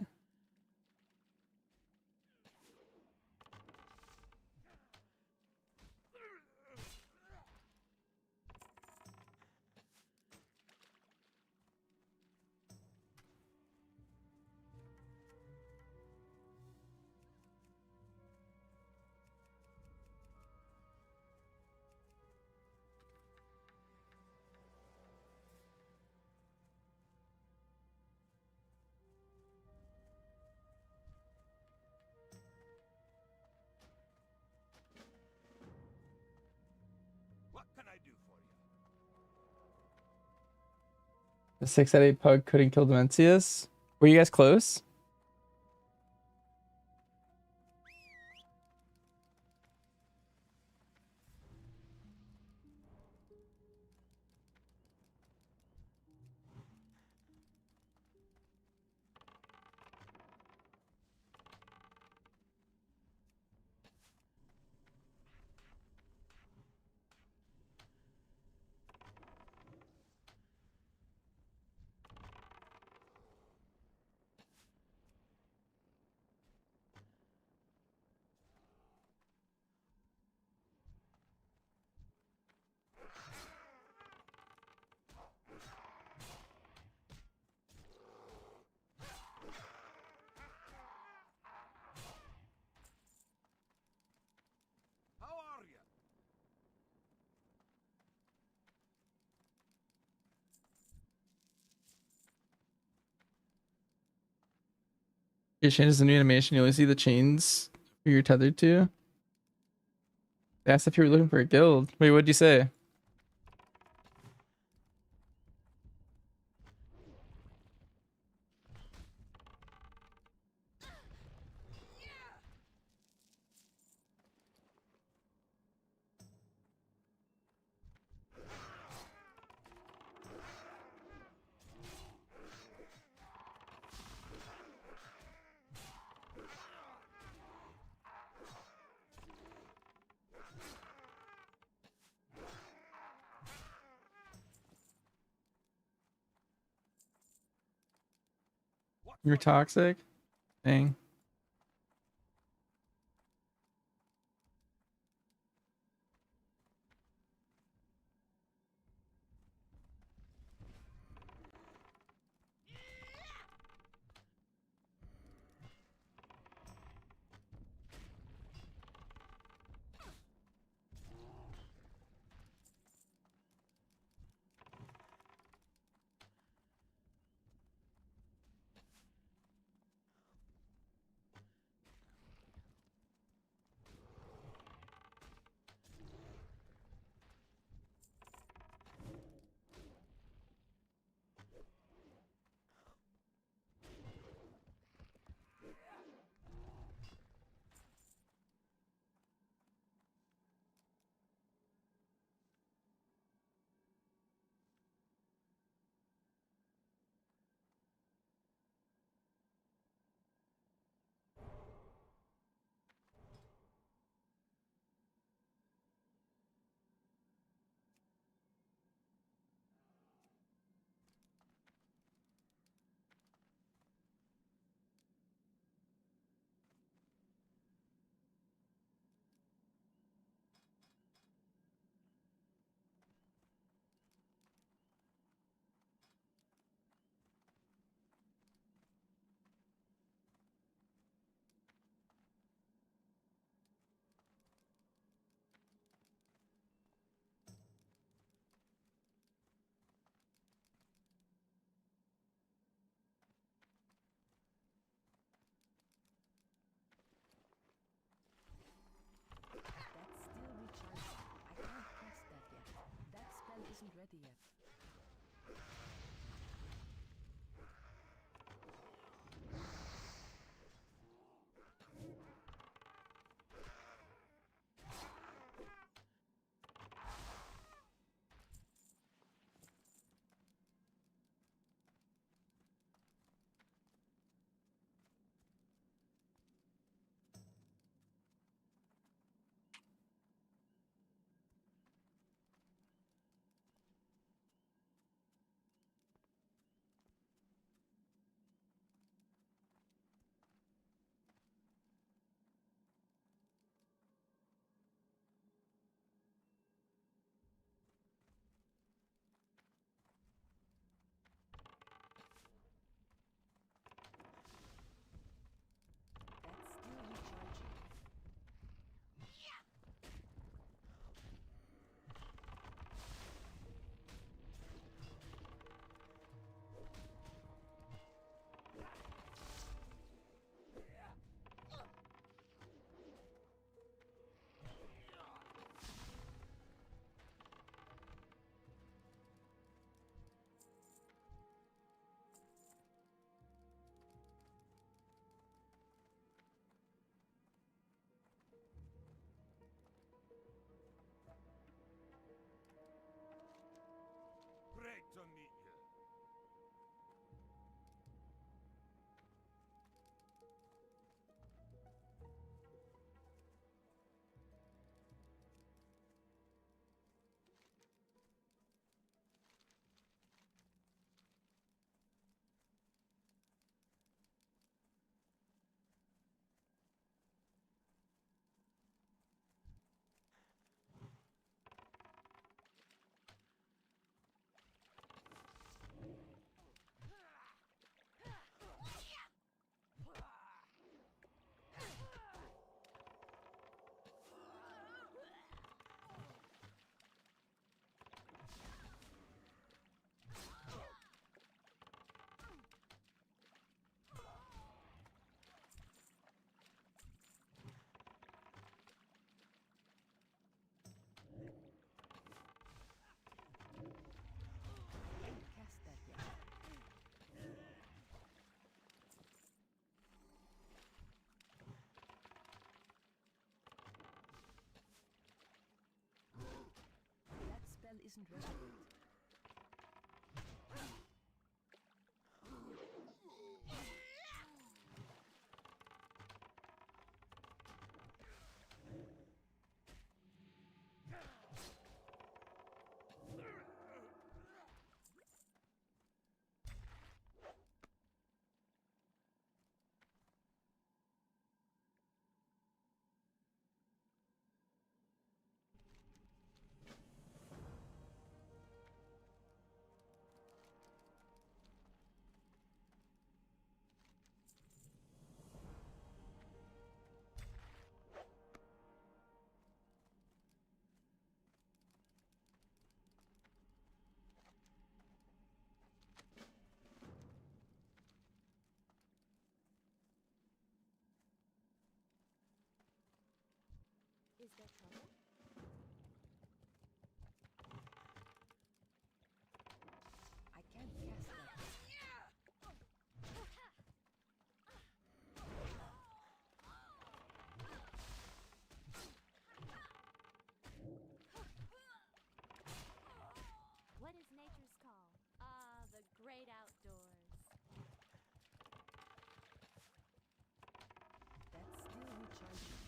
Speaker 3: What can I do for you?
Speaker 1: The 6 out of 8 pug couldn't kill Demencius. Were you guys close?
Speaker 3: How are you?
Speaker 1: It changes the new animation. You only see the chains who you're tethered to. They asked if you were looking for a guild. Wait, what'd you say? You're toxic? Dang.
Speaker 2: ready yet. That's still recharging.
Speaker 3: Great to meet you.
Speaker 2: Cast that yet. That spell isn't ready yet.
Speaker 8: Is there trouble?
Speaker 2: I can't cast that.
Speaker 8: What is nature's call? Ah, the great outdoors.
Speaker 2: That's still recharging.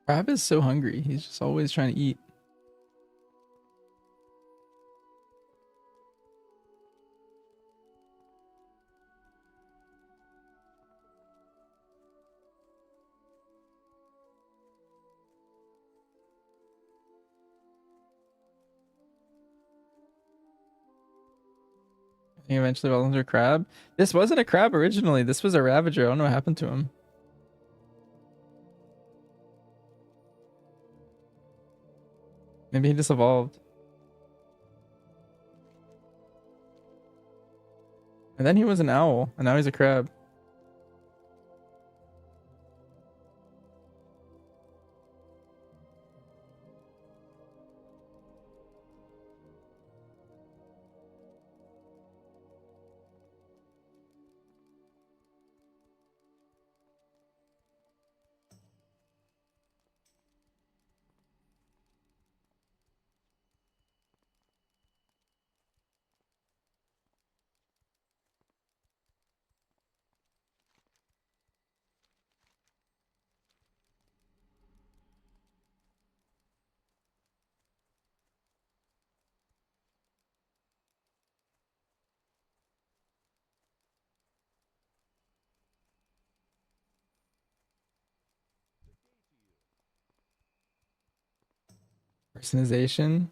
Speaker 1: Crab is so hungry. He's just always trying to eat. He eventually evolved into a crab. This wasn't a crab originally. This was a Ravager. I don't know what happened to him. Maybe he just evolved. And then he was an owl, and now he's a crab. Personalization.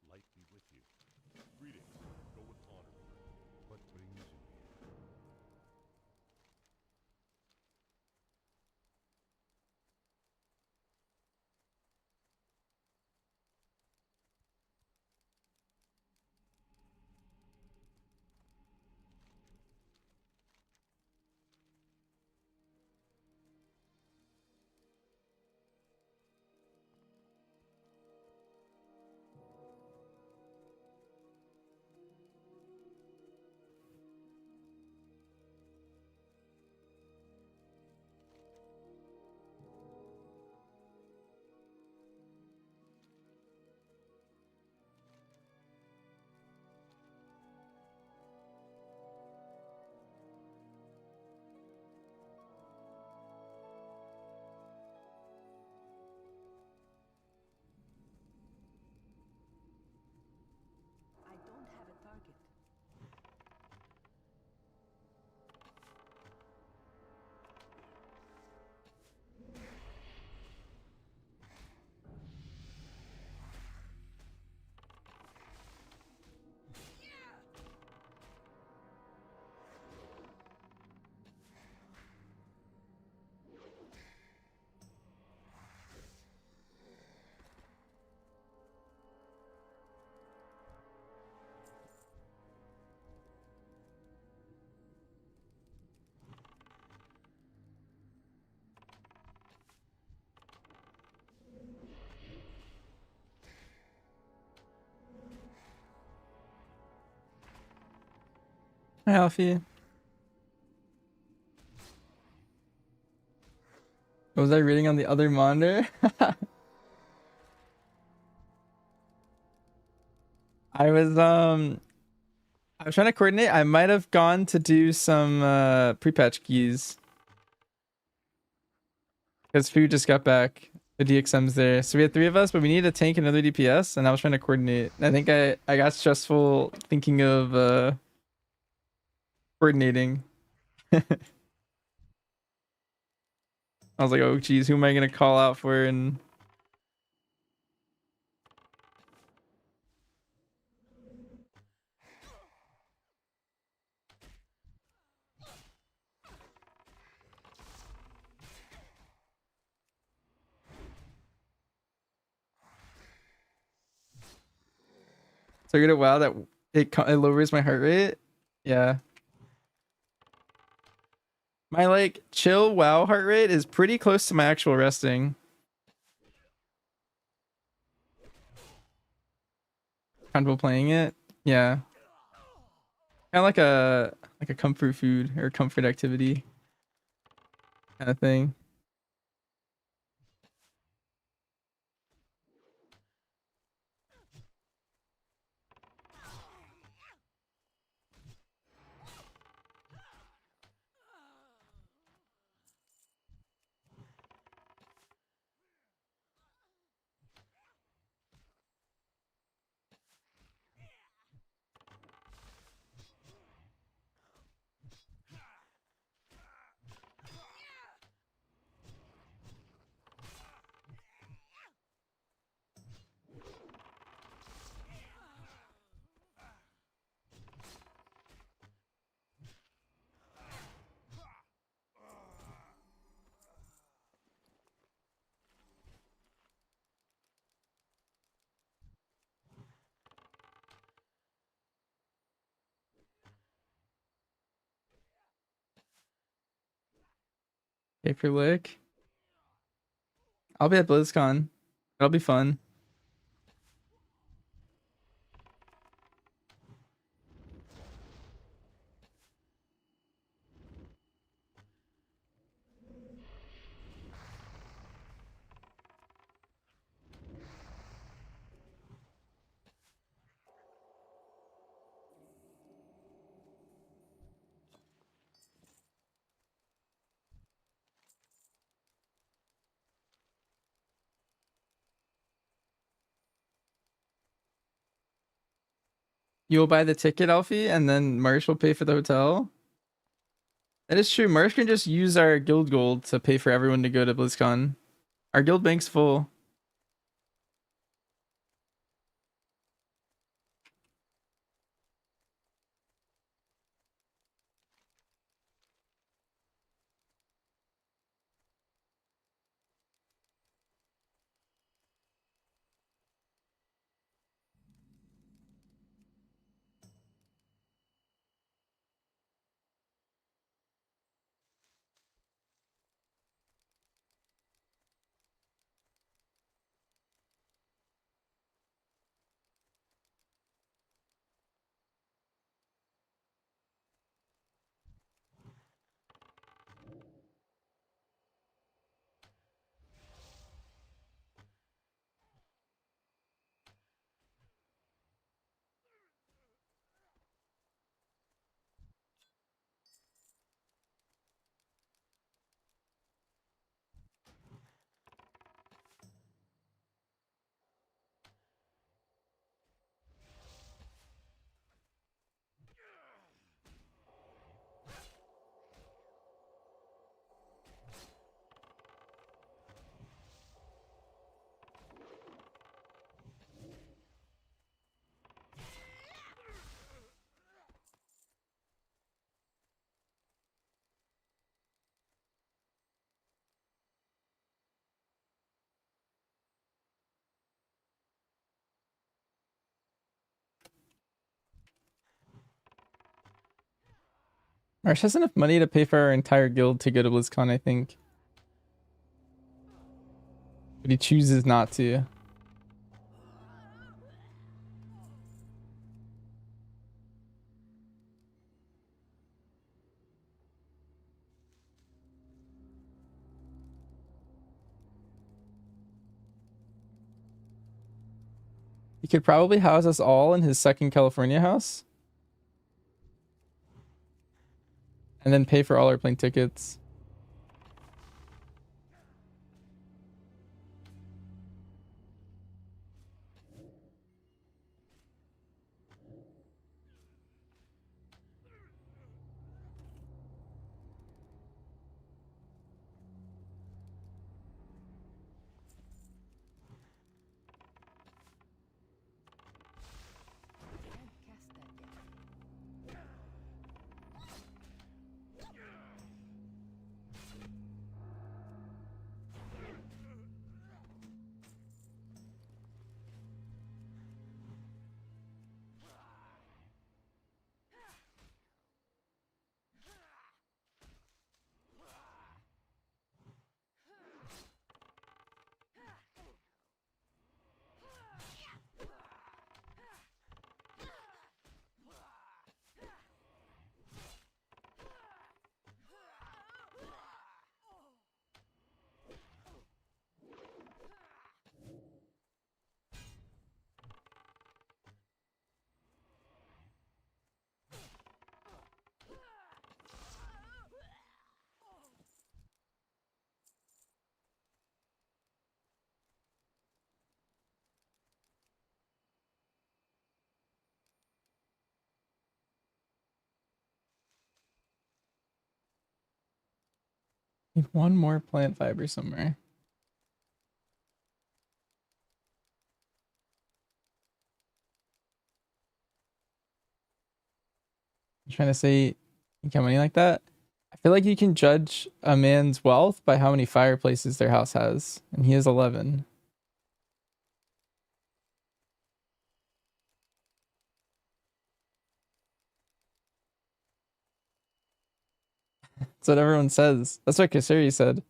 Speaker 5: Light be with you. Greetings. Go with honor. What brings you here?
Speaker 2: I don't have a target.
Speaker 1: Hi, Alfie. What was I reading on the other monitor? I was trying to coordinate. I might have gone to do some pre-patch keys. Because Fu just got back. The DXM's there. So we had 3 of us, but we need a tank and another DPS, and I was trying to coordinate. I think I got stressful thinking of coordinating. I was like, oh geez, who am I gonna call out for? And So you're gonna wow that it lowers my heart rate. Yeah. My like chill wow heart rate is pretty close to my actual resting. Comfortable playing it. Yeah. Kind of like a comfort food or comfort activity kind of thing. Paper lick. I'll be at BlizzCon. That'll be fun. You'll buy the ticket, Alfie, and then Marsh will pay for the hotel. That is true. Marsh can just use our guild gold to pay for everyone to go to BlizzCon. Our guild bank's full. Marsh has enough money to pay for our entire guild to go to BlizzCon, I think. But he chooses not to. He could probably house us all in his second California house. And then pay for all our plane tickets. Need one more plant fiber somewhere. I'm trying to say you got money like that. I feel like you can judge a man's wealth by how many fireplaces their house has, and he has 11. That's what everyone says. That's what Kasuri said.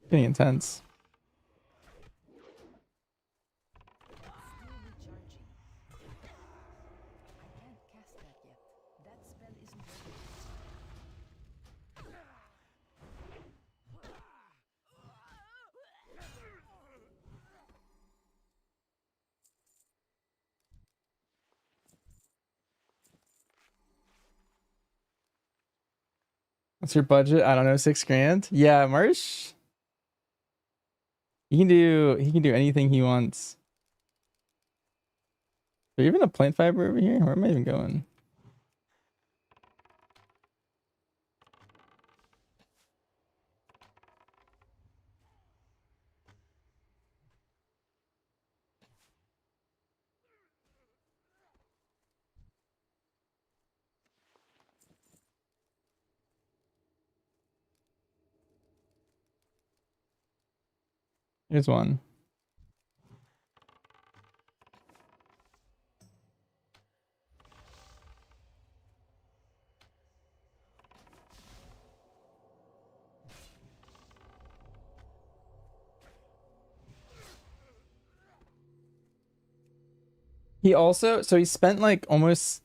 Speaker 1: Getting intense. What's your budget? I don't know, 6 grand. Yeah, Marsh. He can do anything he wants. Is there even a plant fiber over here? Where am I even going? Here's one. He also, so he spent like almost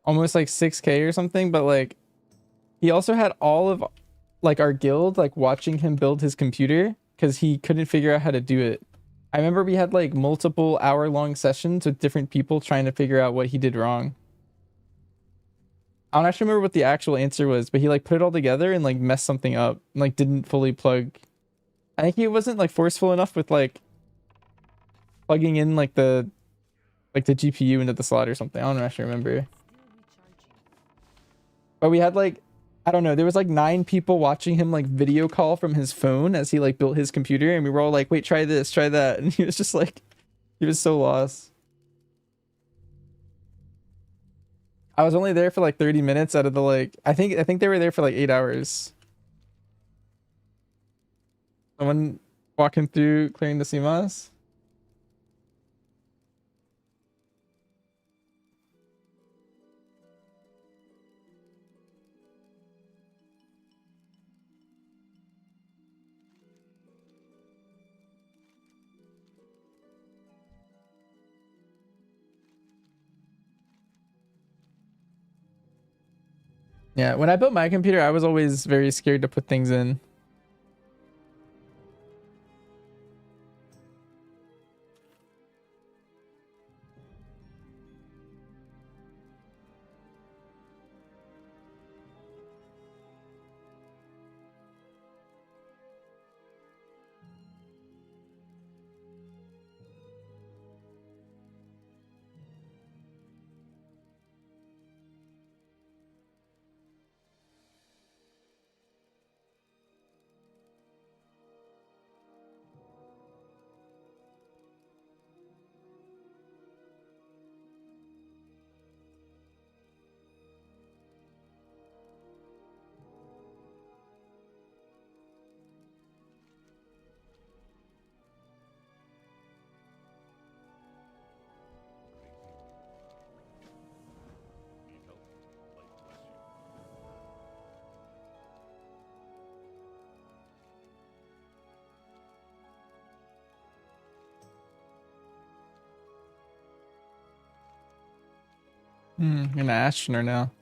Speaker 1: like 6K or something, but like he also had all of like our guild like watching him build his computer because he couldn't figure out how to do it. I remember we had like multiple hour-long sessions with different people trying to figure out what he did wrong. I don't actually remember what the actual answer was, but he like put it all together and like messed something up and like didn't fully plug. I think he wasn't like forceful enough with like plugging in like the GPU into the slot or something. I don't actually remember. But we had like, I don't know, there was like 9 people watching him like video call from his phone as he like built his computer, and we were all like, wait, try this, try that. And he was just like, he was so lost. I was only there for like 30 minutes out of the like, I think they were there for like 8 hours. Someone walking through clearing the CMOS. Yeah, when I built my computer, I was always very scared to put things in. An Ashner now.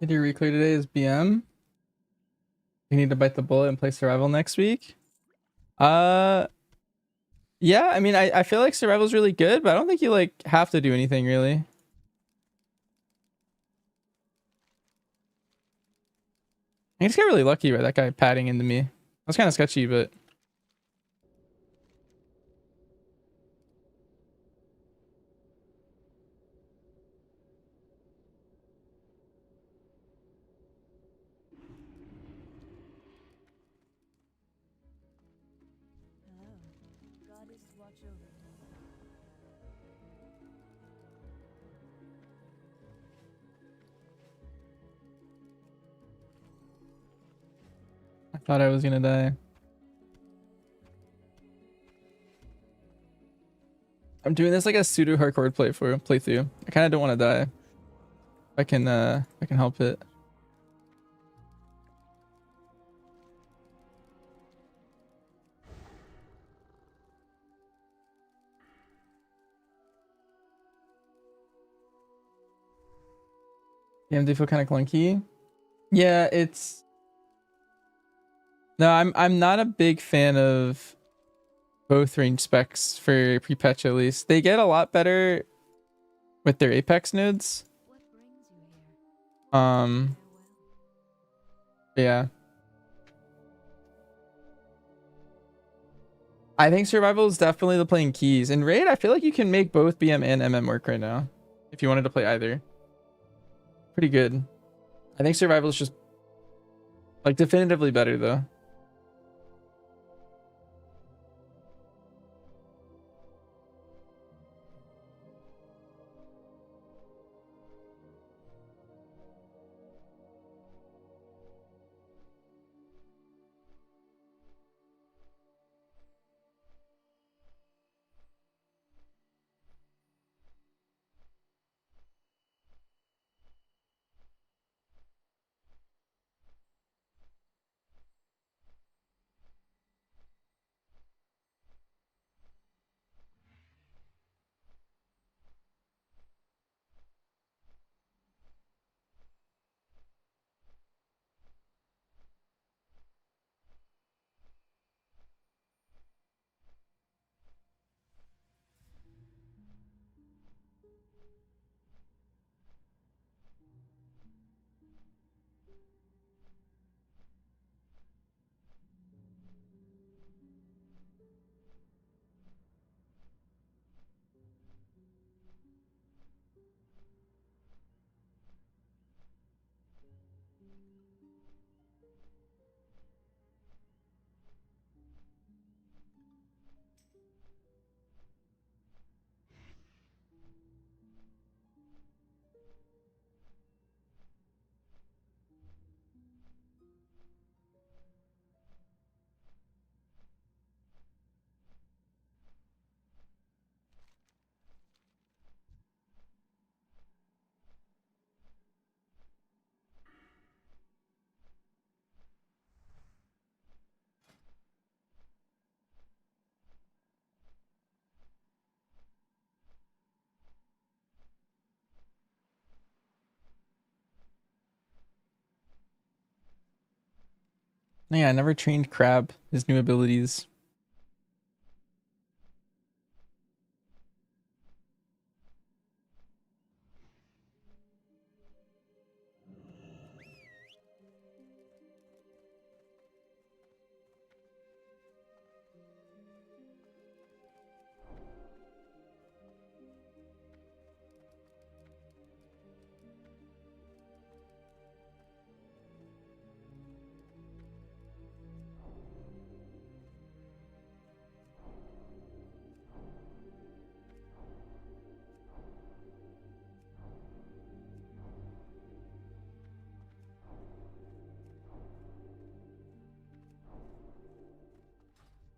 Speaker 1: Did your reclear today is BM? You need to bite the bullet and play survival next week? Yeah, I mean I feel like survival's really good, but I don't think you like have to do anything really. I just got really lucky by that guy patting into me. That's kind of sketchy, but
Speaker 8: Hello. Goddess watch over you.
Speaker 1: I thought I was gonna die. I'm doing this like a pseudo hardcore playthrough. I kind of don't want to die. I can help it. Yeah, they feel kind of clunky. Yeah, it's no. I'm not a big fan of both range specs for Prepatch at least. They get a lot better with their Apex nodes.
Speaker 4: What brings you here?
Speaker 1: Um, yeah. I think survival is definitely the playing keys. In raid, I feel like you can make both BM and MM work right now. If you wanted to play either. Pretty good. I think survival is just like definitively better though. Yeah, I never trained Crab, his new abilities.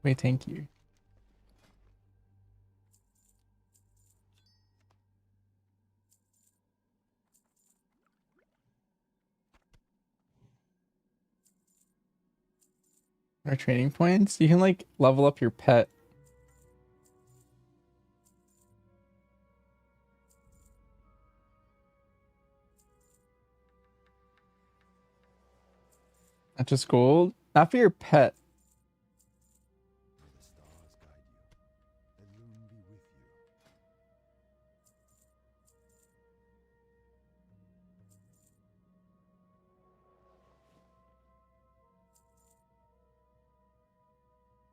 Speaker 1: Wait, thank you. Our training points? You can like level up your pet. Not just gold. Not for your pet.
Speaker 5: May the stars guide you. Elune be with you.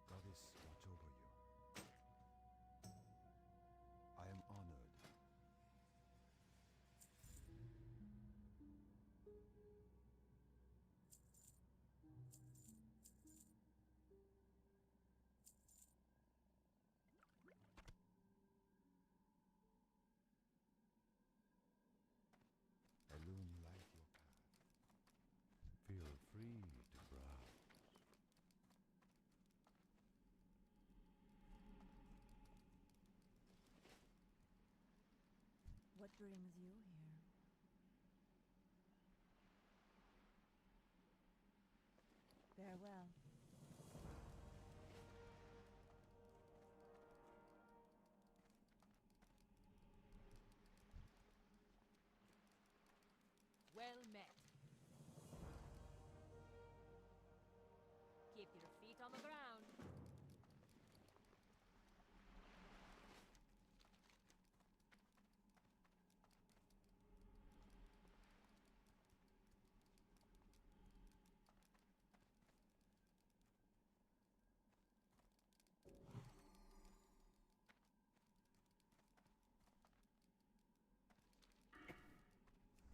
Speaker 5: Goddess watch over you. I am honored. Elune light your path. Feel free to browse.
Speaker 8: What brings you here? Farewell.
Speaker 9: Well met. Keep your feet on the ground.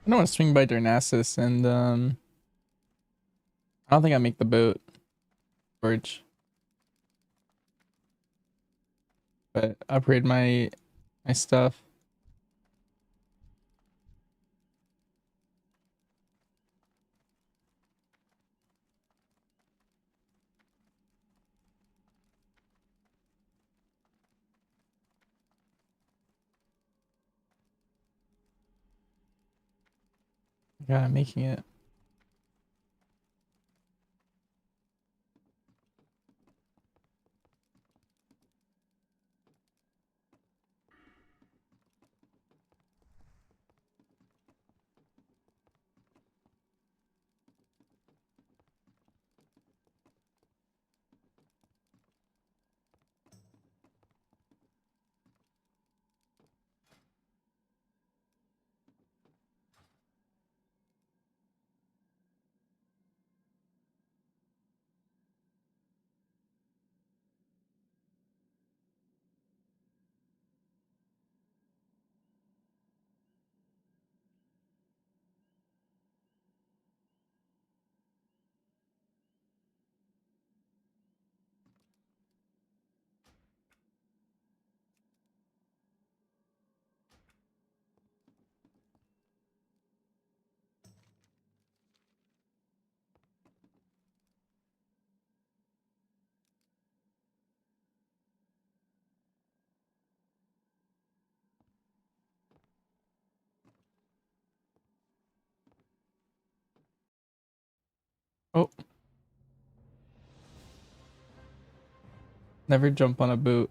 Speaker 1: I don't want to swing by Darnassus, and I don't think I make the boat, George. But upgrade my stuff. Yeah, I'm making it. Oh, never jump on a boot.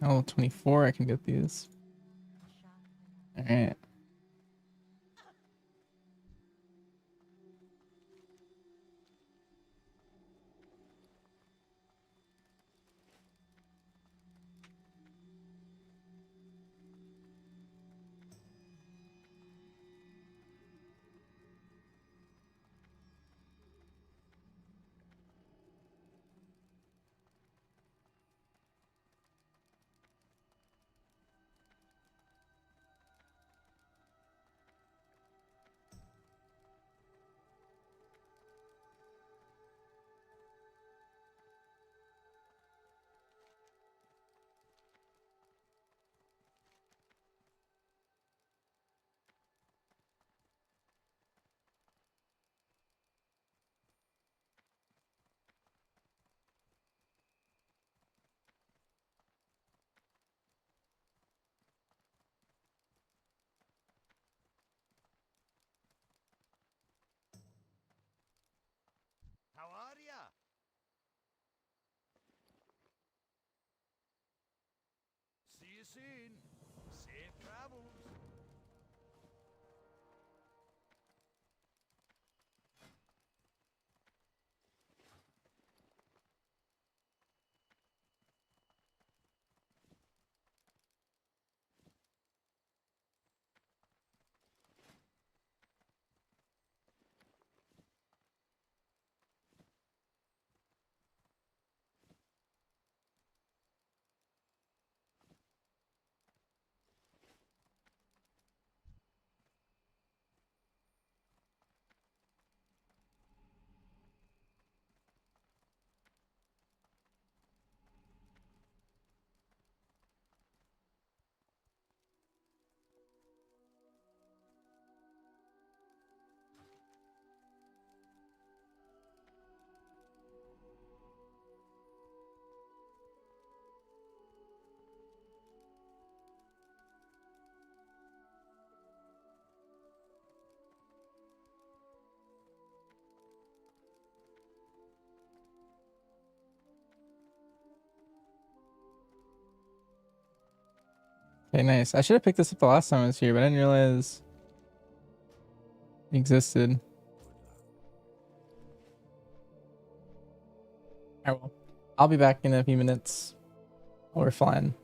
Speaker 1: Oh, 24, I can get these. All right.
Speaker 11: How are ya? See you soon. Safe travels.
Speaker 1: Okay, nice. I should have picked this up the last time I was here, but I didn't realize it existed. All right, well, I'll be back in a few minutes. We're flying.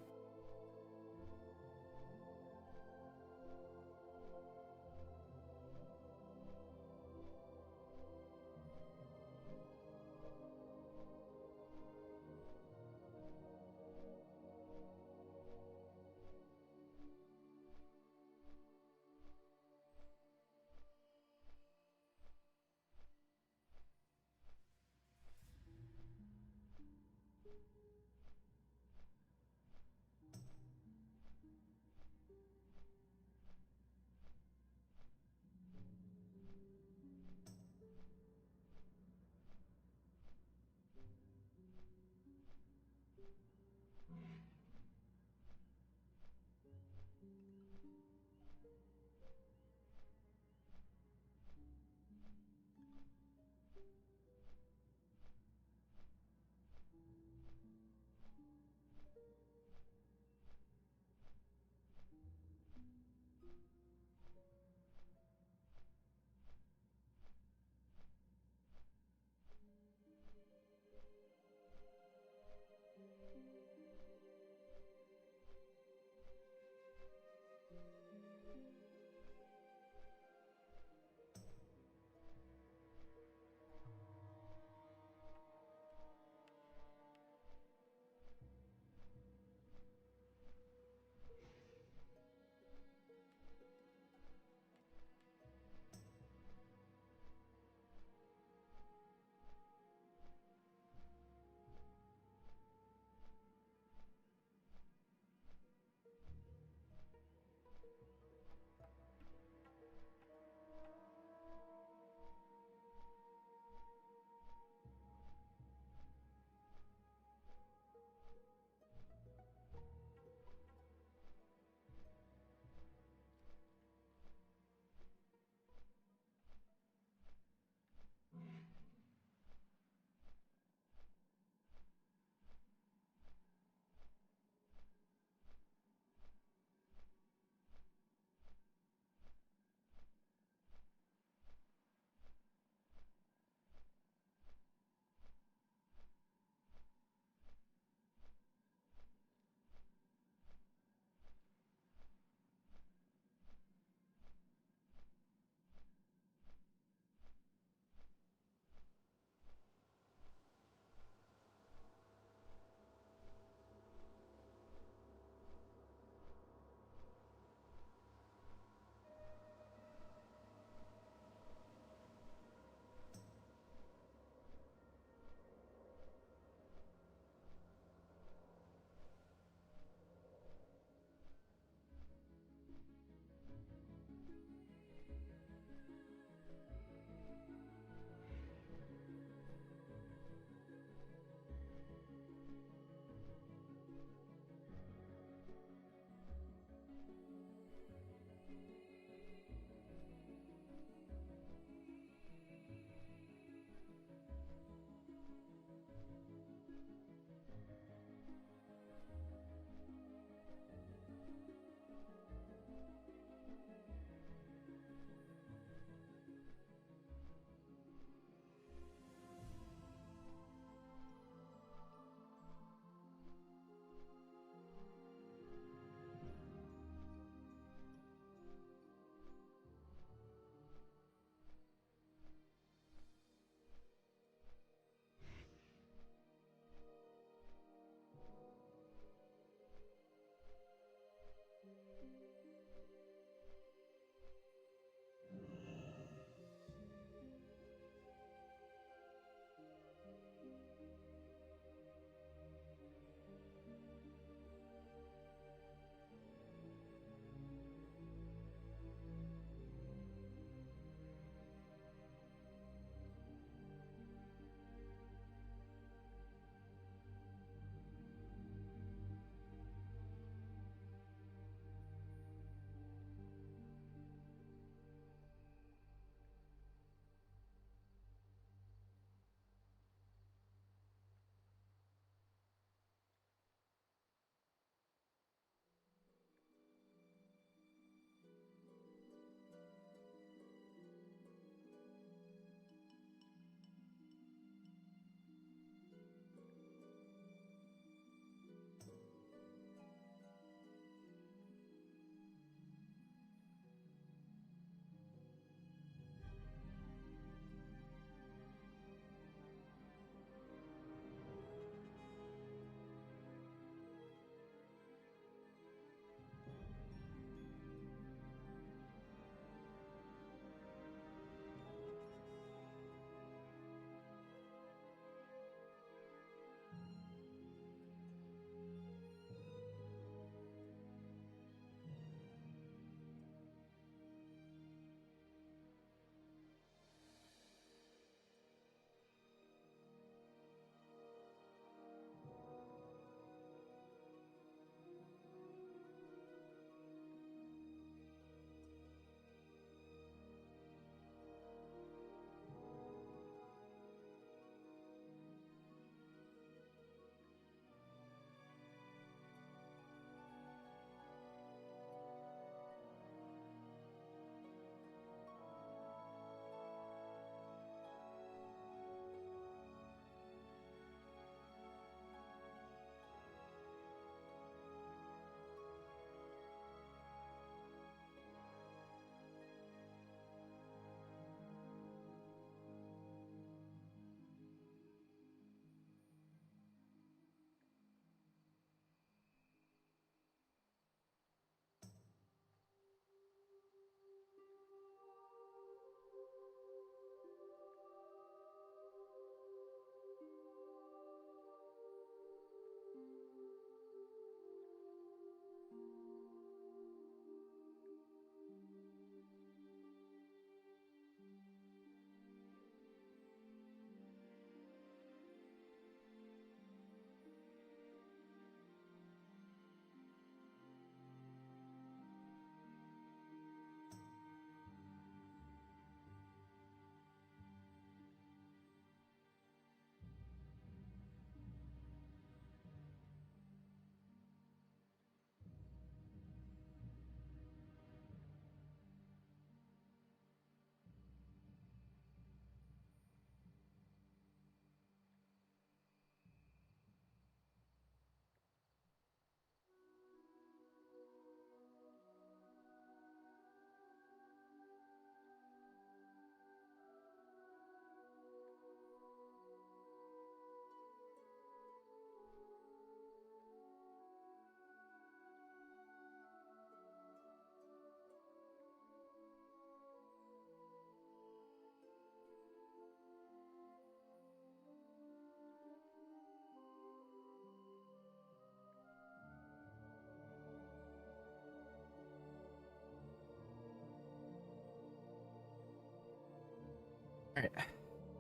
Speaker 1: All right,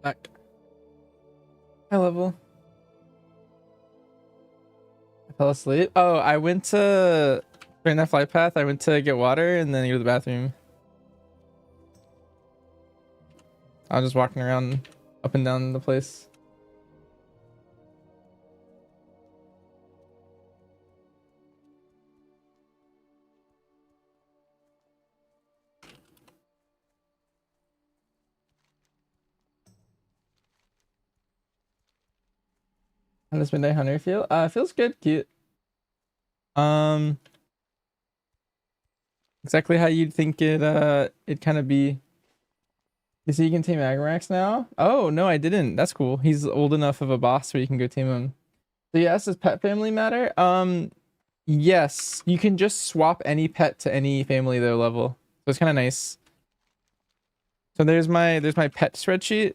Speaker 1: back. High level. I fell asleep. Oh, I went to during that flight path. I went to get water and then go to the bathroom. I was just walking around up and down the place. How does Midnight Hunter feel? Feels good, cute. Exactly how you'd think it kind of be. You see, you can tame Agamax now. Oh no, I didn't. That's cool. He's old enough of a boss where you can go tame him. So yes, does pet family matter? Yes, you can just swap any pet to any family though level. So it's kind of nice. So there's my pet spreadsheet.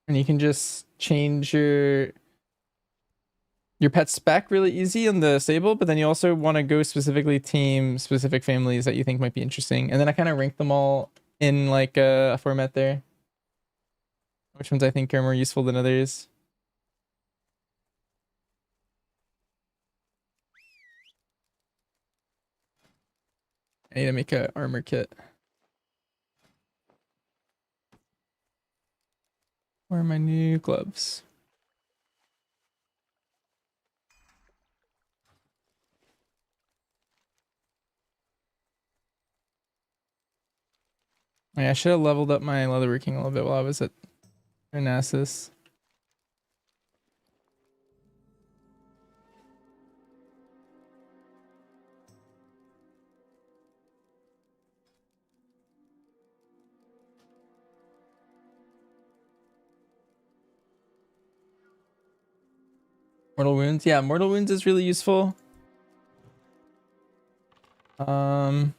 Speaker 1: And you can just change your pet spec really easy on the stable, but then you also want to go specifically team specific families that you think might be interesting. And then I kind of rank them all in like a format there. Which ones I think are more useful than others. I need to make a armor kit. Where are my new gloves? Yeah, I should have leveled up my leatherworking a little bit while I was at Renasus. Mortal Wounds. Yeah, Mortal Wounds is really useful. And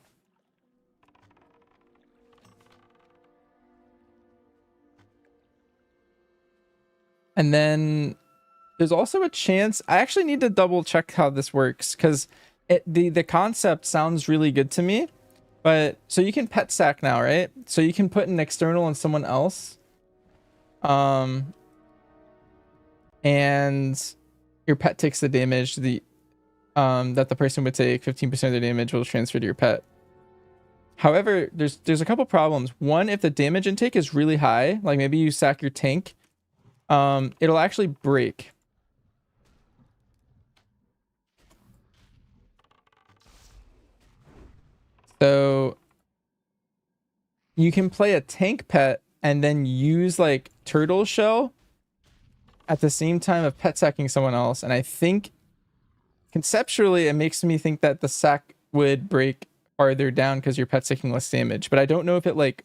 Speaker 1: then there's also a chance I actually need to double check how this works because the concept sounds really good to me. But so you can pet sack now, right? So you can put an external on someone else. And your pet takes the damage that the person would take. 15% of their damage will transfer to your pet. However, there's a couple problems. One, if the damage intake is really high, like maybe you sack your tank, it'll actually break. So you can play a tank pet and then use like turtle shell at the same time of pet sacking someone else. And I think conceptually it makes me think that the sack would break farther down because your pet's taking less damage. But I don't know if it like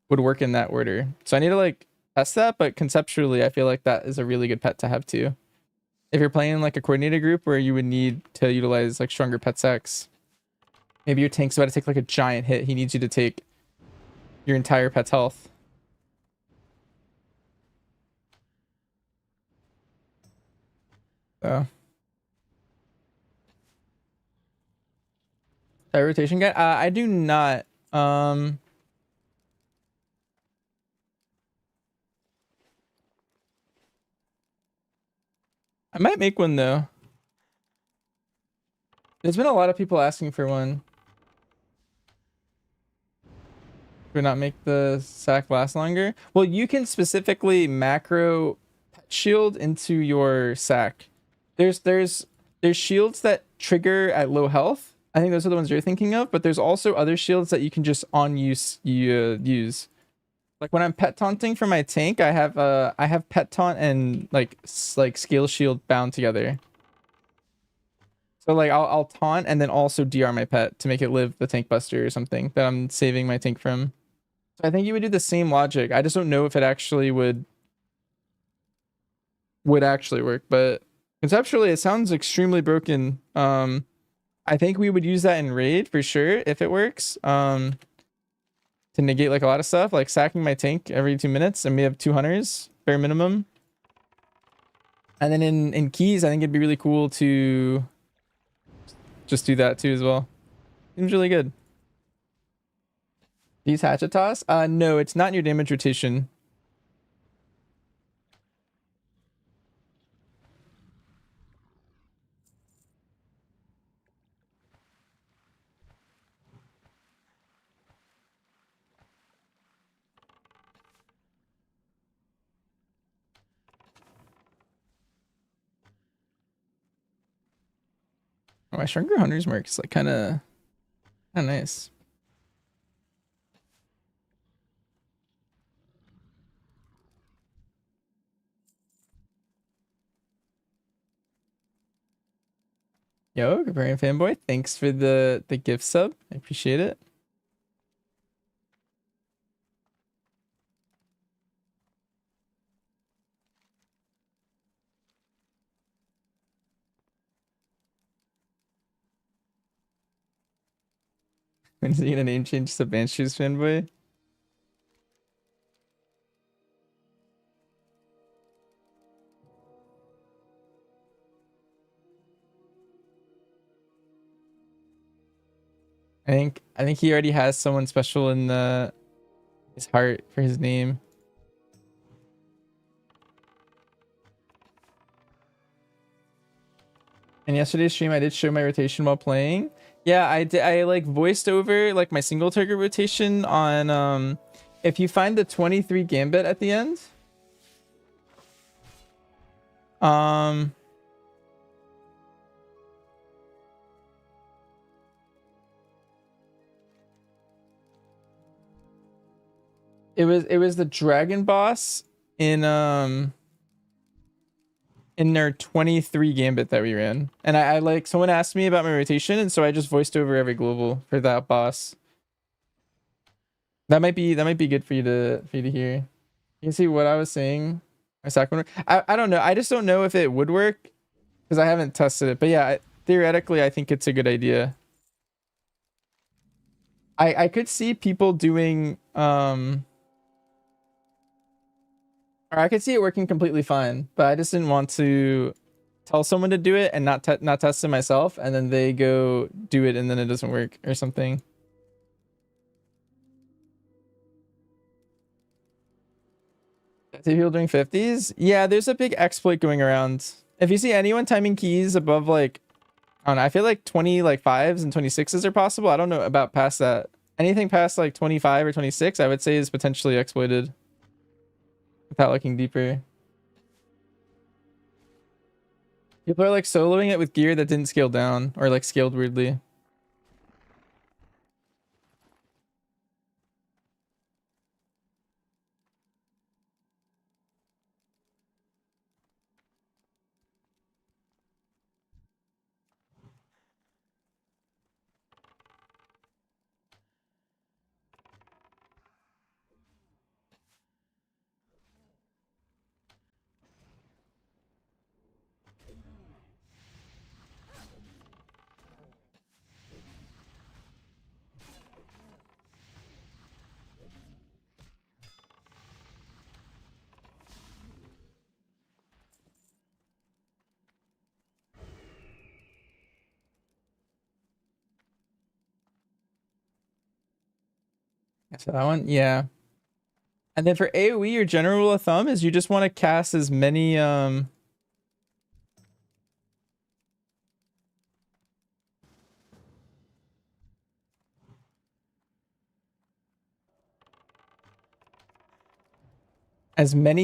Speaker 1: would work in that order. So I need to like test that, but conceptually I feel like that is a really good pet to have too. If you're playing like a coordinated group where you would need to utilize like stronger pet sacks. Maybe your tank's about to take like a giant hit. He needs you to take your entire pet's health. So. That rotation guide? I do not. I might make one though. There's been a lot of people asking for one. Do not make the sack last longer. Well, you can specifically macro pet shield into your sack. There's shields that trigger at low health. I think those are the ones you're thinking of, but there's also other shields that you can just use. Like when I'm pet taunting for my tank, I have pet taunt and like scale shield bound together. So like I'll taunt and then also DR my pet to make it live the tank buster or something that I'm saving my tank from. So I think you would do the same logic. I just don't know if it actually would actually work, but conceptually it sounds extremely broken. I think we would use that in raid for sure if it works. To negate like a lot of stuff, like sacking my tank every 2 minutes, and we have 2 hunters bare minimum. And then in keys, I think it'd be really cool to just do that too as well. Seems really good. Use hatchet toss? No, it's not in your damage rotation. Oh, my Stronger Hunter's mark is like kind of nice. Yo, Barbarian fanboy, thanks for the gift sub. I appreciate it. When is he gonna name change to Banshee's fanboy? I think he already has someone special in his heart for his name. And yesterday's stream, I did show my rotation while playing. Yeah, I did. I like voiced over like my single target rotation on if you find the 23 gambit at the end. It was the dragon boss in their 23 gambit that we ran. And I like someone asked me about my rotation, and so I just voiced over every global for that boss. That might be good for you to hear. You can see what I was saying. My second one. I don't know. I just don't know if it would work because I haven't tested it. But yeah, theoretically, I think it's a good idea. I could see people doing or I could see it working completely fine, but I just didn't want to tell someone to do it and not test it myself, and then they go do it and then it doesn't work or something. See people doing 50s? Yeah, there's a big exploit going around. If you see anyone timing keys above like, I don't know, I feel like 20 like 5s and 26s are possible. I don't know about past that. Anything past like 25 or 26, I would say is potentially exploited without looking deeper. People are like soloing it with gear that didn't scale down or like scaled weirdly. So that one, yeah. And then for AoE, your general rule of thumb is you just want to cast as many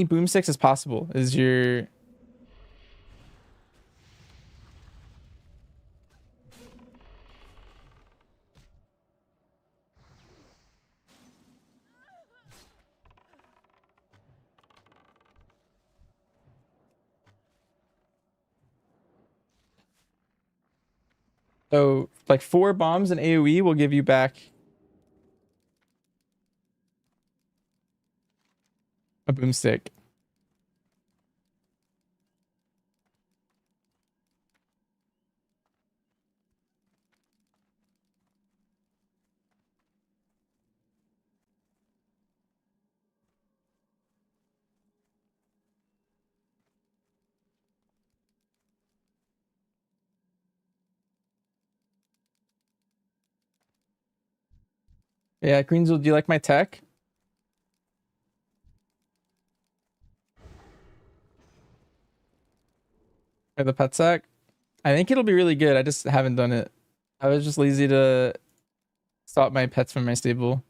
Speaker 1: boomsticks as possible is your so like 4 bombs in AoE will give you back a boomstick. Yeah, Greensville, do you like my tech? Or the pet sack? I think it'll be really good. I just haven't done it. I was just lazy to stop my pets from my stable.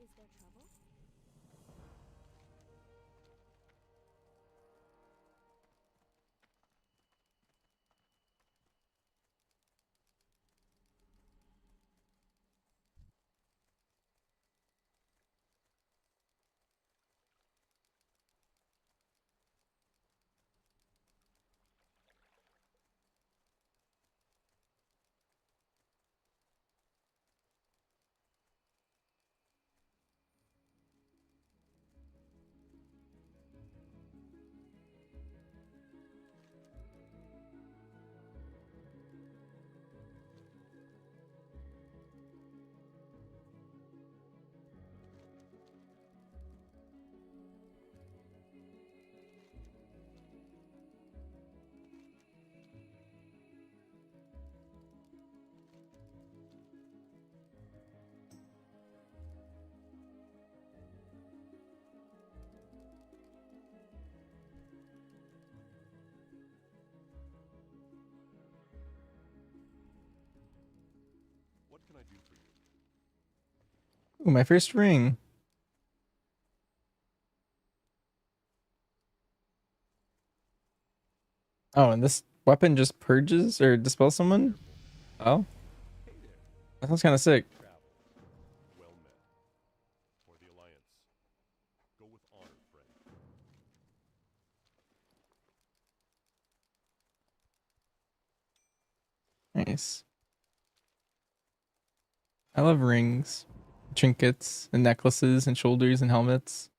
Speaker 8: Is there trouble?
Speaker 5: What can I do for you?
Speaker 1: Ooh, my first ring. Oh, and this weapon just purges or dispels someone? Oh,
Speaker 5: Hey there.
Speaker 1: that sounds kind of sick.
Speaker 5: Travel. Well met. For the Alliance. Go with honor, friend.
Speaker 1: Nice. I love rings, trinkets, and necklaces, and shoulders, and helmets.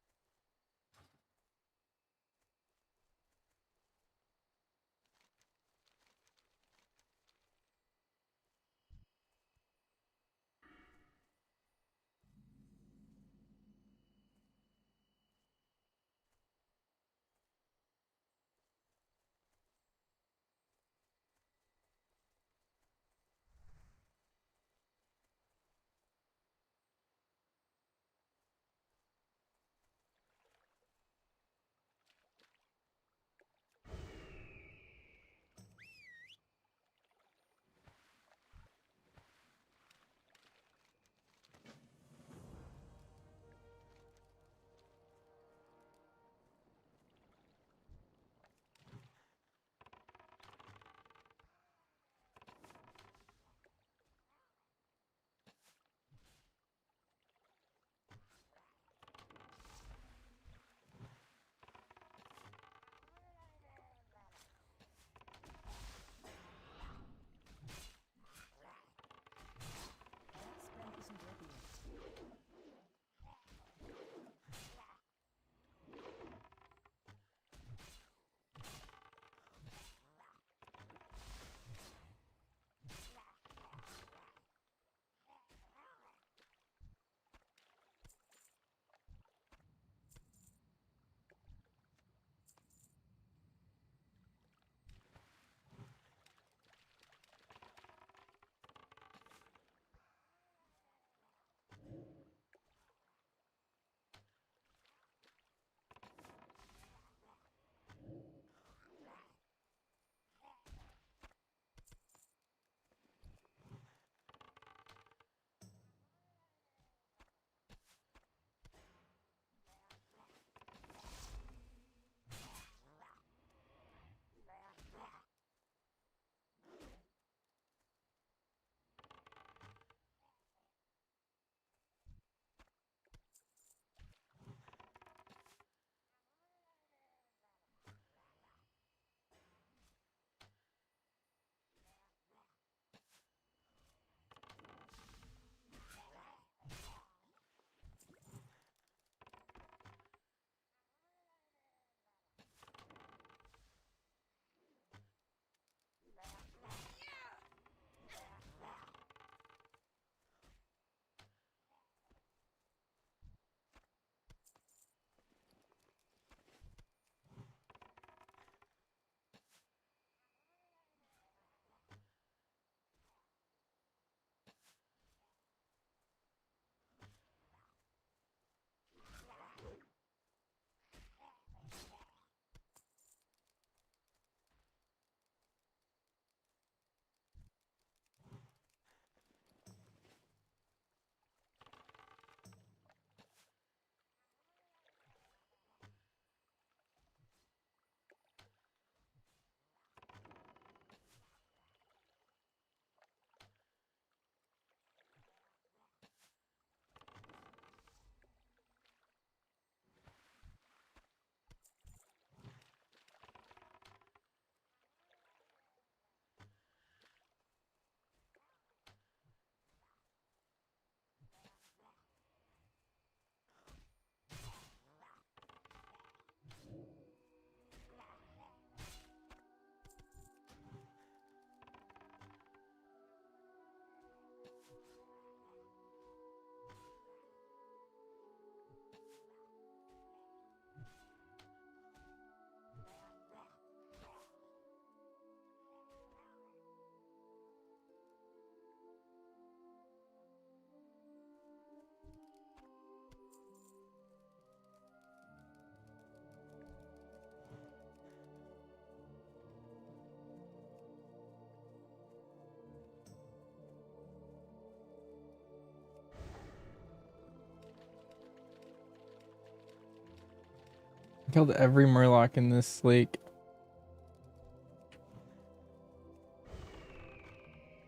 Speaker 1: Killed every murloc in this lake.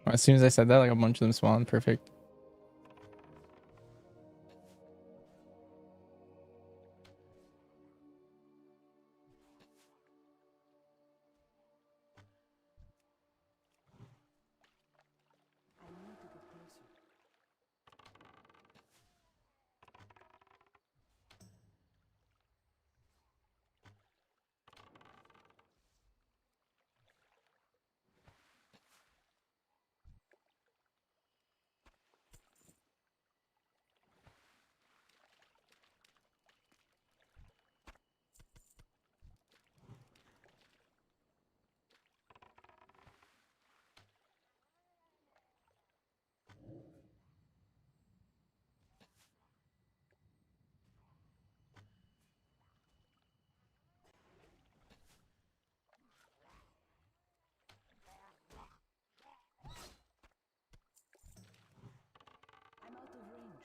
Speaker 1: As soon as I said that, like a bunch of them spawned. Perfect.
Speaker 9: I'm out of range.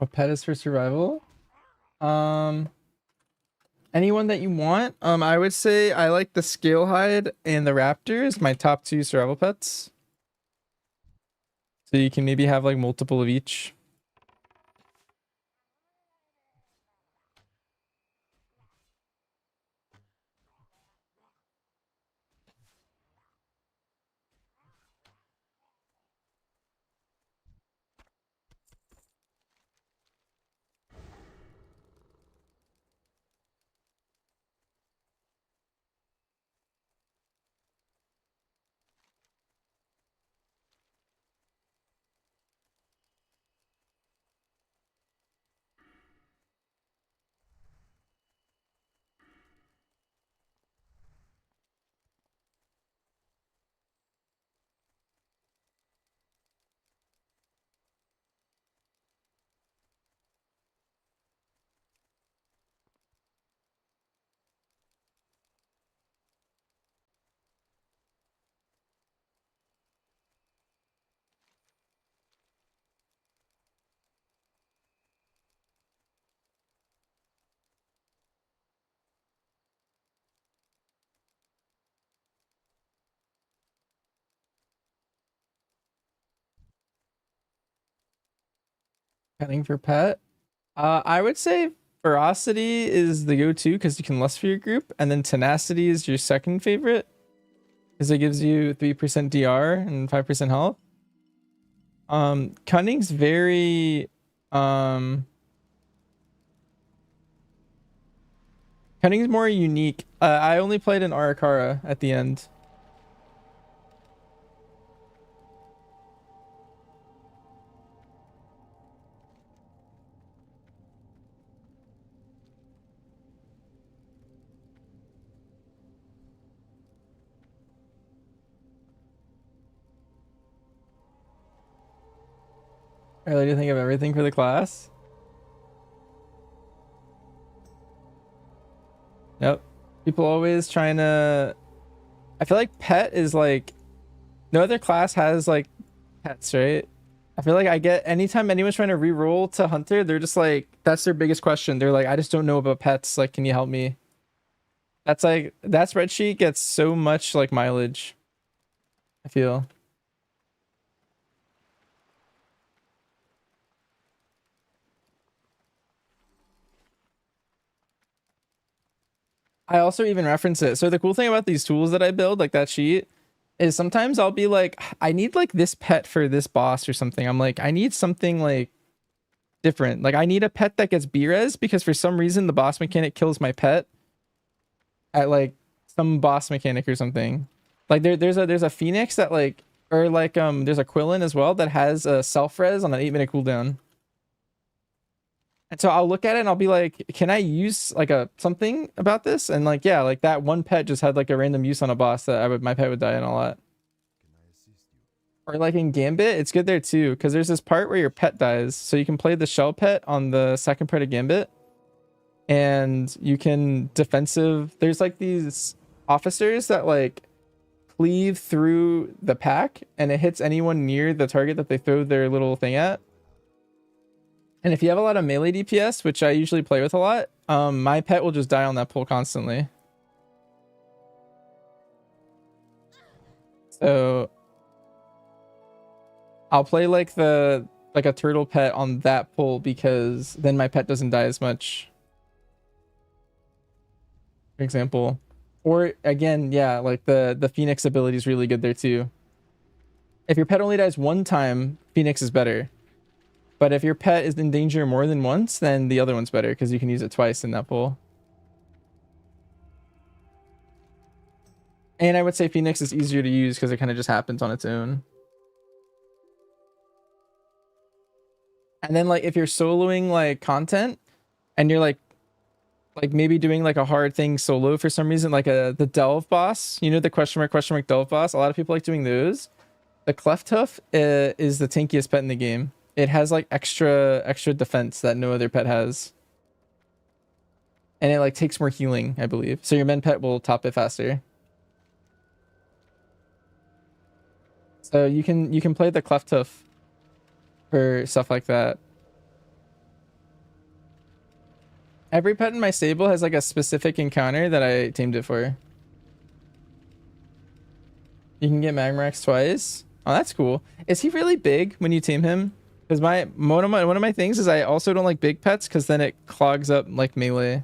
Speaker 1: A pet is for survival. Um, anyone that you want. I would say I like the scalehide and the raptors, my top 2 survival pets. So you can maybe have like multiple of each. Petting for pet. I would say ferocity is the go-to because you can lust for your group, and then tenacity is your second favorite because it gives you 3% DR and 5% health. Cunning's very Cunning's more unique. I only played an Arakara at the end. I really do think of everything for the class. Yep. People always trying to. I feel like pet is like no other class has like pets, right? I feel like I get anytime anyone's trying to re-roll to hunter, they're just like that's their biggest question. They're like, I just don't know about pets. Like, can you help me? That's like that spreadsheet gets so much like mileage. I feel. I also even reference it. So the cool thing about these tools that I build, like that sheet, is sometimes I'll be like, I need like this pet for this boss or something. I'm like, I need something like different. Like I need a pet that gets B-res because for some reason the boss mechanic kills my pet at like some boss mechanic or something. Like there's a phoenix that like or like there's a Quillen as well that has a self-res on an 8-minute cooldown. And so I'll look at it and I'll be like, can I use like a something about this? And like, yeah, like that one pet just had like a random use on a boss that my pet would die in a lot. Or like in Gambit, it's good there too, because there's this part where your pet dies. So you can play the shell pet on the second part of Gambit. And you can defensive. There's like these officers that like cleave through the pack and it hits anyone near the target that they throw their little thing at. And if you have a lot of melee DPS, which I usually play with a lot, my pet will just die on that pull constantly. So I'll play like a turtle pet on that pull because then my pet doesn't die as much. For example. Or again, yeah, like the Phoenix ability is really good there too. If your pet only dies one time, Phoenix is better. But if your pet is in danger more than once, then the other one's better because you can use it twice in that pull. And I would say Phoenix is easier to use because it kind of just happens on its own. And then like if you're soloing like content and you're like maybe doing like a hard thing solo for some reason, like the delve boss, you know, the question mark delve boss. A lot of people like doing those. The Cleft Hoof is the tankiest pet in the game. It has like extra defense that no other pet has. And it like takes more healing, I believe. So your men pet will top it faster. So you can play the Cleft Hoof for stuff like that. Every pet in my stable has like a specific encounter that I tamed it for. You can get Magmarax twice. Oh, that's cool. Is he really big when you tame him? Because one of my things is I also don't like big pets because then it clogs up like melee.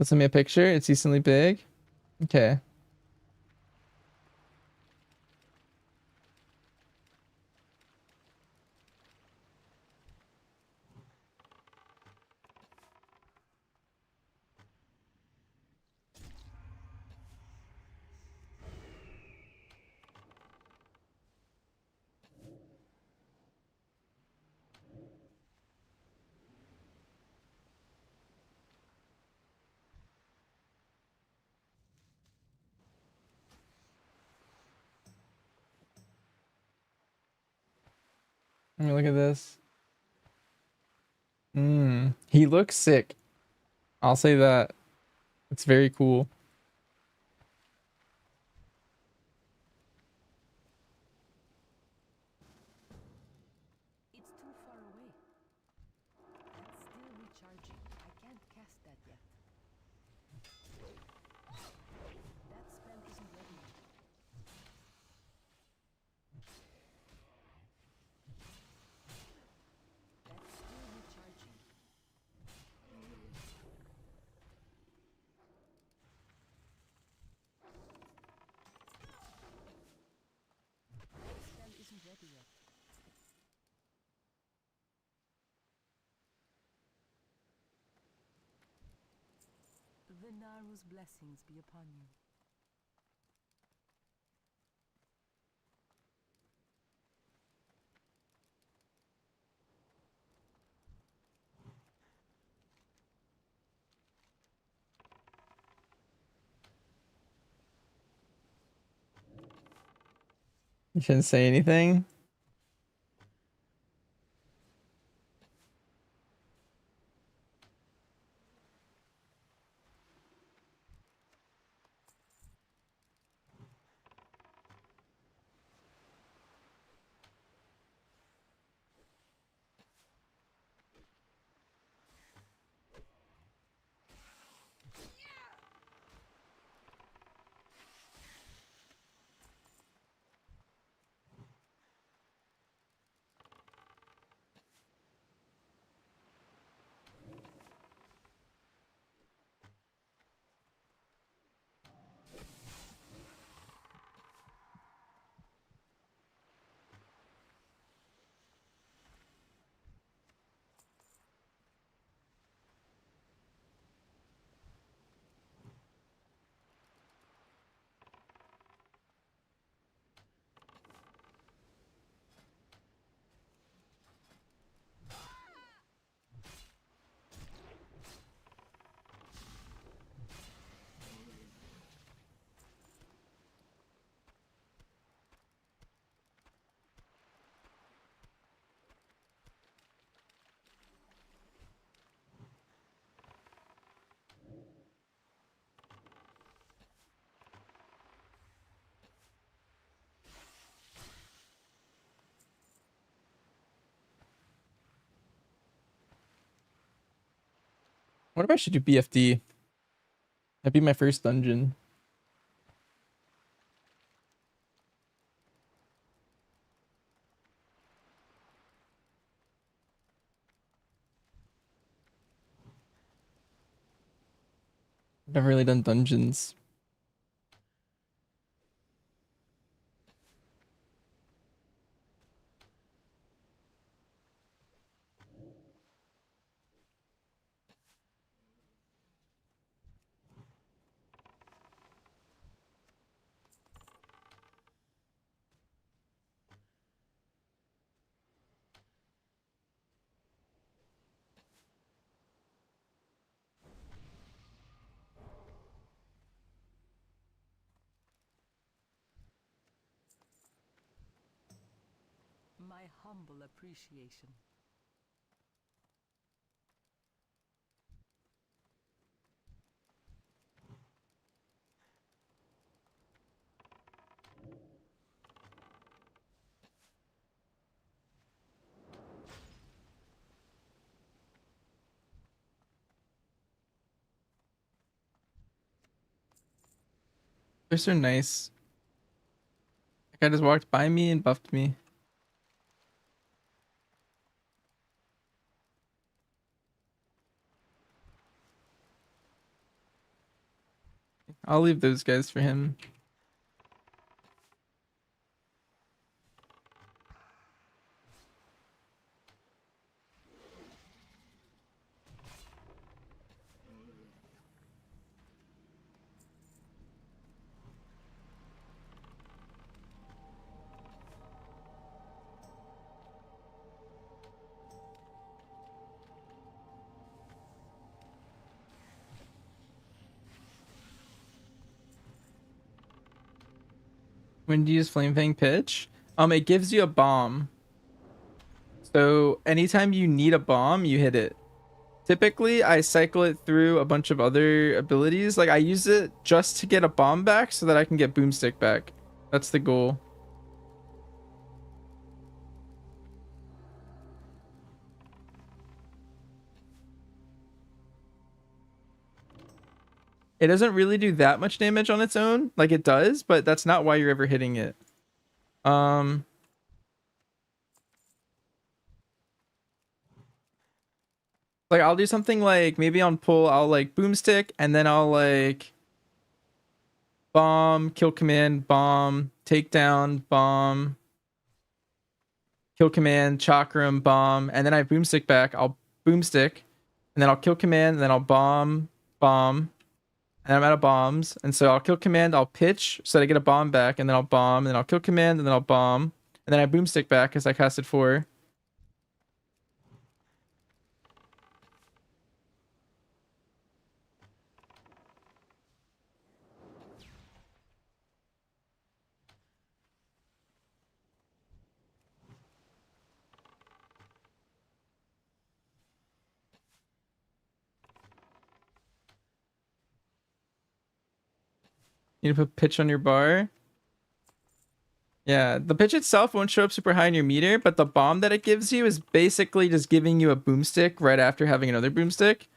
Speaker 1: Send me a picture. It's decently big. Okay. Let me look at this. He looks sick. I'll say that. It's very cool.
Speaker 8: It's too far away. That's still recharging. I can't cast that yet. That spell isn't ready yet. That's still recharging. That spell isn't ready yet. Venaru's blessings be upon you.
Speaker 1: You shouldn't say anything. What if I should do BFD? That'd be my first dungeon. Never really done dungeons.
Speaker 2: My humble appreciation.
Speaker 1: They're so nice. That guy just walked by me and buffed me. I'll leave those guys for him. When do you use Flame Fang Pitch? It gives you a bomb. So anytime you need a bomb, you hit it. Typically, I cycle it through a bunch of other abilities. Like I use it just to get a bomb back so that I can get Boomstick back. That's the goal. It doesn't really do that much damage on its own. Like it does, but that's not why you're ever hitting it. Um, like I'll do something like maybe on pull, I'll like Boomstick and then I'll like bomb, kill command, bomb, takedown, bomb, kill command, chakram, bomb, and then I Boomstick back. I'll Boomstick, and then I'll kill command, and then I'll bomb, bomb, and I'm out of bombs. And so I'll kill command, I'll pitch so that I get a bomb back, and then I'll bomb, and then I'll kill command, and then I'll bomb, and then I Boomstick back because I casted 4. You need to put pitch on your bar. Yeah, the pitch itself won't show up super high in your meter, but the bomb that it gives you is basically just giving you a boomstick right after having another boomstick.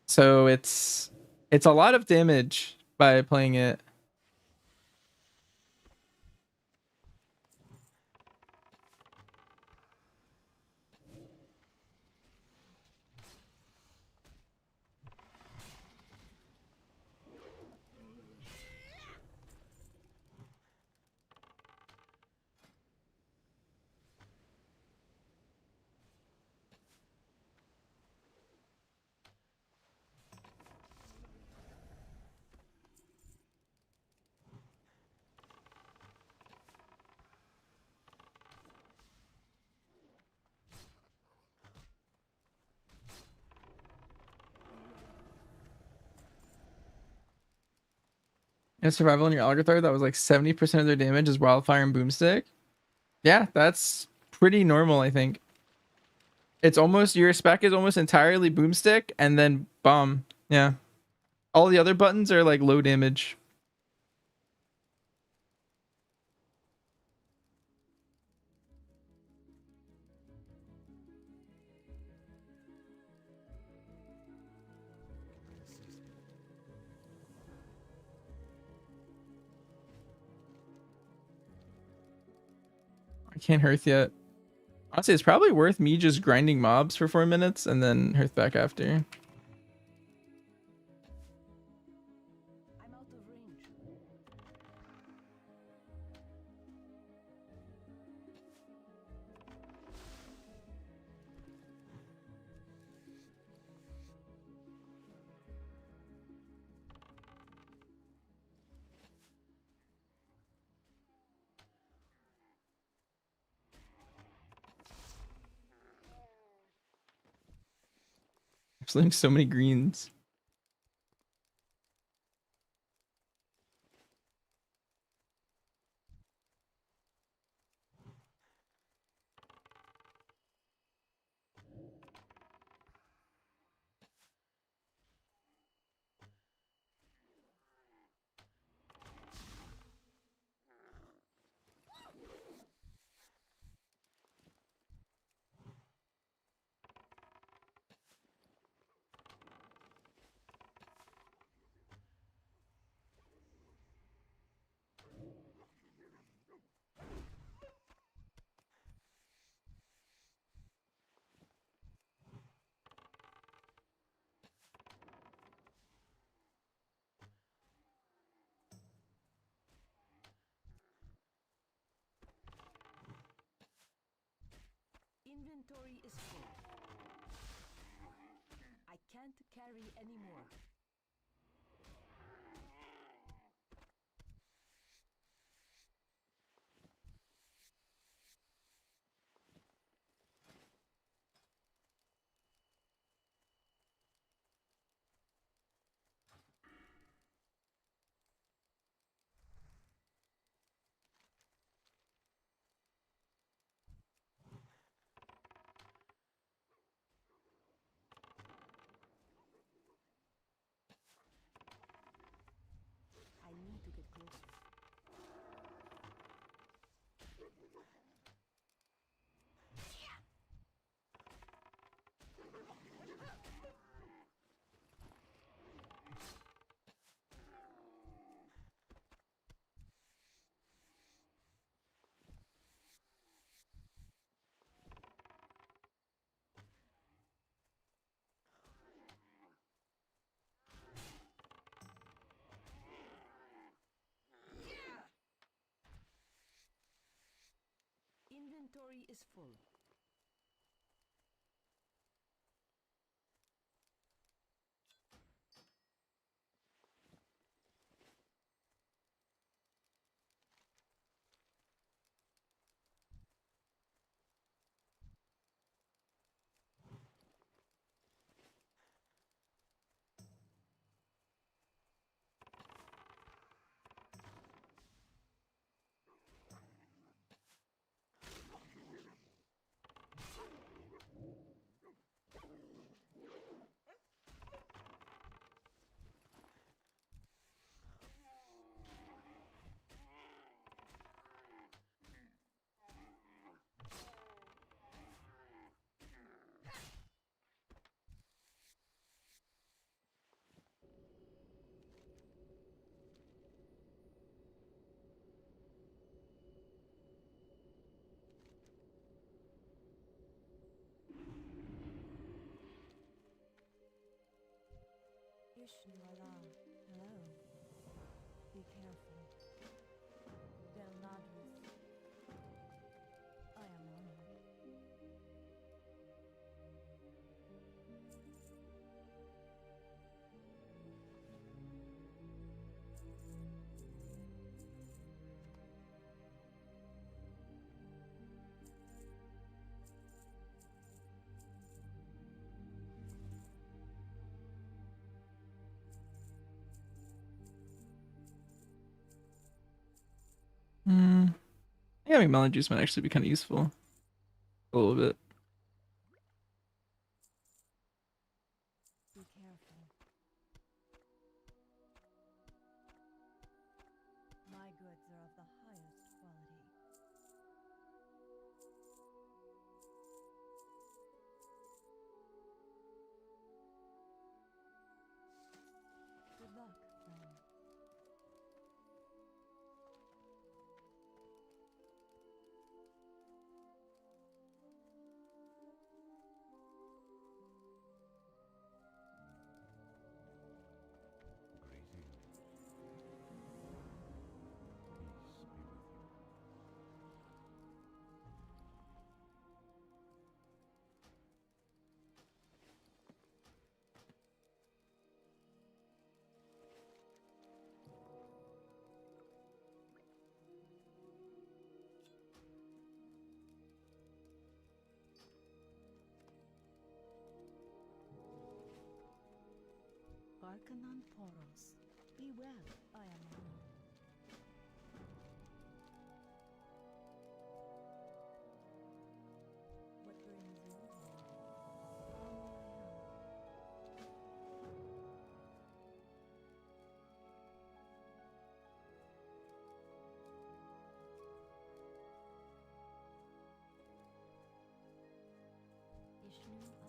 Speaker 1: So it's a lot of damage by playing it. And survival in your Algothar that was like 70% of their damage is wildfire and boomstick. Yeah, that's pretty normal, I think. It's almost your spec is almost entirely boomstick and then bomb. Yeah. All the other buttons are like low damage. I can't hearth yet. Honestly, it's probably worth me just grinding mobs for 4 minutes and then hearth back after.
Speaker 8: I'm out of range.
Speaker 1: I'm selling so many greens.
Speaker 8: Inventory is full. I can't carry anymore. I need to get closer. Inventory is full. Ishnu Allah. Hello. Be careful. Del Ladris. I am honored.
Speaker 1: I think having melon juice might actually be kind of useful. A little bit.
Speaker 8: Be careful. My goods are of the highest quality. Good luck, friend.
Speaker 5: Greetings. Peace be with you.
Speaker 8: Arcanon Poros. Be well. I am honored. What brings you here? How may I help? Ishnu Allah.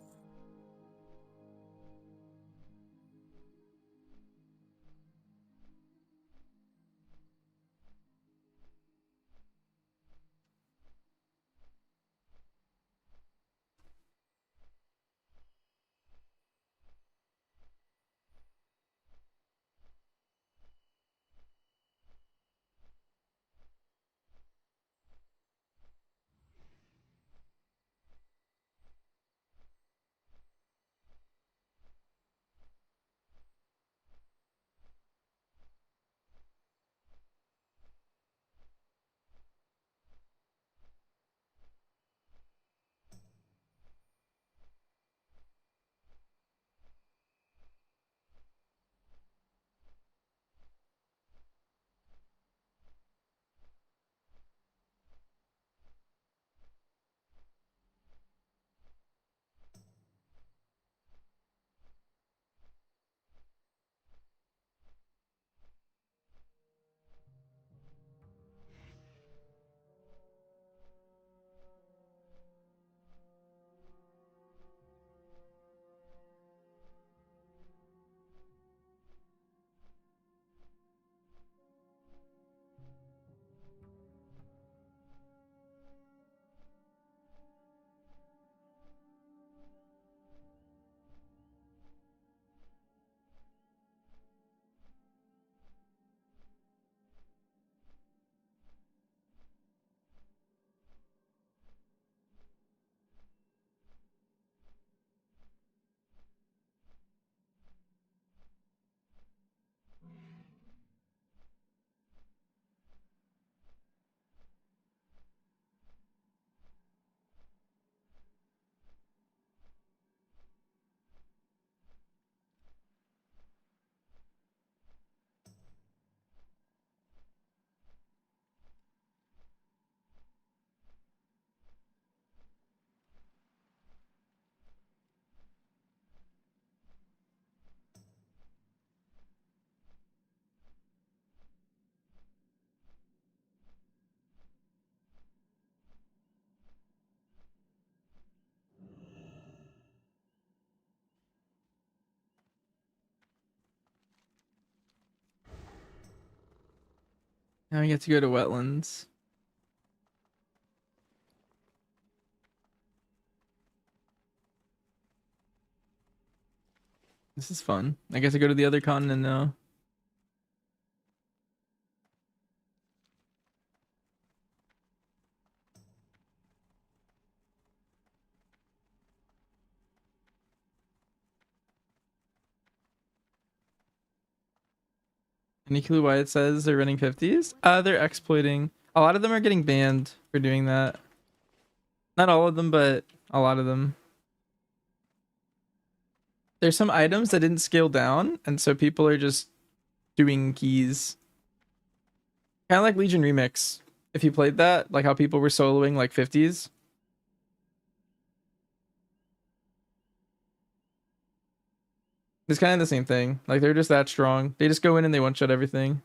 Speaker 1: Now we get to go to wetlands. This is fun. I guess I go to the other continent now. Any clue why it says they're running 50s? They're exploiting. A lot of them are getting banned for doing that. Not all of them, but a lot of them. There's some items that didn't scale down, and so people are just doing keys. Kind of like Legion Remix. If you played that, like how people were soloing like 50s. It's kind of the same thing. Like they're just that strong. They just go in and they one-shot everything.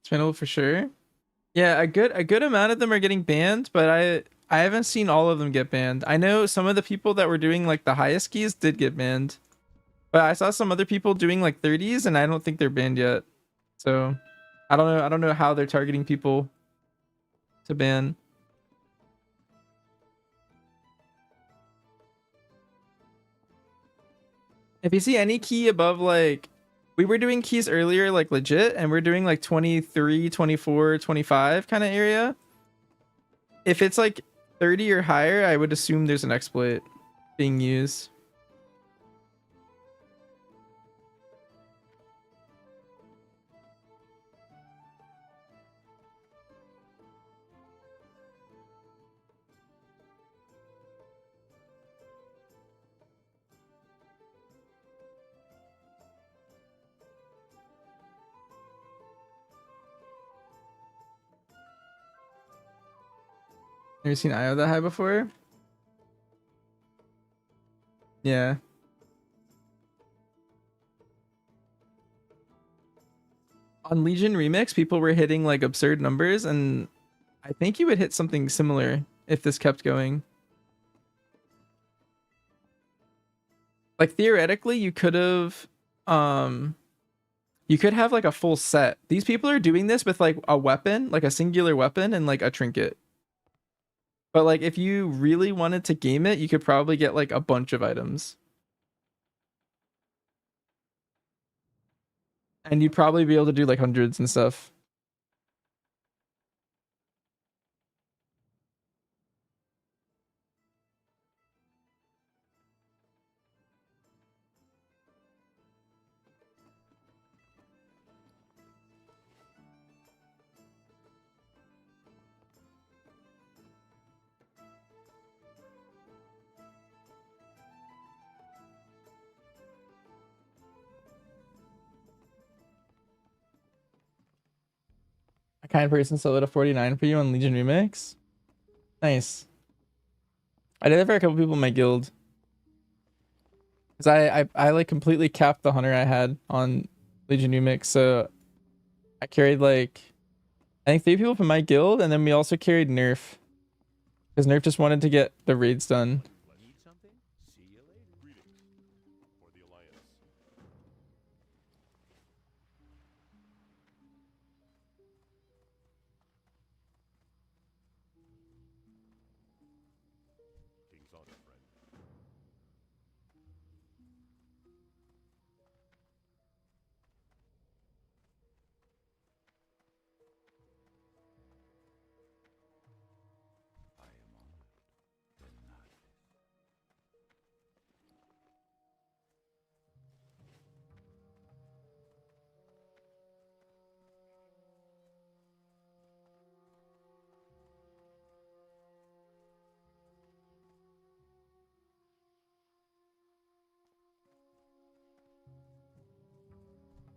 Speaker 1: Channel for sure. Yeah, a good amount of them are getting banned, but I haven't seen all of them get banned. I know some of the people that were doing like the highest keys did get banned. But I saw some other people doing like 30s and I don't think they're banned yet. So I don't know. I don't know how they're targeting people to ban. If you see any key above like we were doing keys earlier like legit and we're doing like 23, 24, 25 kind of area. If it's like 30 or higher, I would assume there's an exploit being used. Have you seen IO that high before? Yeah. On Legion Remix, people were hitting like absurd numbers, and I think you would hit something similar if this kept going. Like theoretically, you could have like a full set. These people are doing this with like a weapon, like a singular weapon and like a trinket. But like if you really wanted to game it, you could probably get like a bunch of items. And you'd probably be able to do like hundreds and stuff. A kind person soloed a 49 for you on Legion Remix. Nice. I did that for a couple people in my guild. Cause I like completely capped the hunter I had on Legion Remix, so I carried like I think 3 people from my guild, and then we also carried Nerf. Because Nerf just wanted to get the raids done.
Speaker 11: Need something? See you later.
Speaker 5: Greetings. For the Alliance. War's honor, friend.
Speaker 7: I am honored. Denied.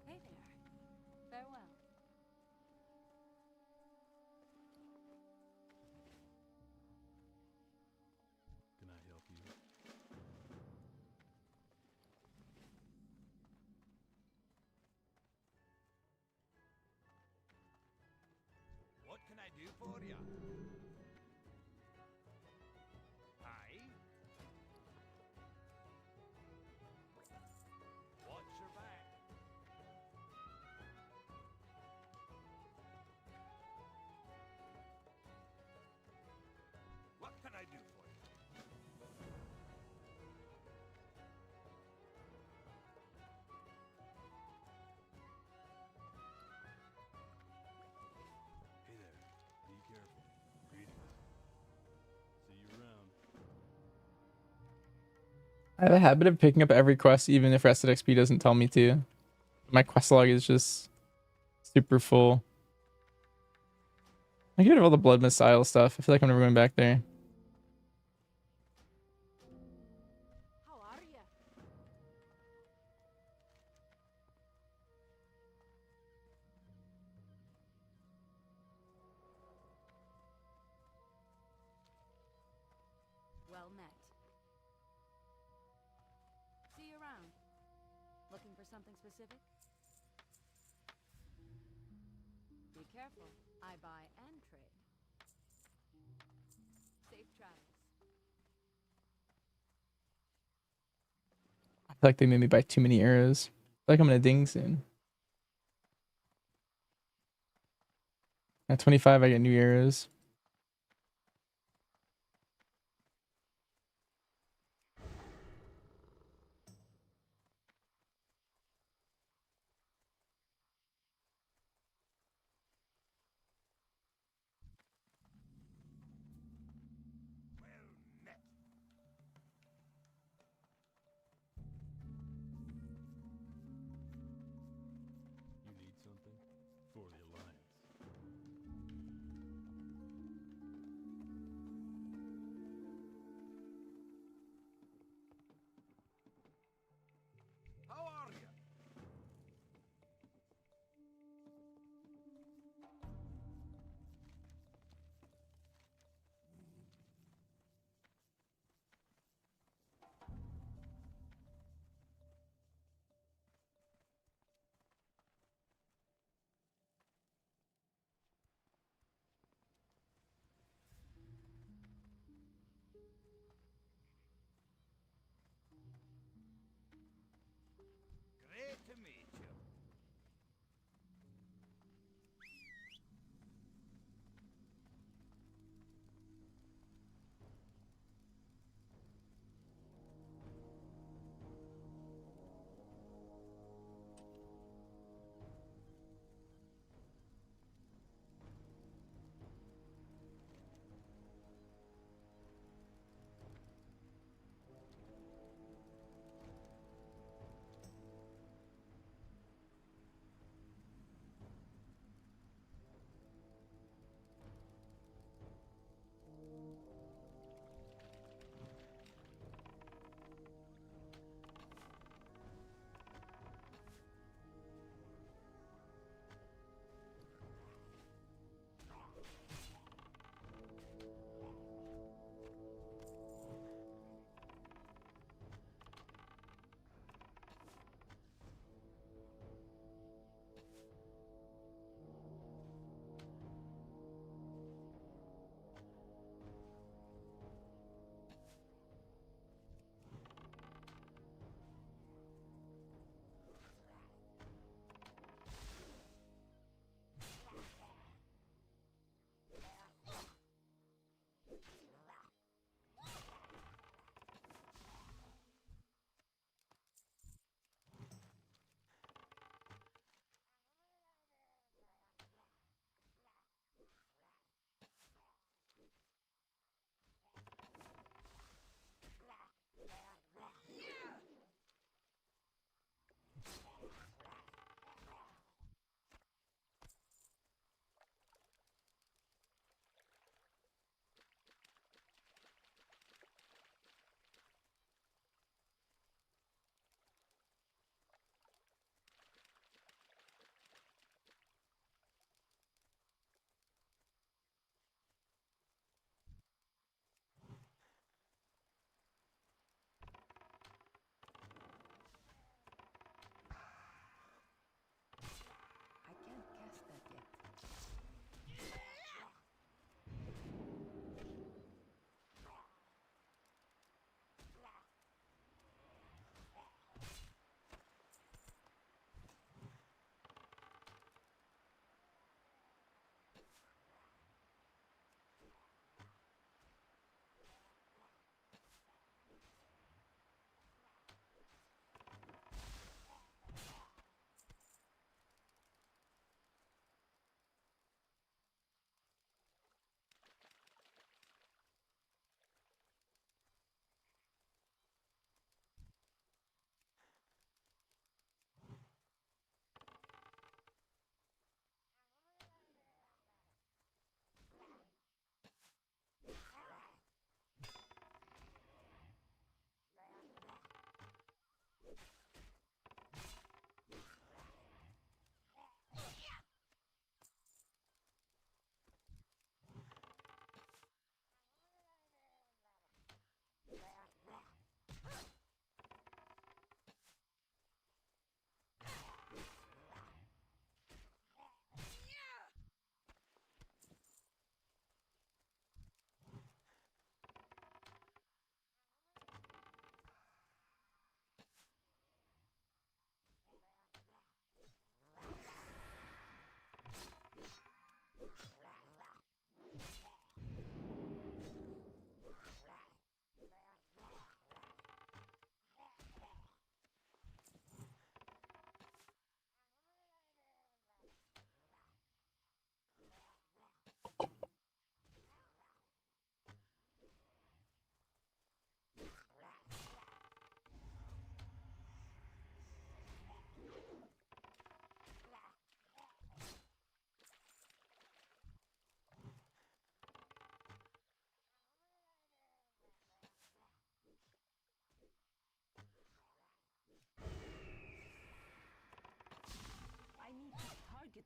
Speaker 9: Hey there. Farewell.
Speaker 11: Can I help you?
Speaker 3: What can I do for ya? Aye? Watch your back. What can I do for you?
Speaker 11: Hey there. Be careful. Greetings. See you around.
Speaker 1: I have a habit of picking up every quest, even if Rested XP doesn't tell me to. My quest log is just super full. I get rid of all the blood missile stuff. I feel like I'm never going back there.
Speaker 8: How are ya?
Speaker 9: Well met. See you around. Looking for something specific? Be careful. I buy and trade. Safe travels.
Speaker 1: I feel like they made me buy too many arrows. I feel like I'm gonna ding soon. At 25, I get new arrows.
Speaker 3: Well met.
Speaker 11: You need something? For the Alliance.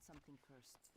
Speaker 9: something first.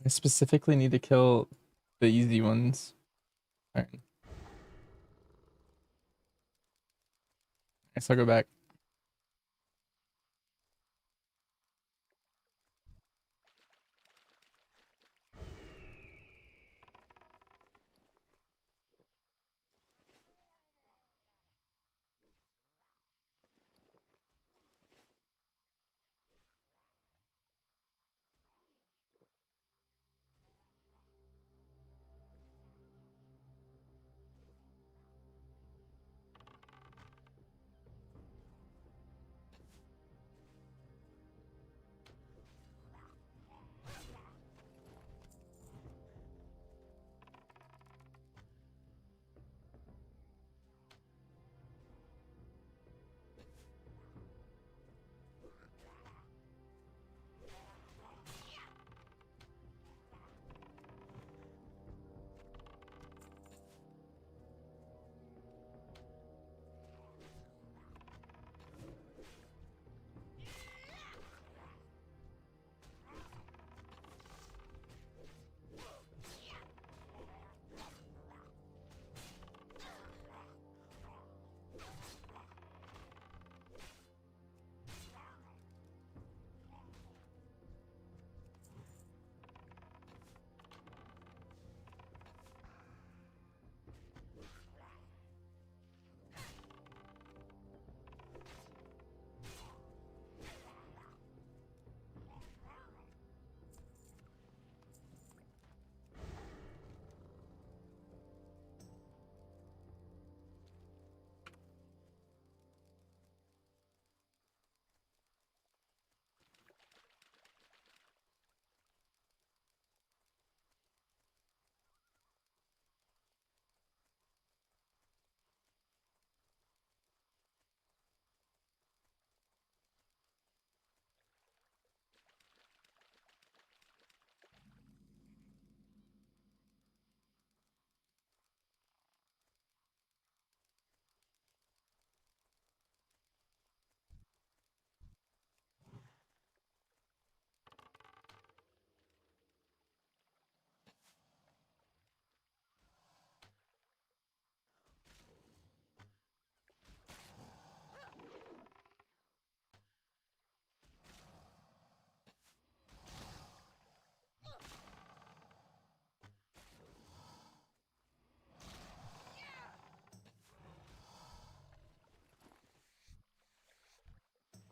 Speaker 1: I specifically need to kill the easy ones. Alright. Guess I'll go back.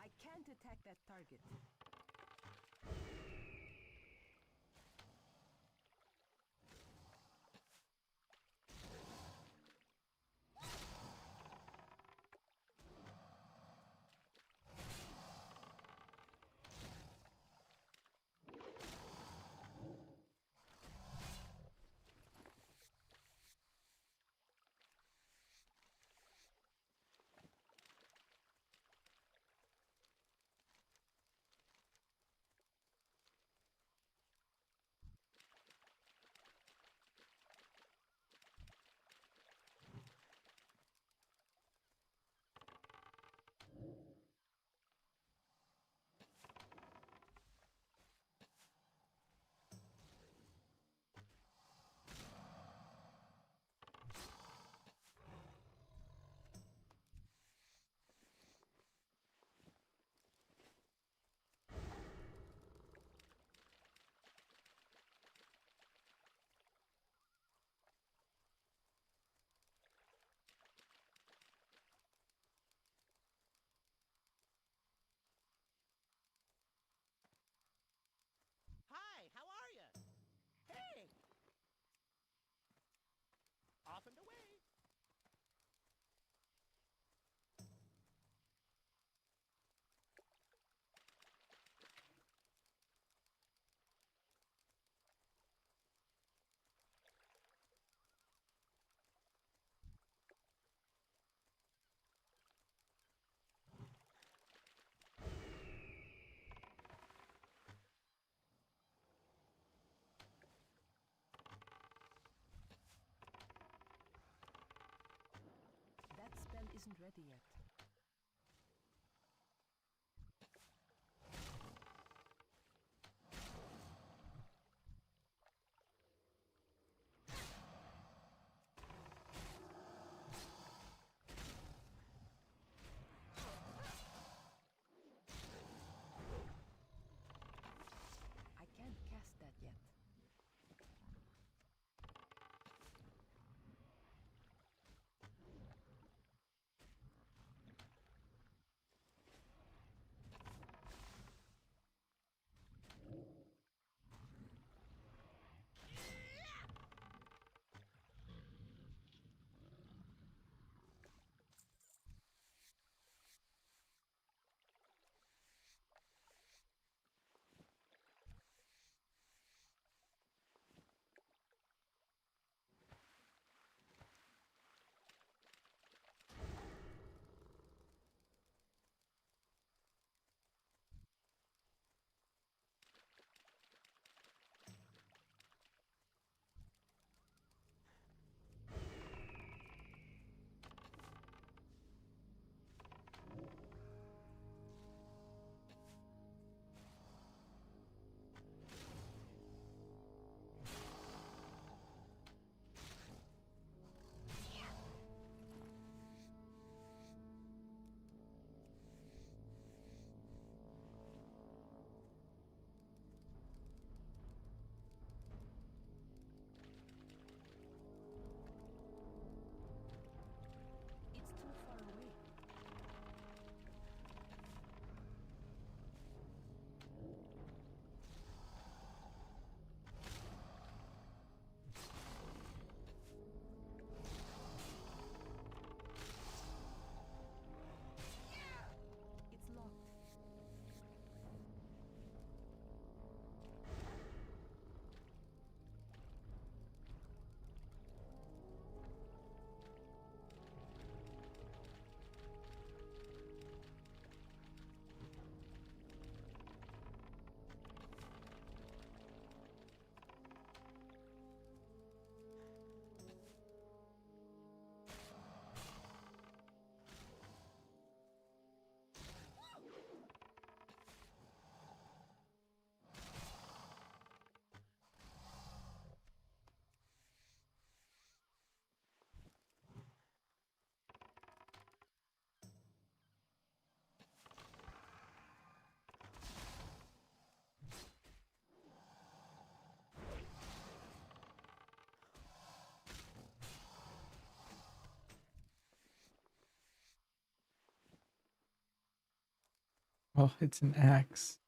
Speaker 9: I can't attack that target.
Speaker 12: isn't ready yet. I can't cast that yet. It's too far away. It's locked.
Speaker 1: Oh, it's an axe.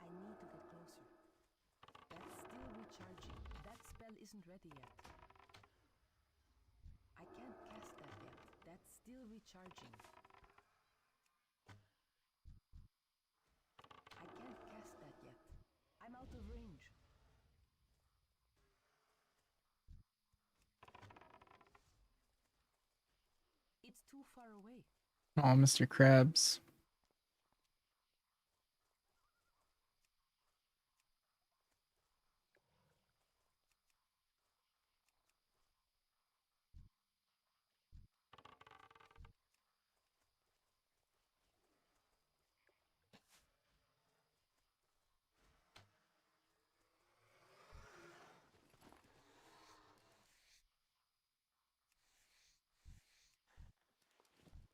Speaker 12: I need to get closer. That's still recharging. That spell isn't ready yet. I can't cast that yet. That's still recharging. I can't cast that yet. I'm out of range. It's too far away.
Speaker 1: Oh, Mr. Krabs.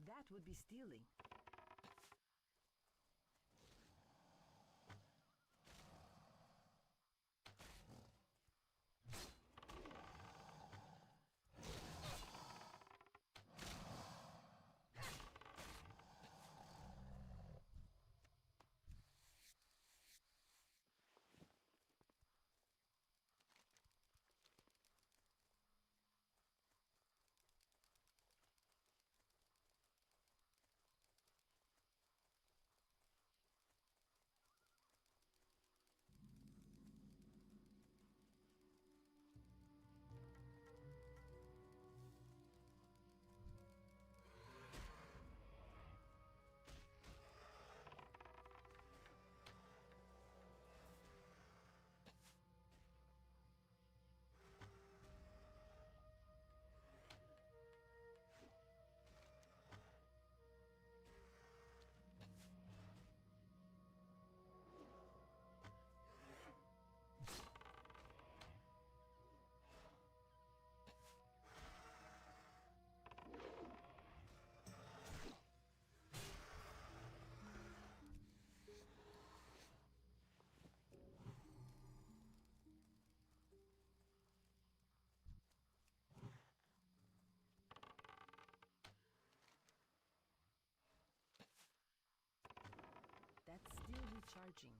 Speaker 12: That would be stealing. recharging.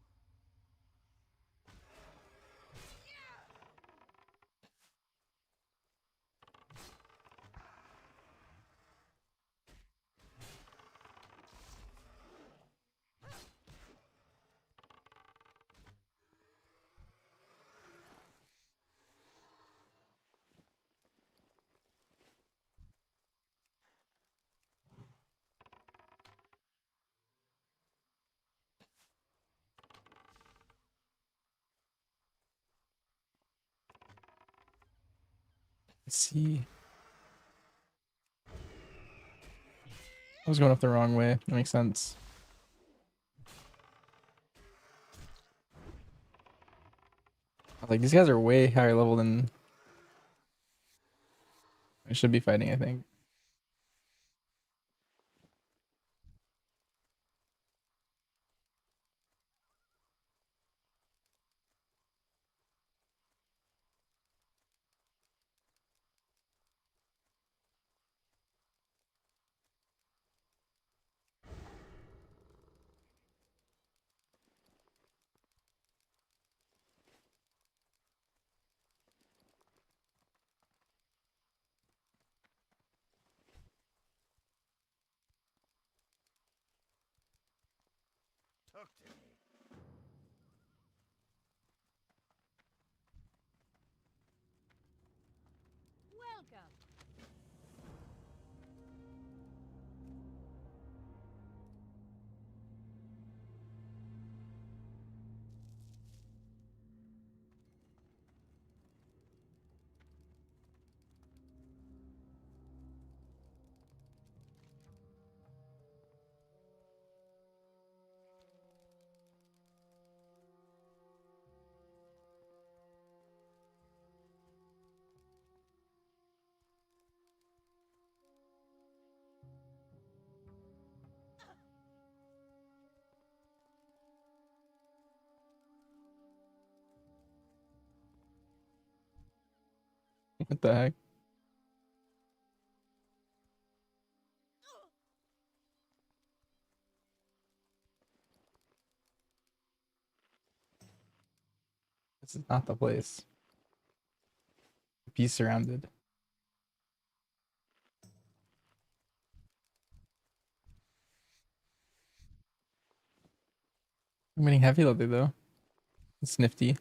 Speaker 1: Let's see. I was going up the wrong way. That makes sense. I was like, these guys are way higher level than I should be fighting, I think.
Speaker 7: Talk to me.
Speaker 9: Welcome.
Speaker 1: What the heck? This is not the place. Be surrounded. I'm getting heavy loaded though. It's nifty.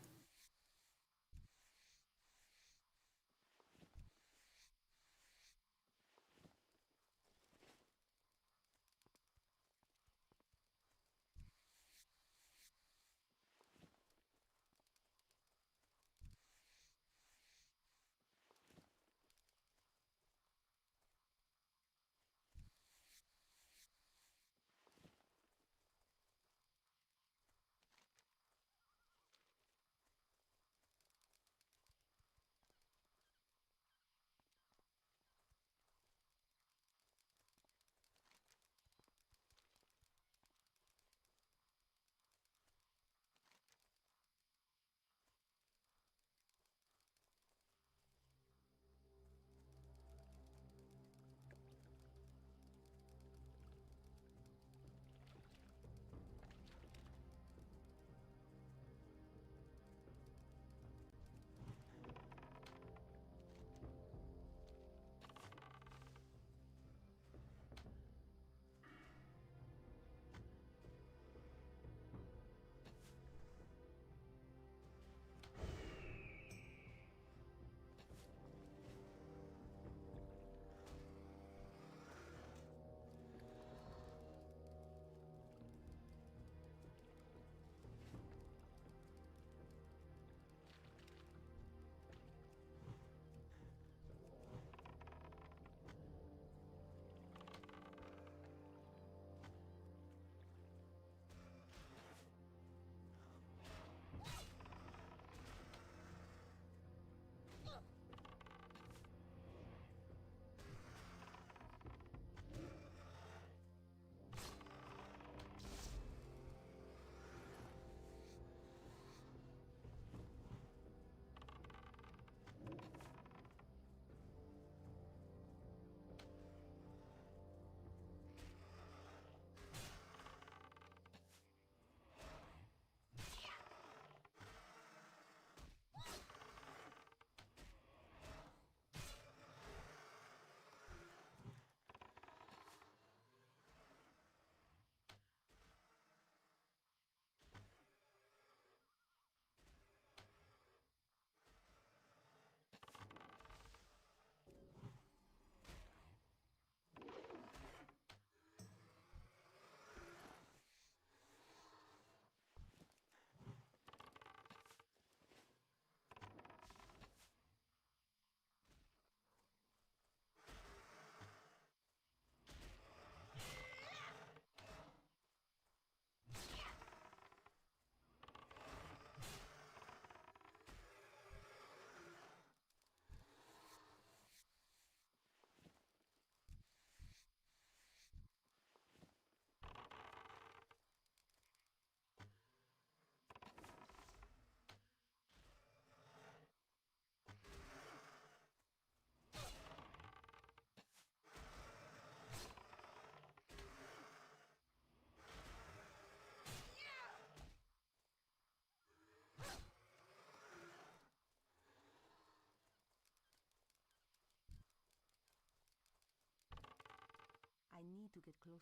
Speaker 12: I need to get closer.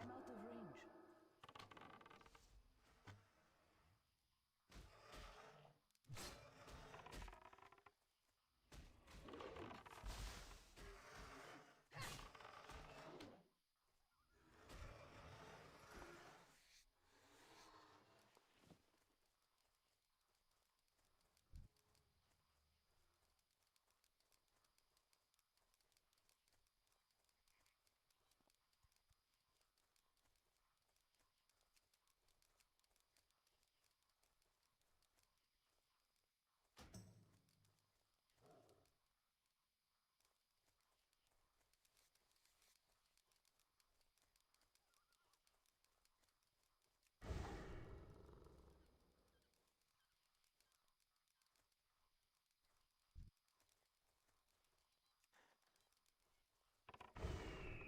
Speaker 12: I'm out of range.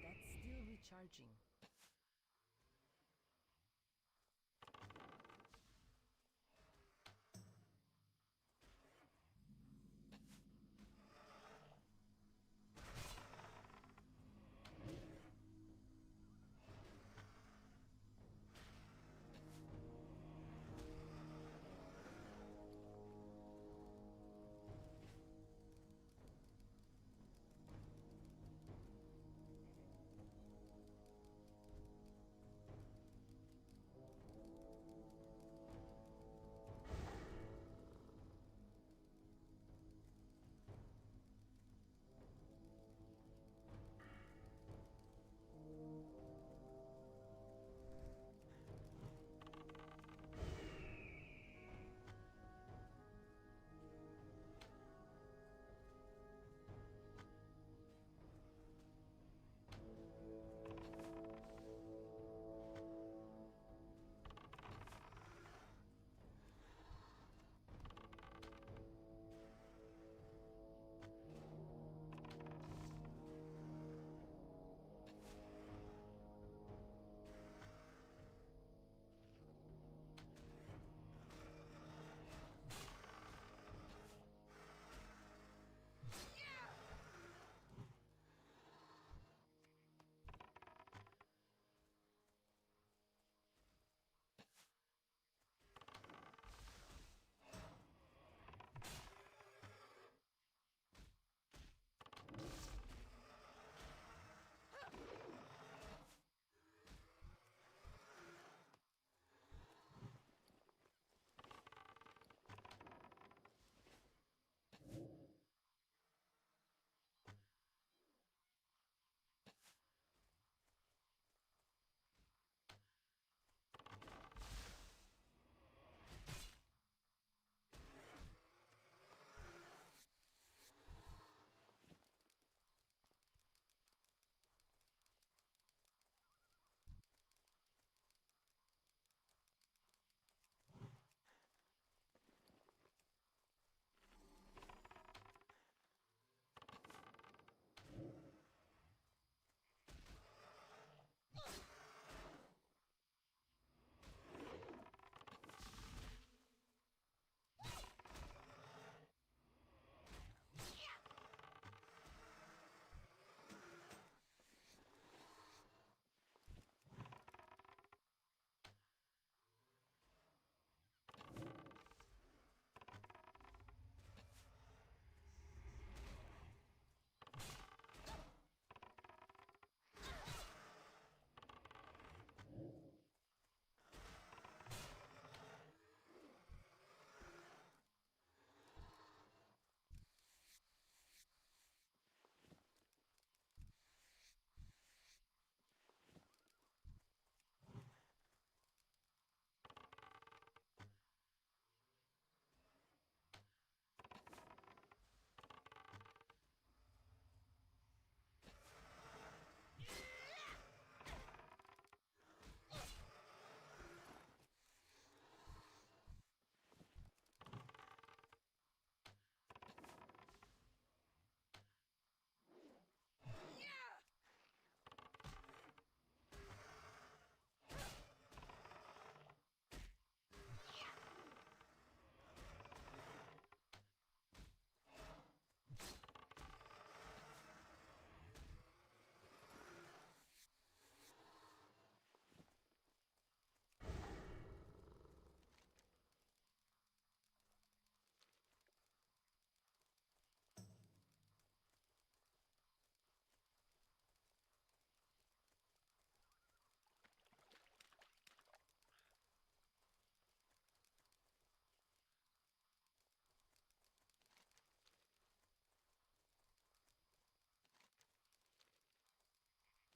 Speaker 12: That's still recharging.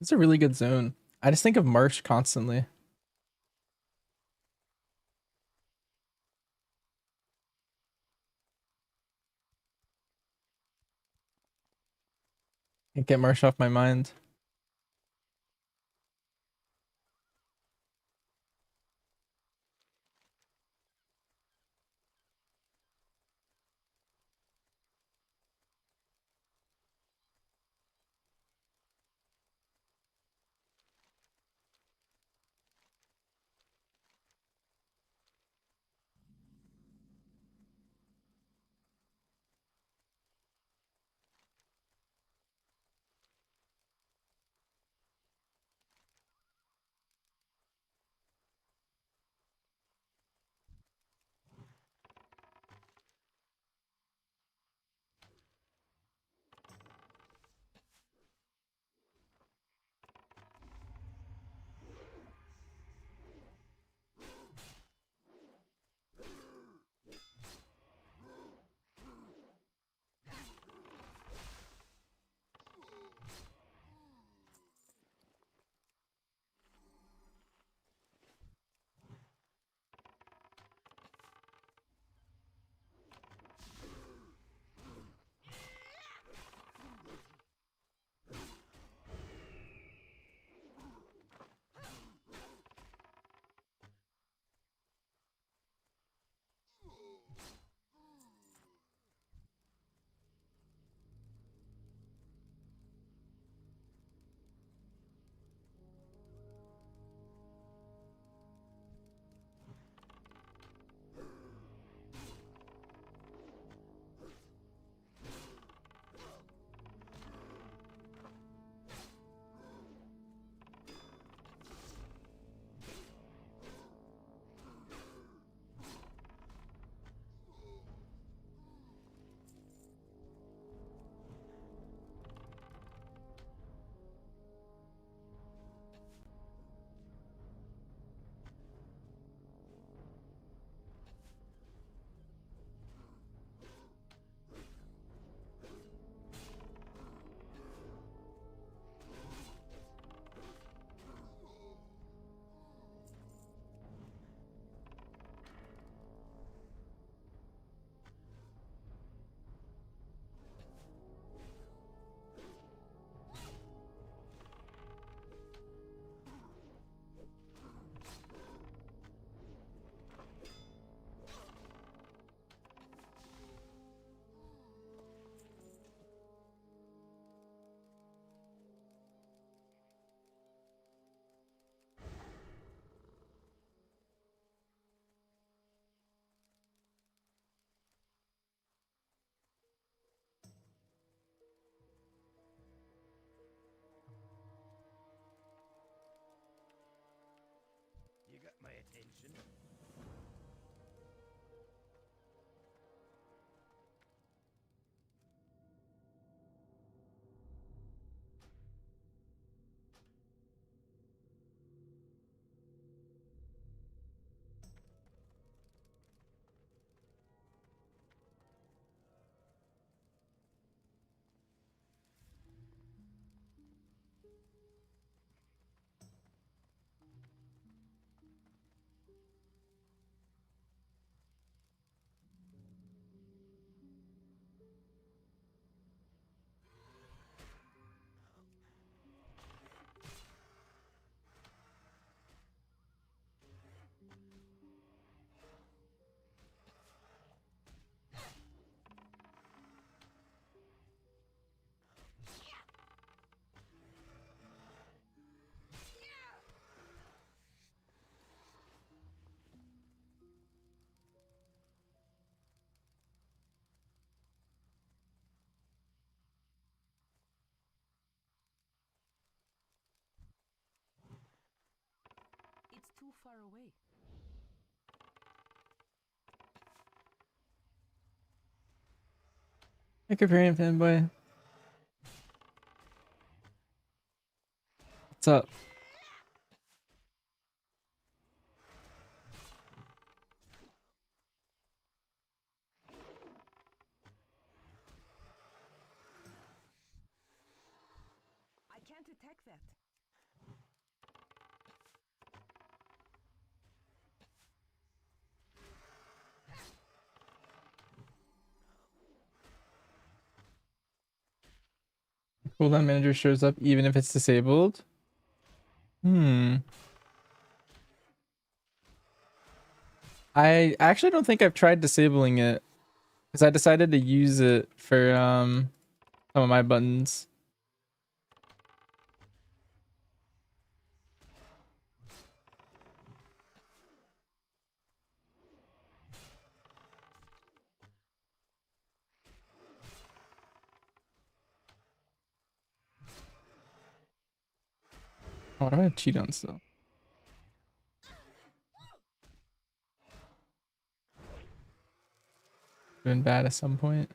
Speaker 1: It's a really good zone. I just think of Marsh constantly. Can't get Marsh off my mind.
Speaker 11: You got my attention.
Speaker 12: It's too far away.
Speaker 1: Hyperion fanboy. What's up?
Speaker 12: I can't attack that.
Speaker 1: Cooldown manager shows up even if it's disabled. I actually don't think I've tried disabling it because I decided to use it for some of my buttons. Oh, what do I have cheat on still? Been bad at some point.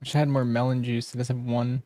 Speaker 1: Wish I had more melon juice. It does have one.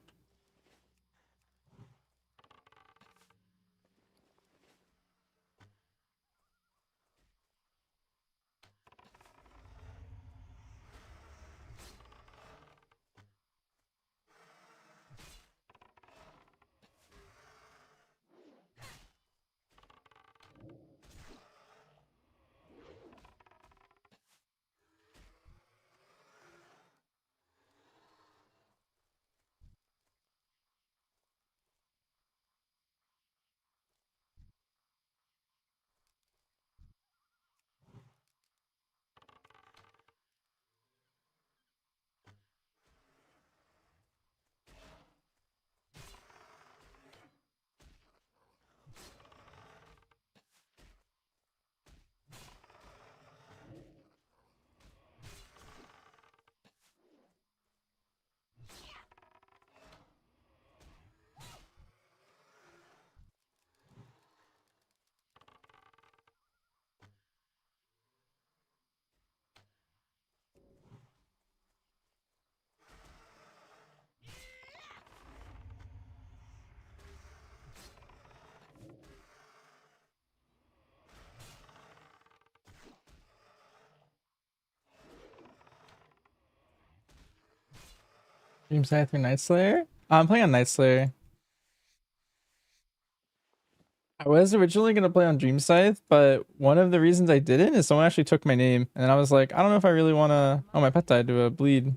Speaker 1: Dream Scythe or Night Slayer? I'm playing on Night Slayer. I was originally gonna play on Dream Scythe, but one of the reasons I didn't is someone actually took my name, and I was like, I don't know if I really wanna. Oh, my pet died to a bleed.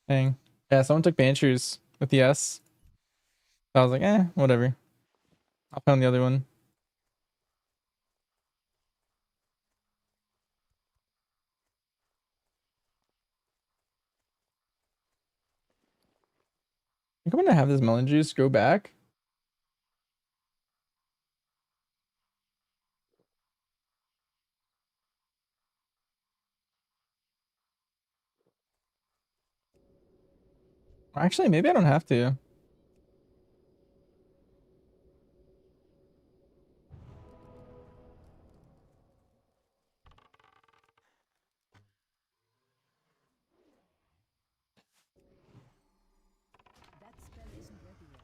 Speaker 1: Dang. Yeah, someone took Banshees with the S. So I was like, whatever. I'll play on the other one. I think I'm gonna have this melon juice go back. Actually, maybe I don't have to.
Speaker 12: That spell isn't ready yet.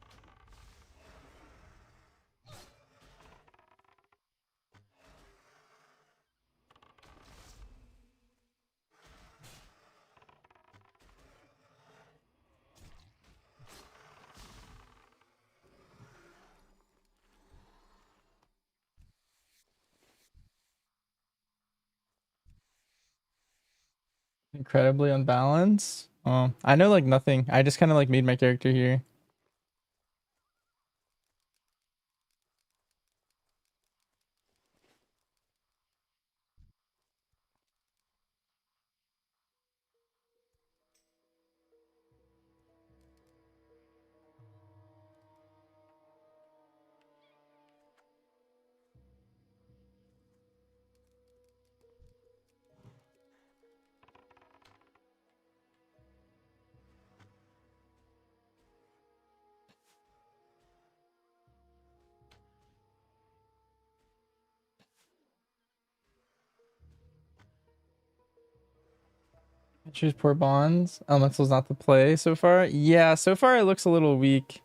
Speaker 1: Incredibly unbalanced. Oh, I know like nothing. I just kind of like made my character here. I choose poor bonds. Elemental's not the play so far. Yeah, so far it looks a little weak.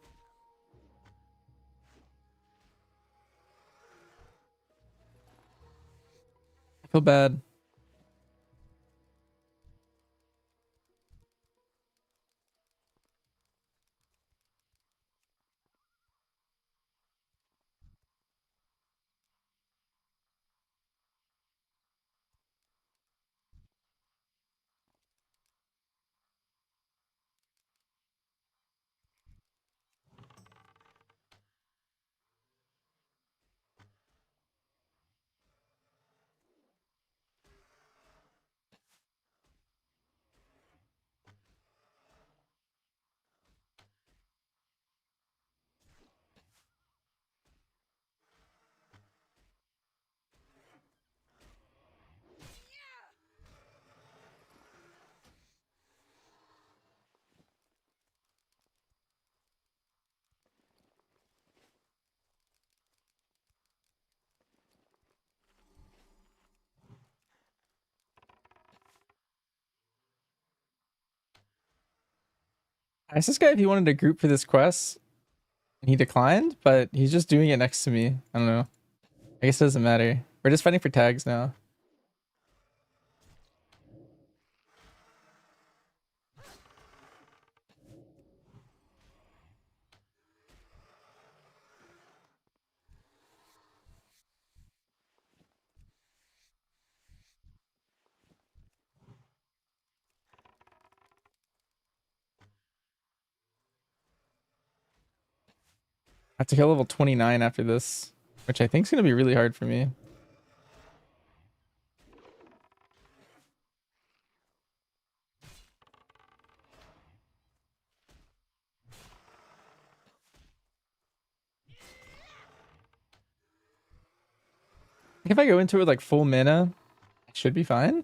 Speaker 1: I feel bad. I asked this guy if he wanted a group for this quest, and he declined, but he's just doing it next to me. I don't know. I guess it doesn't matter. We're just fighting for tags now. I have to kill level 29 after this, which I think is going to be really hard for me. If I go into it with like full mana, I should be fine.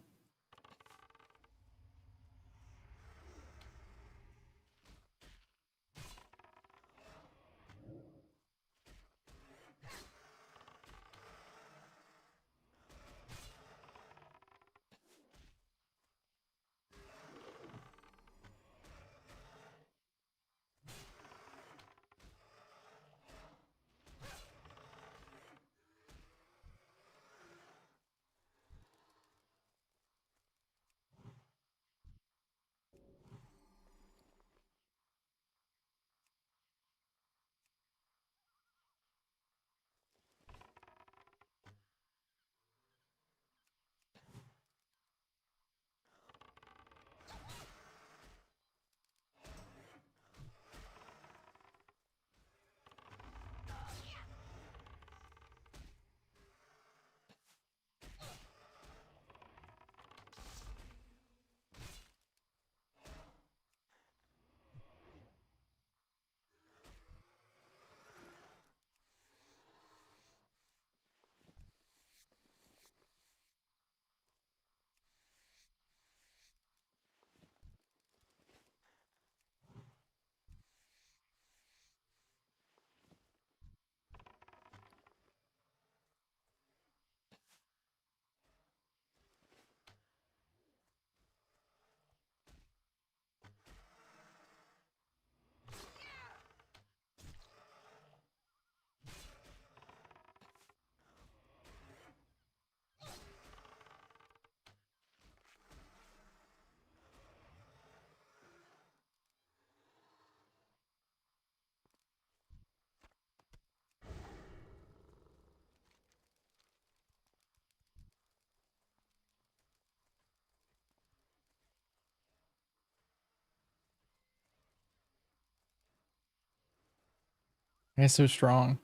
Speaker 1: It's so strong.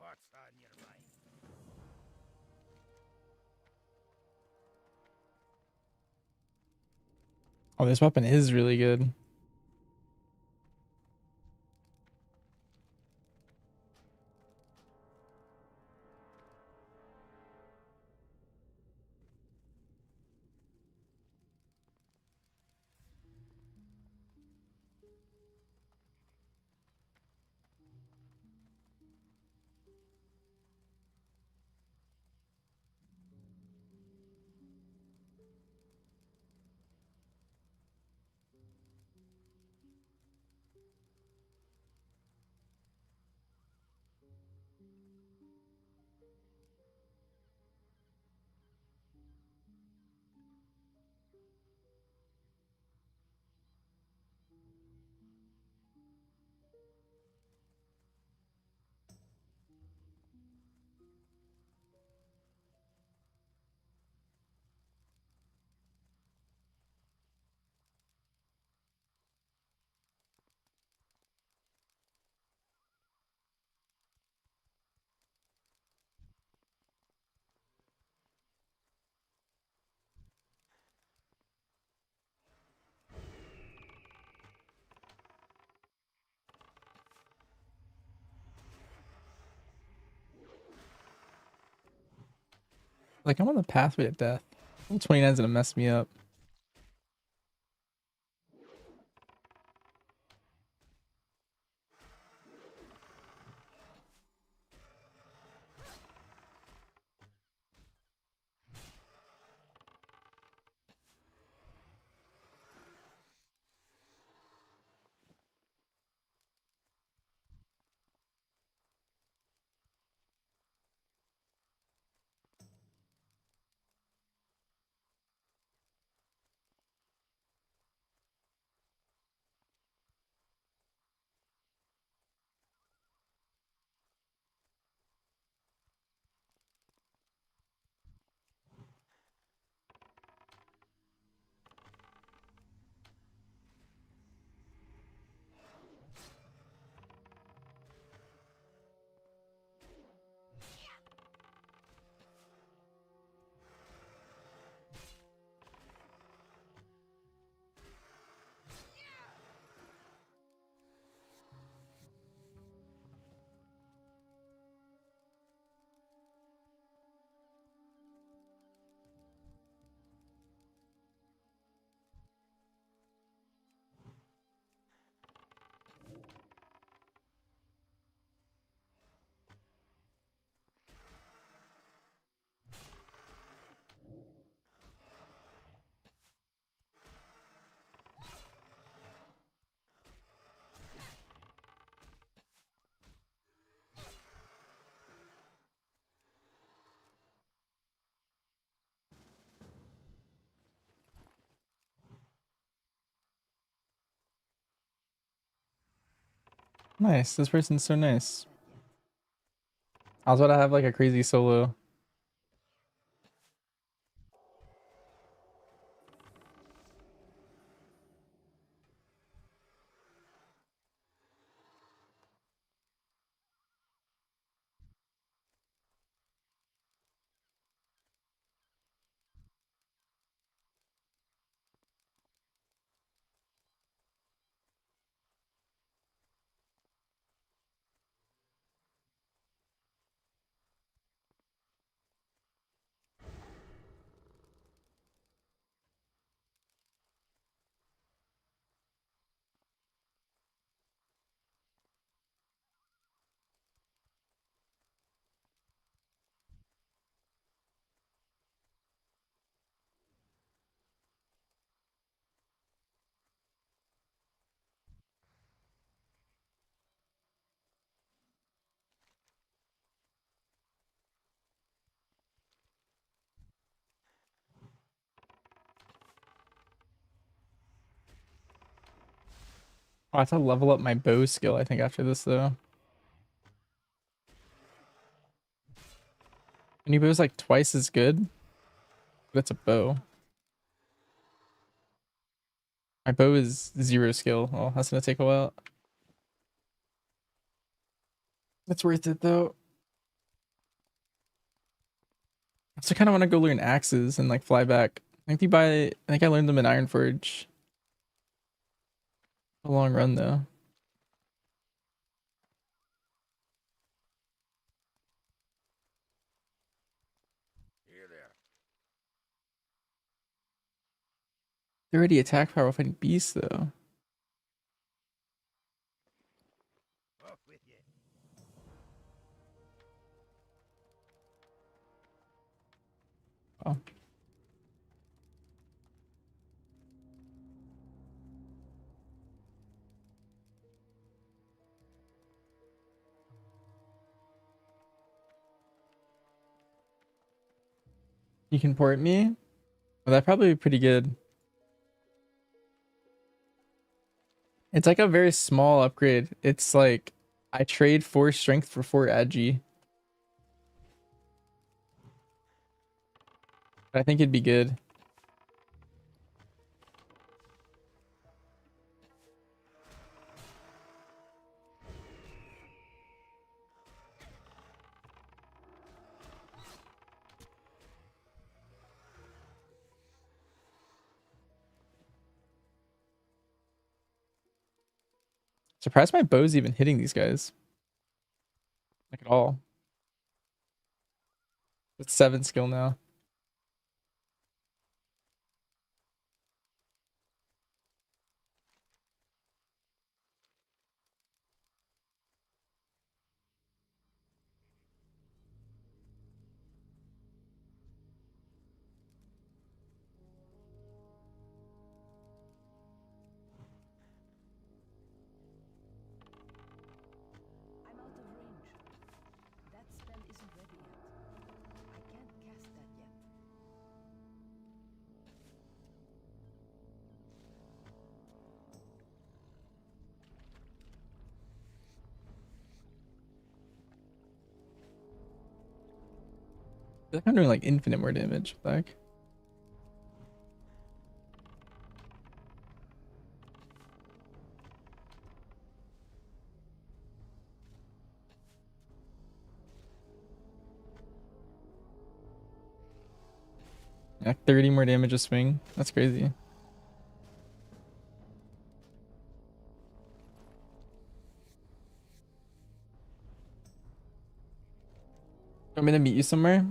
Speaker 3: What's on your mind?
Speaker 1: Oh, this weapon is really good. Like I'm on the pathway to death. 29's gonna mess me up. Nice. This person's so nice. I was about to have like a crazy solo. Oh, I have to level up my bow skill, I think, after this, though. My new bow's like twice as good, but it's a bow. My bow is 0 skill. Oh, that's gonna take a while. It's worth it, though. I also kind of want to go learn axes and like fly back. I think I learned them in Ironforge. A long run though.
Speaker 3: Here there.
Speaker 1: They're already attack power fighting beasts though.
Speaker 3: Off with you.
Speaker 1: Oh. You can port me? Well, that'd probably be pretty good. It's like a very small upgrade. It's like I trade 4 strength for 4 agi. I think it'd be good. Surprised my bow's even hitting these guys. Like at all. It's 7 skill now.
Speaker 12: I'm out of range. That spell isn't ready yet. I can't cast that yet.
Speaker 1: I feel like I'm doing like infinite more damage. Like yeah, 30 more damage a swing. That's crazy. Want me to meet you somewhere?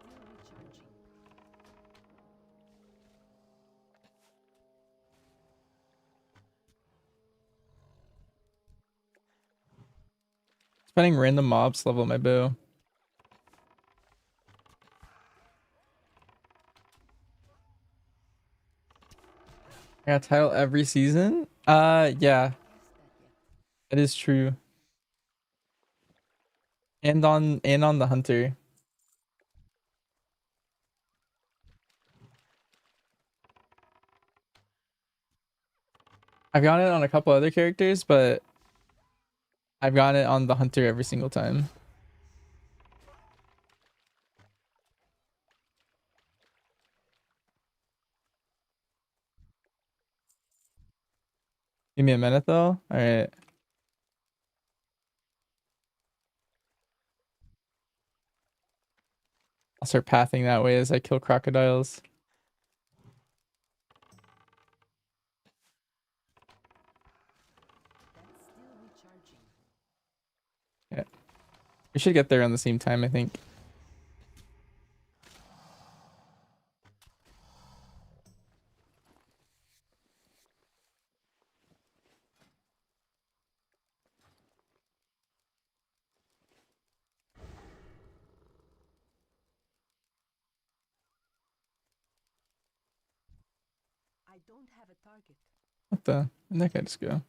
Speaker 12: That's still recharging.
Speaker 1: Finding random mobs level my bow. I got title every season? Yeah, that is true. And on the hunter. I've gotten it on a couple other characters, but I've gotten it on the hunter every single time. Give me a minute though. All right. I'll start pathing that way as I kill crocodiles.
Speaker 12: That's still recharging.
Speaker 1: Yeah. We should get there on the same time, I think.
Speaker 12: I don't have a target.
Speaker 1: What the? Where'd that guy just go?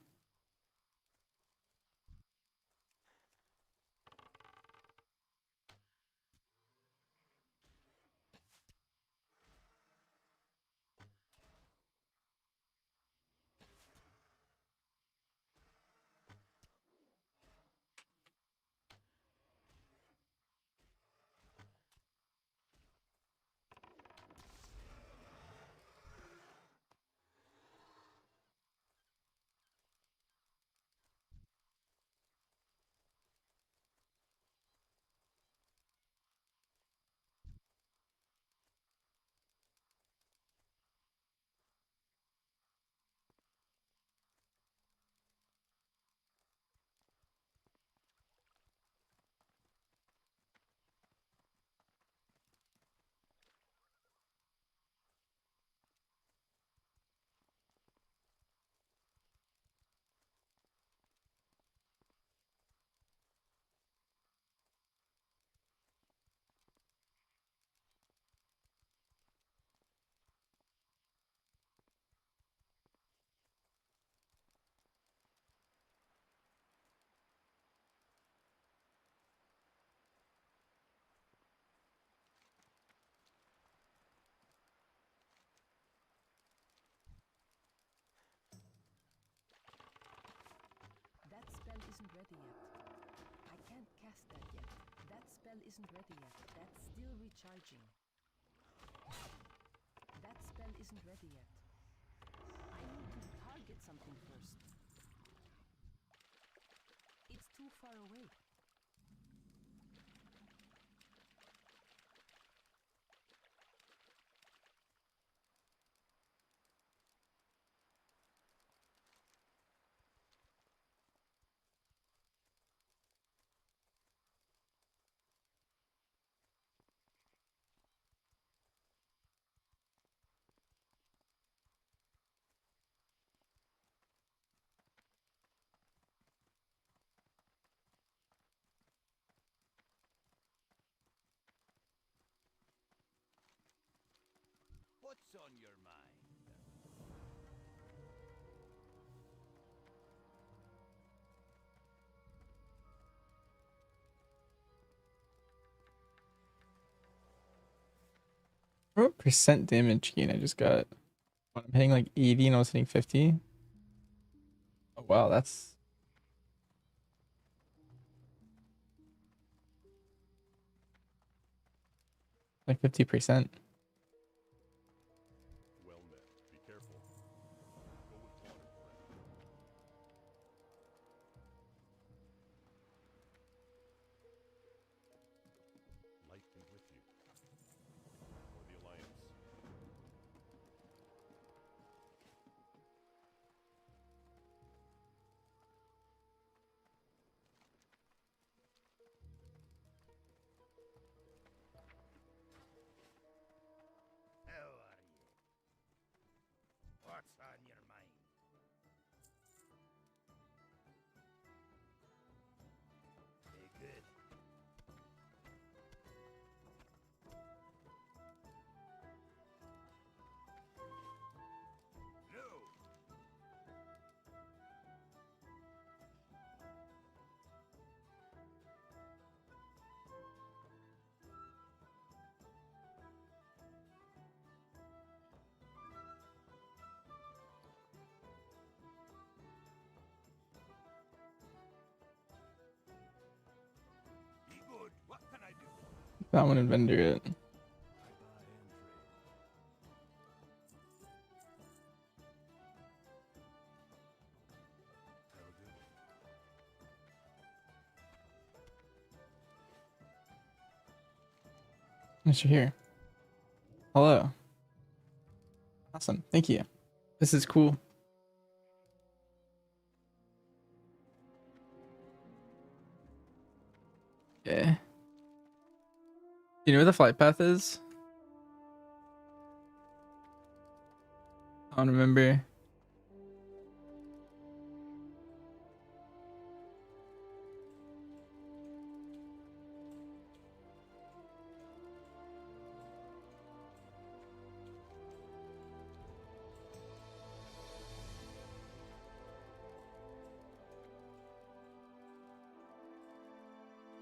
Speaker 12: isn't ready yet. I can't cast that yet. That spell isn't ready yet. That's still recharging. That spell isn't ready yet. I need to target something first. It's too far away.
Speaker 3: What's on your mind?
Speaker 1: What percent damage gain I just got? When I'm hitting like 80 and I was hitting 50. Oh wow, that's like 50%.
Speaker 5: Well met. Be careful. Go with honor, friend. Light be with you. For the Alliance.
Speaker 3: How are you? What's on your mind? Very good. No! Be good. What can I do?
Speaker 1: That one and vendor it.
Speaker 11: I buy and trade. That'll do.
Speaker 1: Yes, you're here. Hello. Awesome. Thank you. This is cool. Okay. You know where the flight path is? I don't remember.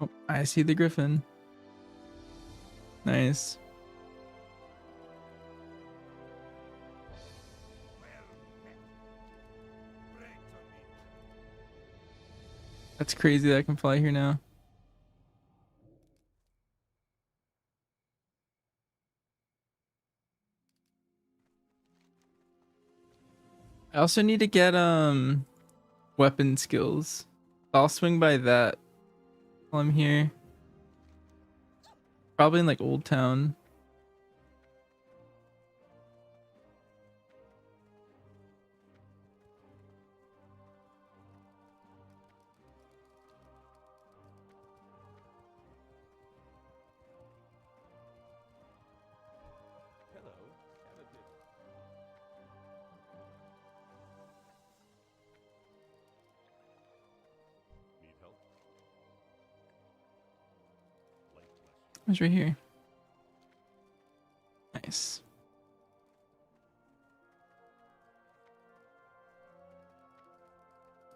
Speaker 1: Oh, I see the griffin. Nice. That's crazy that I can fly here now. I also need to get weapon skills. I'll swing by that while I'm here. Probably in like Old Town.
Speaker 5: Hello. Have a good one. Need help? Light bless you.
Speaker 1: It's right here. Nice.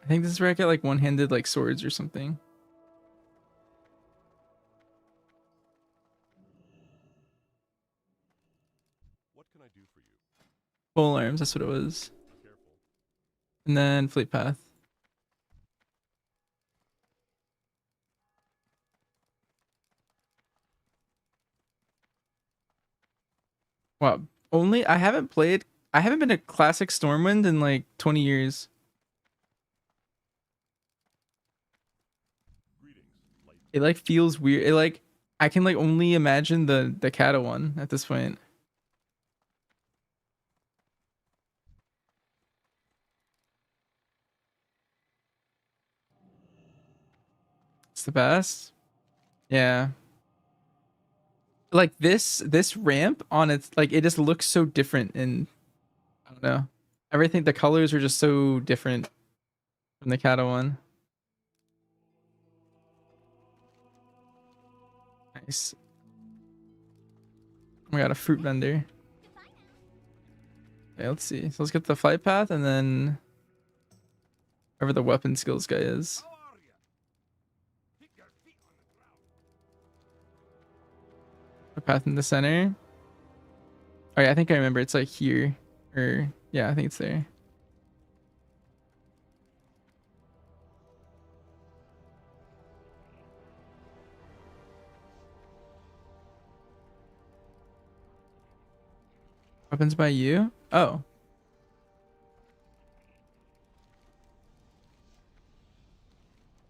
Speaker 1: I think this is where I get like one-handed like swords or something.
Speaker 5: What can I do for you?
Speaker 1: Pole arms, that's what it was.
Speaker 5: Be careful.
Speaker 1: And then fleet path. Wow. Only I haven't played. I haven't been to Classic Stormwind in like 20 years. It like feels weird. It like I can like only imagine the Kata one at this point. It's the best. Yeah. Like this ramp on its like it just looks so different and I don't know. Everything the colors are just so different from the Kata one. Nice. We got a fruit vendor. Okay, let's see. So let's get the flight path and then wherever the weapon skills guy is. The path in the center. Oh yeah, I think I remember. It's like here. Or yeah, I think it's there. Weapons by you? Oh.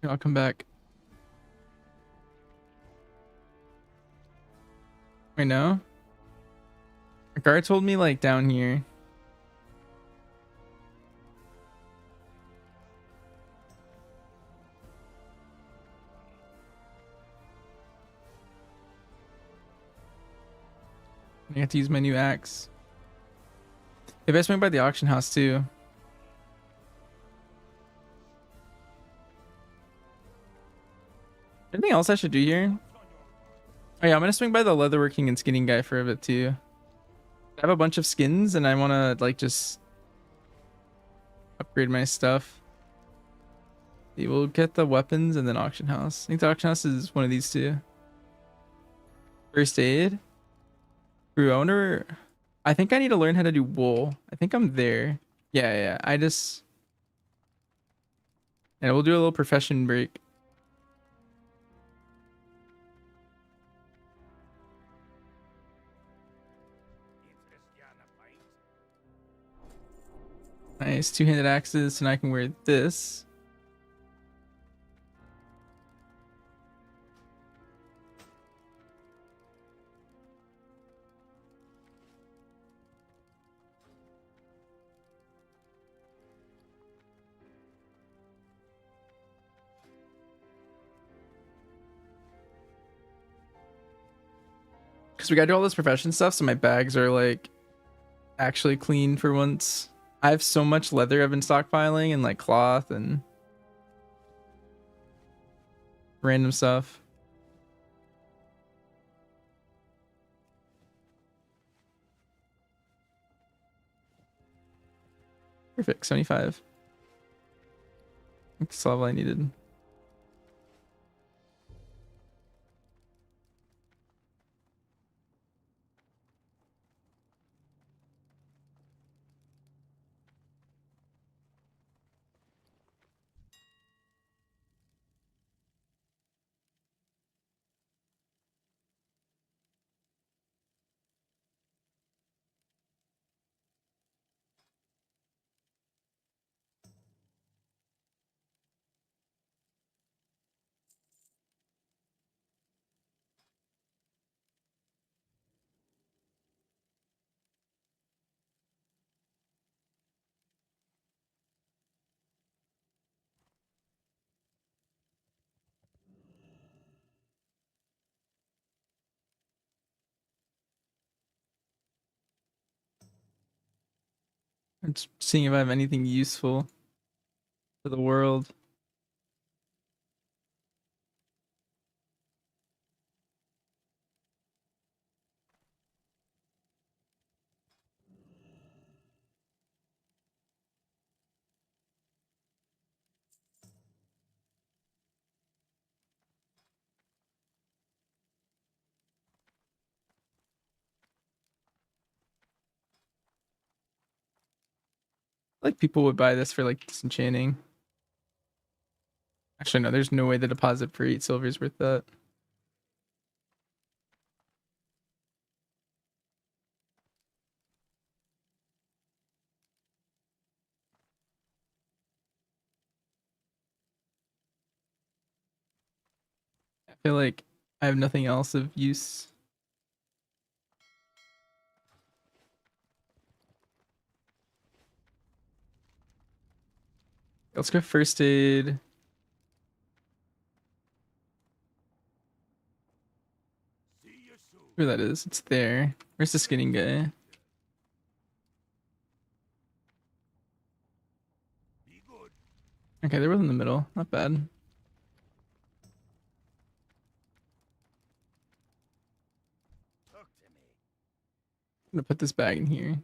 Speaker 1: I'll come back. Wait, no? A guard told me like down here. I have to use my new axe. Maybe I swing by the auction house too. Anything else I should do here? Oh yeah, I'm gonna swing by the leatherworking and skinning guy for a bit too. I have a bunch of skins and I wanna like just upgrade my stuff. We will get the weapons and then auction house. I think the auction house is one of these two. First aid. Ooh, I wonder. I think I need to learn how to do wool. I think I'm there. Yeah, yeah. I just. And we'll do a little profession break. Nice. Two-handed axes, so now I can wear this. Because we gotta do all this profession stuff, so my bags are like actually clean for once. I have so much leather I've been stockpiling and like cloth and random stuff. Perfect. 75. That's all I needed. I'm just seeing if I have anything useful for the world. Like people would buy this for like disenchanting. Actually, no, there's no way the deposit for 8 silver is worth that. feel like I have nothing else of use. Let's go first aid. Where that is? It's there. Where's the skinning guy? Okay, they're both in the middle. Not bad. I'm gonna put this bag in here.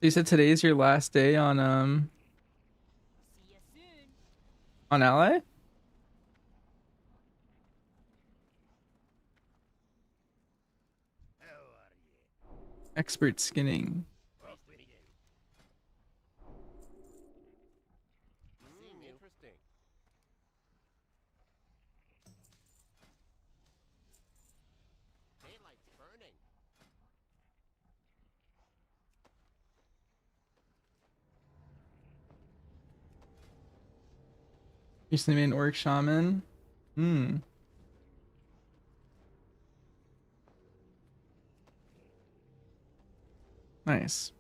Speaker 1: You said today is your last day on Ally? Expert skinning.
Speaker 13: Interesting. Daylight's burning.
Speaker 1: Recently made an orc shaman. Hmm. Nice.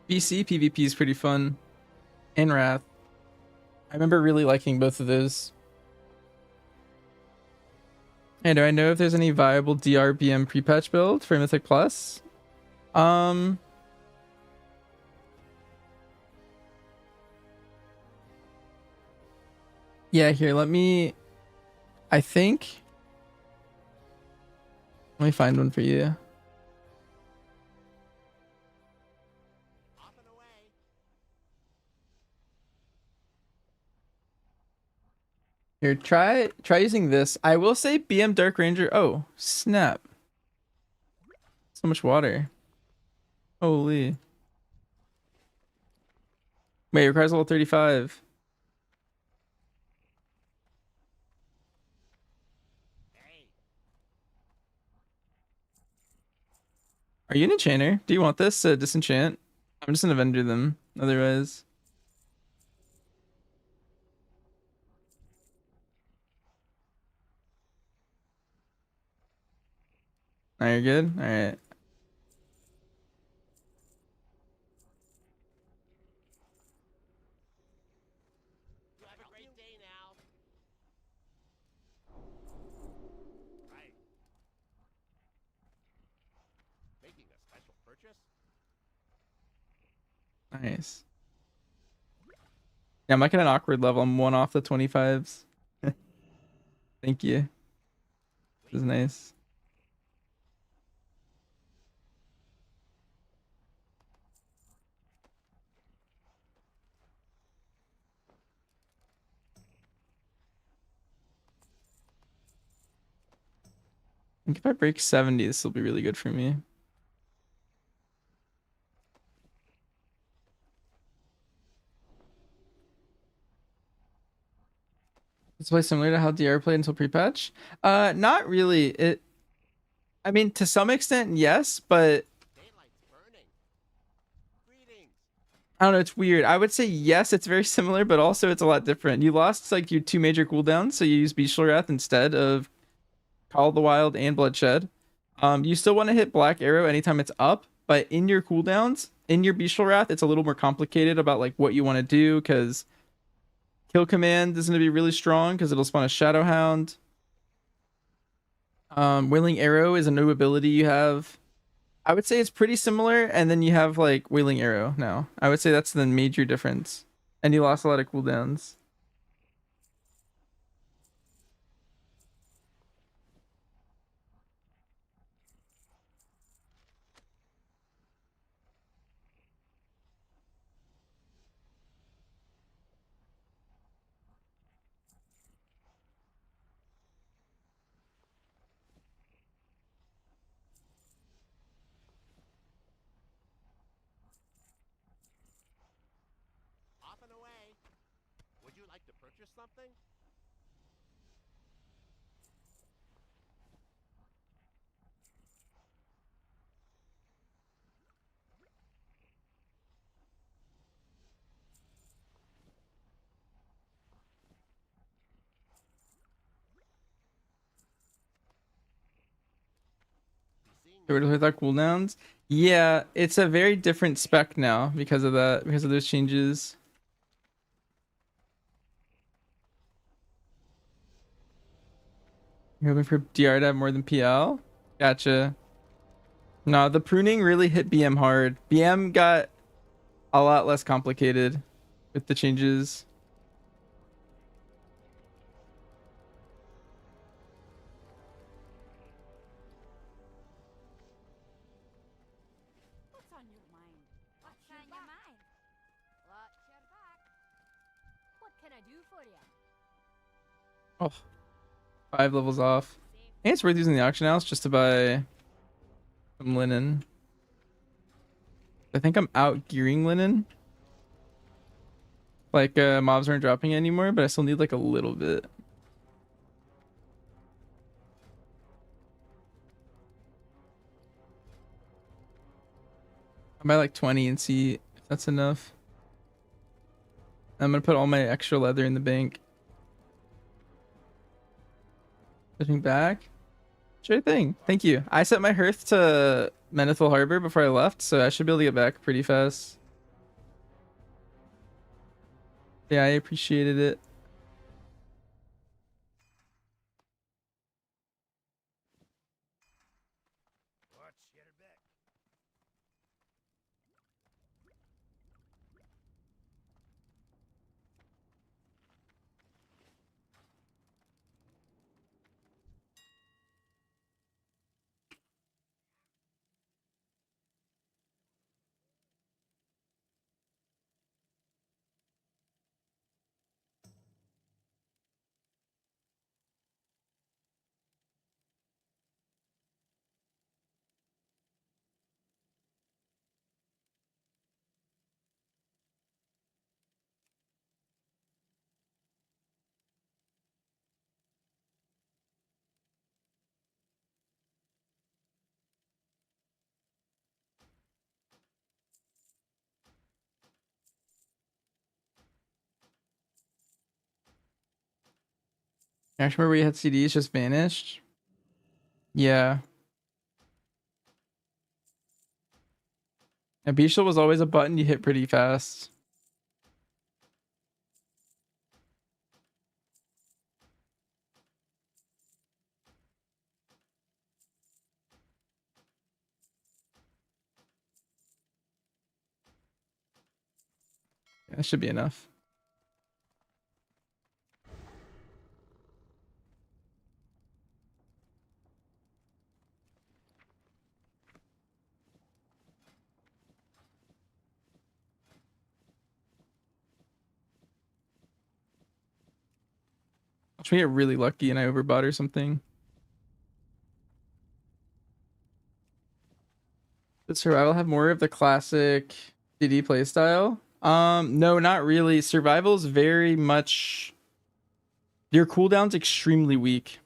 Speaker 1: BC PvP is pretty fun. And Wrath. I remember really liking both of those. Hey, do I know if there's any viable DRBM pre-patch build for Mythic Plus? Yeah, here, let me find one for you. Here, try using this. I will say BM Dark Ranger. Oh, snap. So much water. Holy. Wait, it requires level 35. Are you an enchanter? Do you want this to disenchant? I'm just gonna vendor them, otherwise. Now you're good? Alright.
Speaker 13: Have a great day now. Right. Making a special purchase?
Speaker 1: Nice. Yeah, I'm like at an awkward level. I'm one off the 25s. Thank you. This is nice. I think if I break 70, this will be really good for me. It's play similar to how DR played until pre-patch. Not really. I mean, to some extent, yes, but I don't know. It's weird. I would say yes, it's very similar, but also it's a lot different. You lost like your two major cooldowns, so you use Bestial Wrath instead of Call of the Wild and Bloodshed. You still want to hit Black Arrow anytime it's up, but in your cooldowns, in your Bestial Wrath, it's a little more complicated about like what you want to do because Kill Command is going to be really strong because it'll spawn a Shadow Hound. Wailing Arrow is a new ability you have. I would say it's pretty similar, and then you have like Wailing Arrow now. I would say that's the major difference. And you lost a lot of cooldowns.
Speaker 13: Off and away. Would you like to purchase something?
Speaker 1: Get rid of without cooldowns. Yeah, it's a very different spec now because of that, because of those changes. You're hoping for DR to have more than PL? Gotcha. No, the pruning really hit BM hard. BM got a lot less complicated with the changes.
Speaker 4: What's on your mind? What's on your mind? What's your back? What can I do for you?
Speaker 1: Oh, 5 levels off. I think it's worth using the auction house just to buy some linen. I think I'm out gearing linen. Like mobs aren't dropping anymore, but I still need like a little bit. I'll buy like 20 and see if that's enough. I'm gonna put all my extra leather in the bank. Pushing back. Sure thing. Thank you. I set my hearth to Menethil Harbor before I left, so I should be able to get back pretty fast. Yeah, I appreciated it. Actually, where we had CDs just vanished. Yeah. And Bestial was always a button you hit pretty fast. Yeah, that should be enough. I'll try to get really lucky and I overbought or something. Does survival have more of the classic CD playstyle? No, not really. Survival's very much Your cooldown's extremely weak.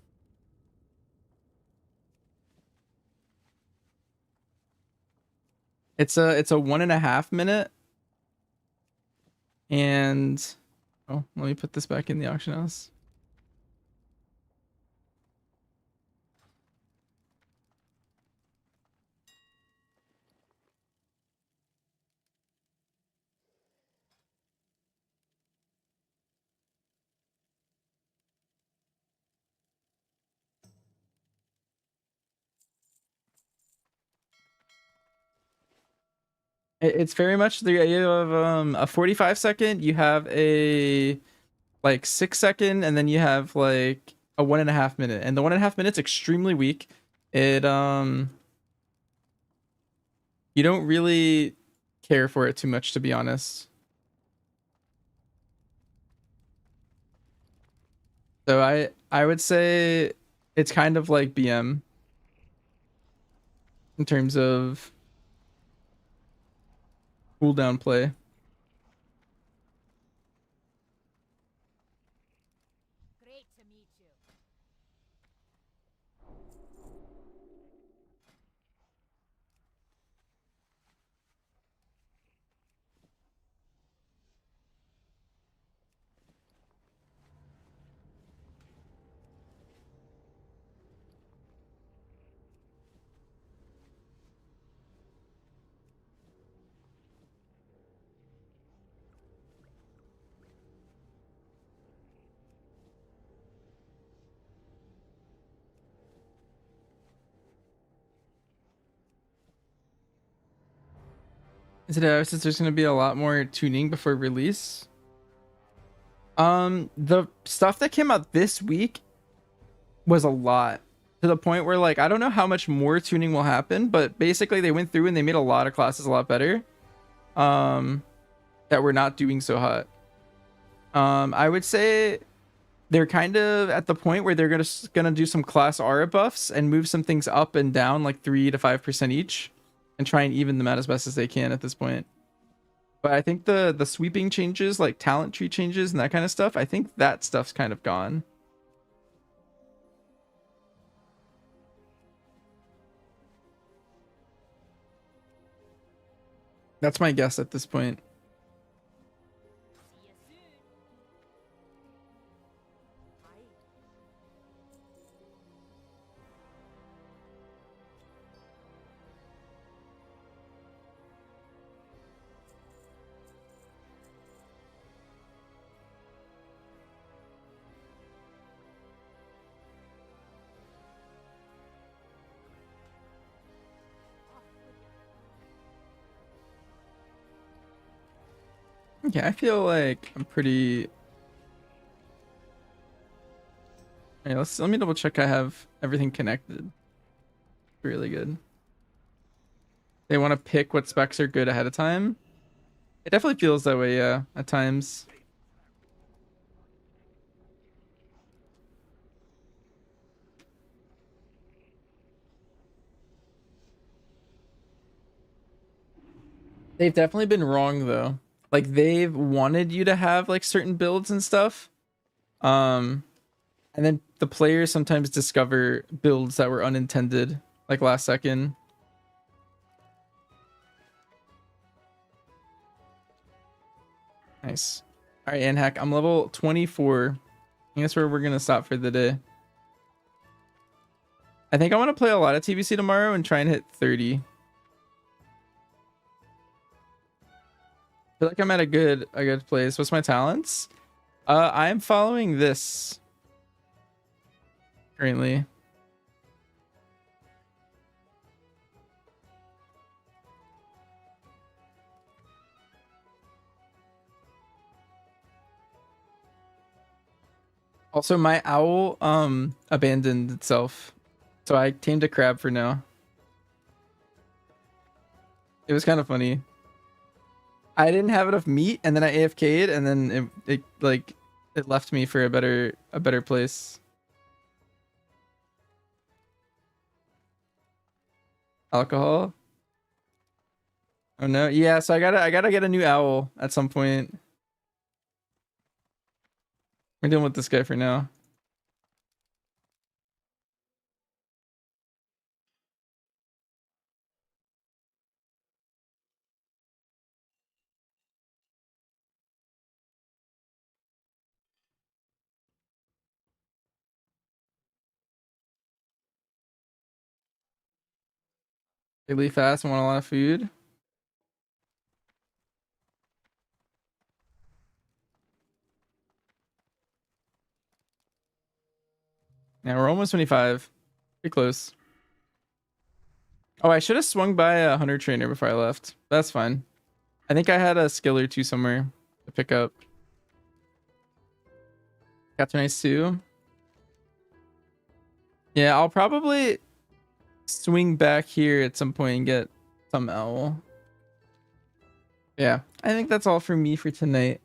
Speaker 1: It's a 1.5 minute. And oh, let me put this back in the auction house. It's very much the idea of a 45 second, you have a like 6 second, and then you have like a 1.5 minute. And the 1.5 minutes extremely weak. It you don't really care for it too much, to be honest. So I would say it's kind of like BM in terms of cooldown play.
Speaker 8: Great to meet you.
Speaker 1: Is it since there's gonna be a lot more tuning before release? The stuff that came out this week was a lot, to the point where like I don't know how much more tuning will happen, but basically they went through and they made a lot of classes a lot better. That were not doing so hot. I would say they're kind of at the point where they're gonna do some class aura buffs and move some things up and down like 3 to 5% each, and try and even them out as best as they can at this point. But I think the sweeping changes, like talent tree changes and that kind of stuff, I think that stuff's kind of gone. That's my guess at this point. Okay, I feel like I'm pretty. Hey, let me double check I have everything connected. Really good. They want to pick what specs are good ahead of time. It definitely feels that way, yeah, at times. They've definitely been wrong though. Like they've wanted you to have like certain builds and stuff. And then the players sometimes discover builds that were unintended, like last second. Nice. All right, Anhack, I'm level 24. I think that's where we're gonna stop for the day. I think I want to play a lot of TBC tomorrow and try and hit 30. I feel like I'm at a good place. What's my talents? I'm following this currently. Also, my owl abandoned itself, so I tamed a crab for now. It was kind of funny. I didn't have enough meat, and then I AFK'd, and then it left me for a better place. Alcohol? Oh no, yeah. So I gotta get a new owl at some point. We're dealing with this guy for now. Really fast and want a lot of food. Yeah, we're almost 25. Pretty close. Oh, I should have swung by a hunter trainer before I left. That's fine. I think I had a skill or two somewhere to pick up. Got to nice too. Yeah, I'll probably swing back here at some point and get some owl. Yeah, I think that's all for me for tonight.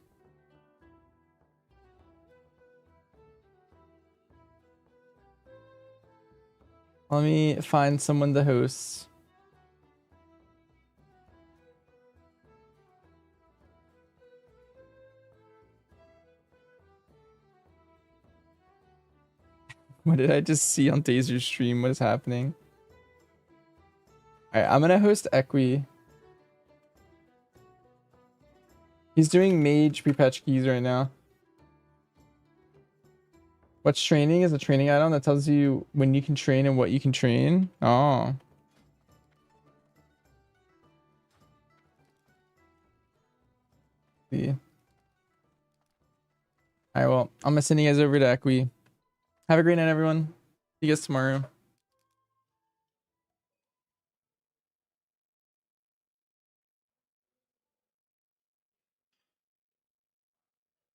Speaker 1: Let me find someone to host. What did I just see on Taser's stream? What is happening? Alright, I'm gonna host Equi. He's doing mage prepatch keys right now. What's training is a training item that tells you when you can train and what you can train. Oh. See. Alright, well, I'm gonna send you guys over to Equi. Have a great night, everyone. See you guys tomorrow.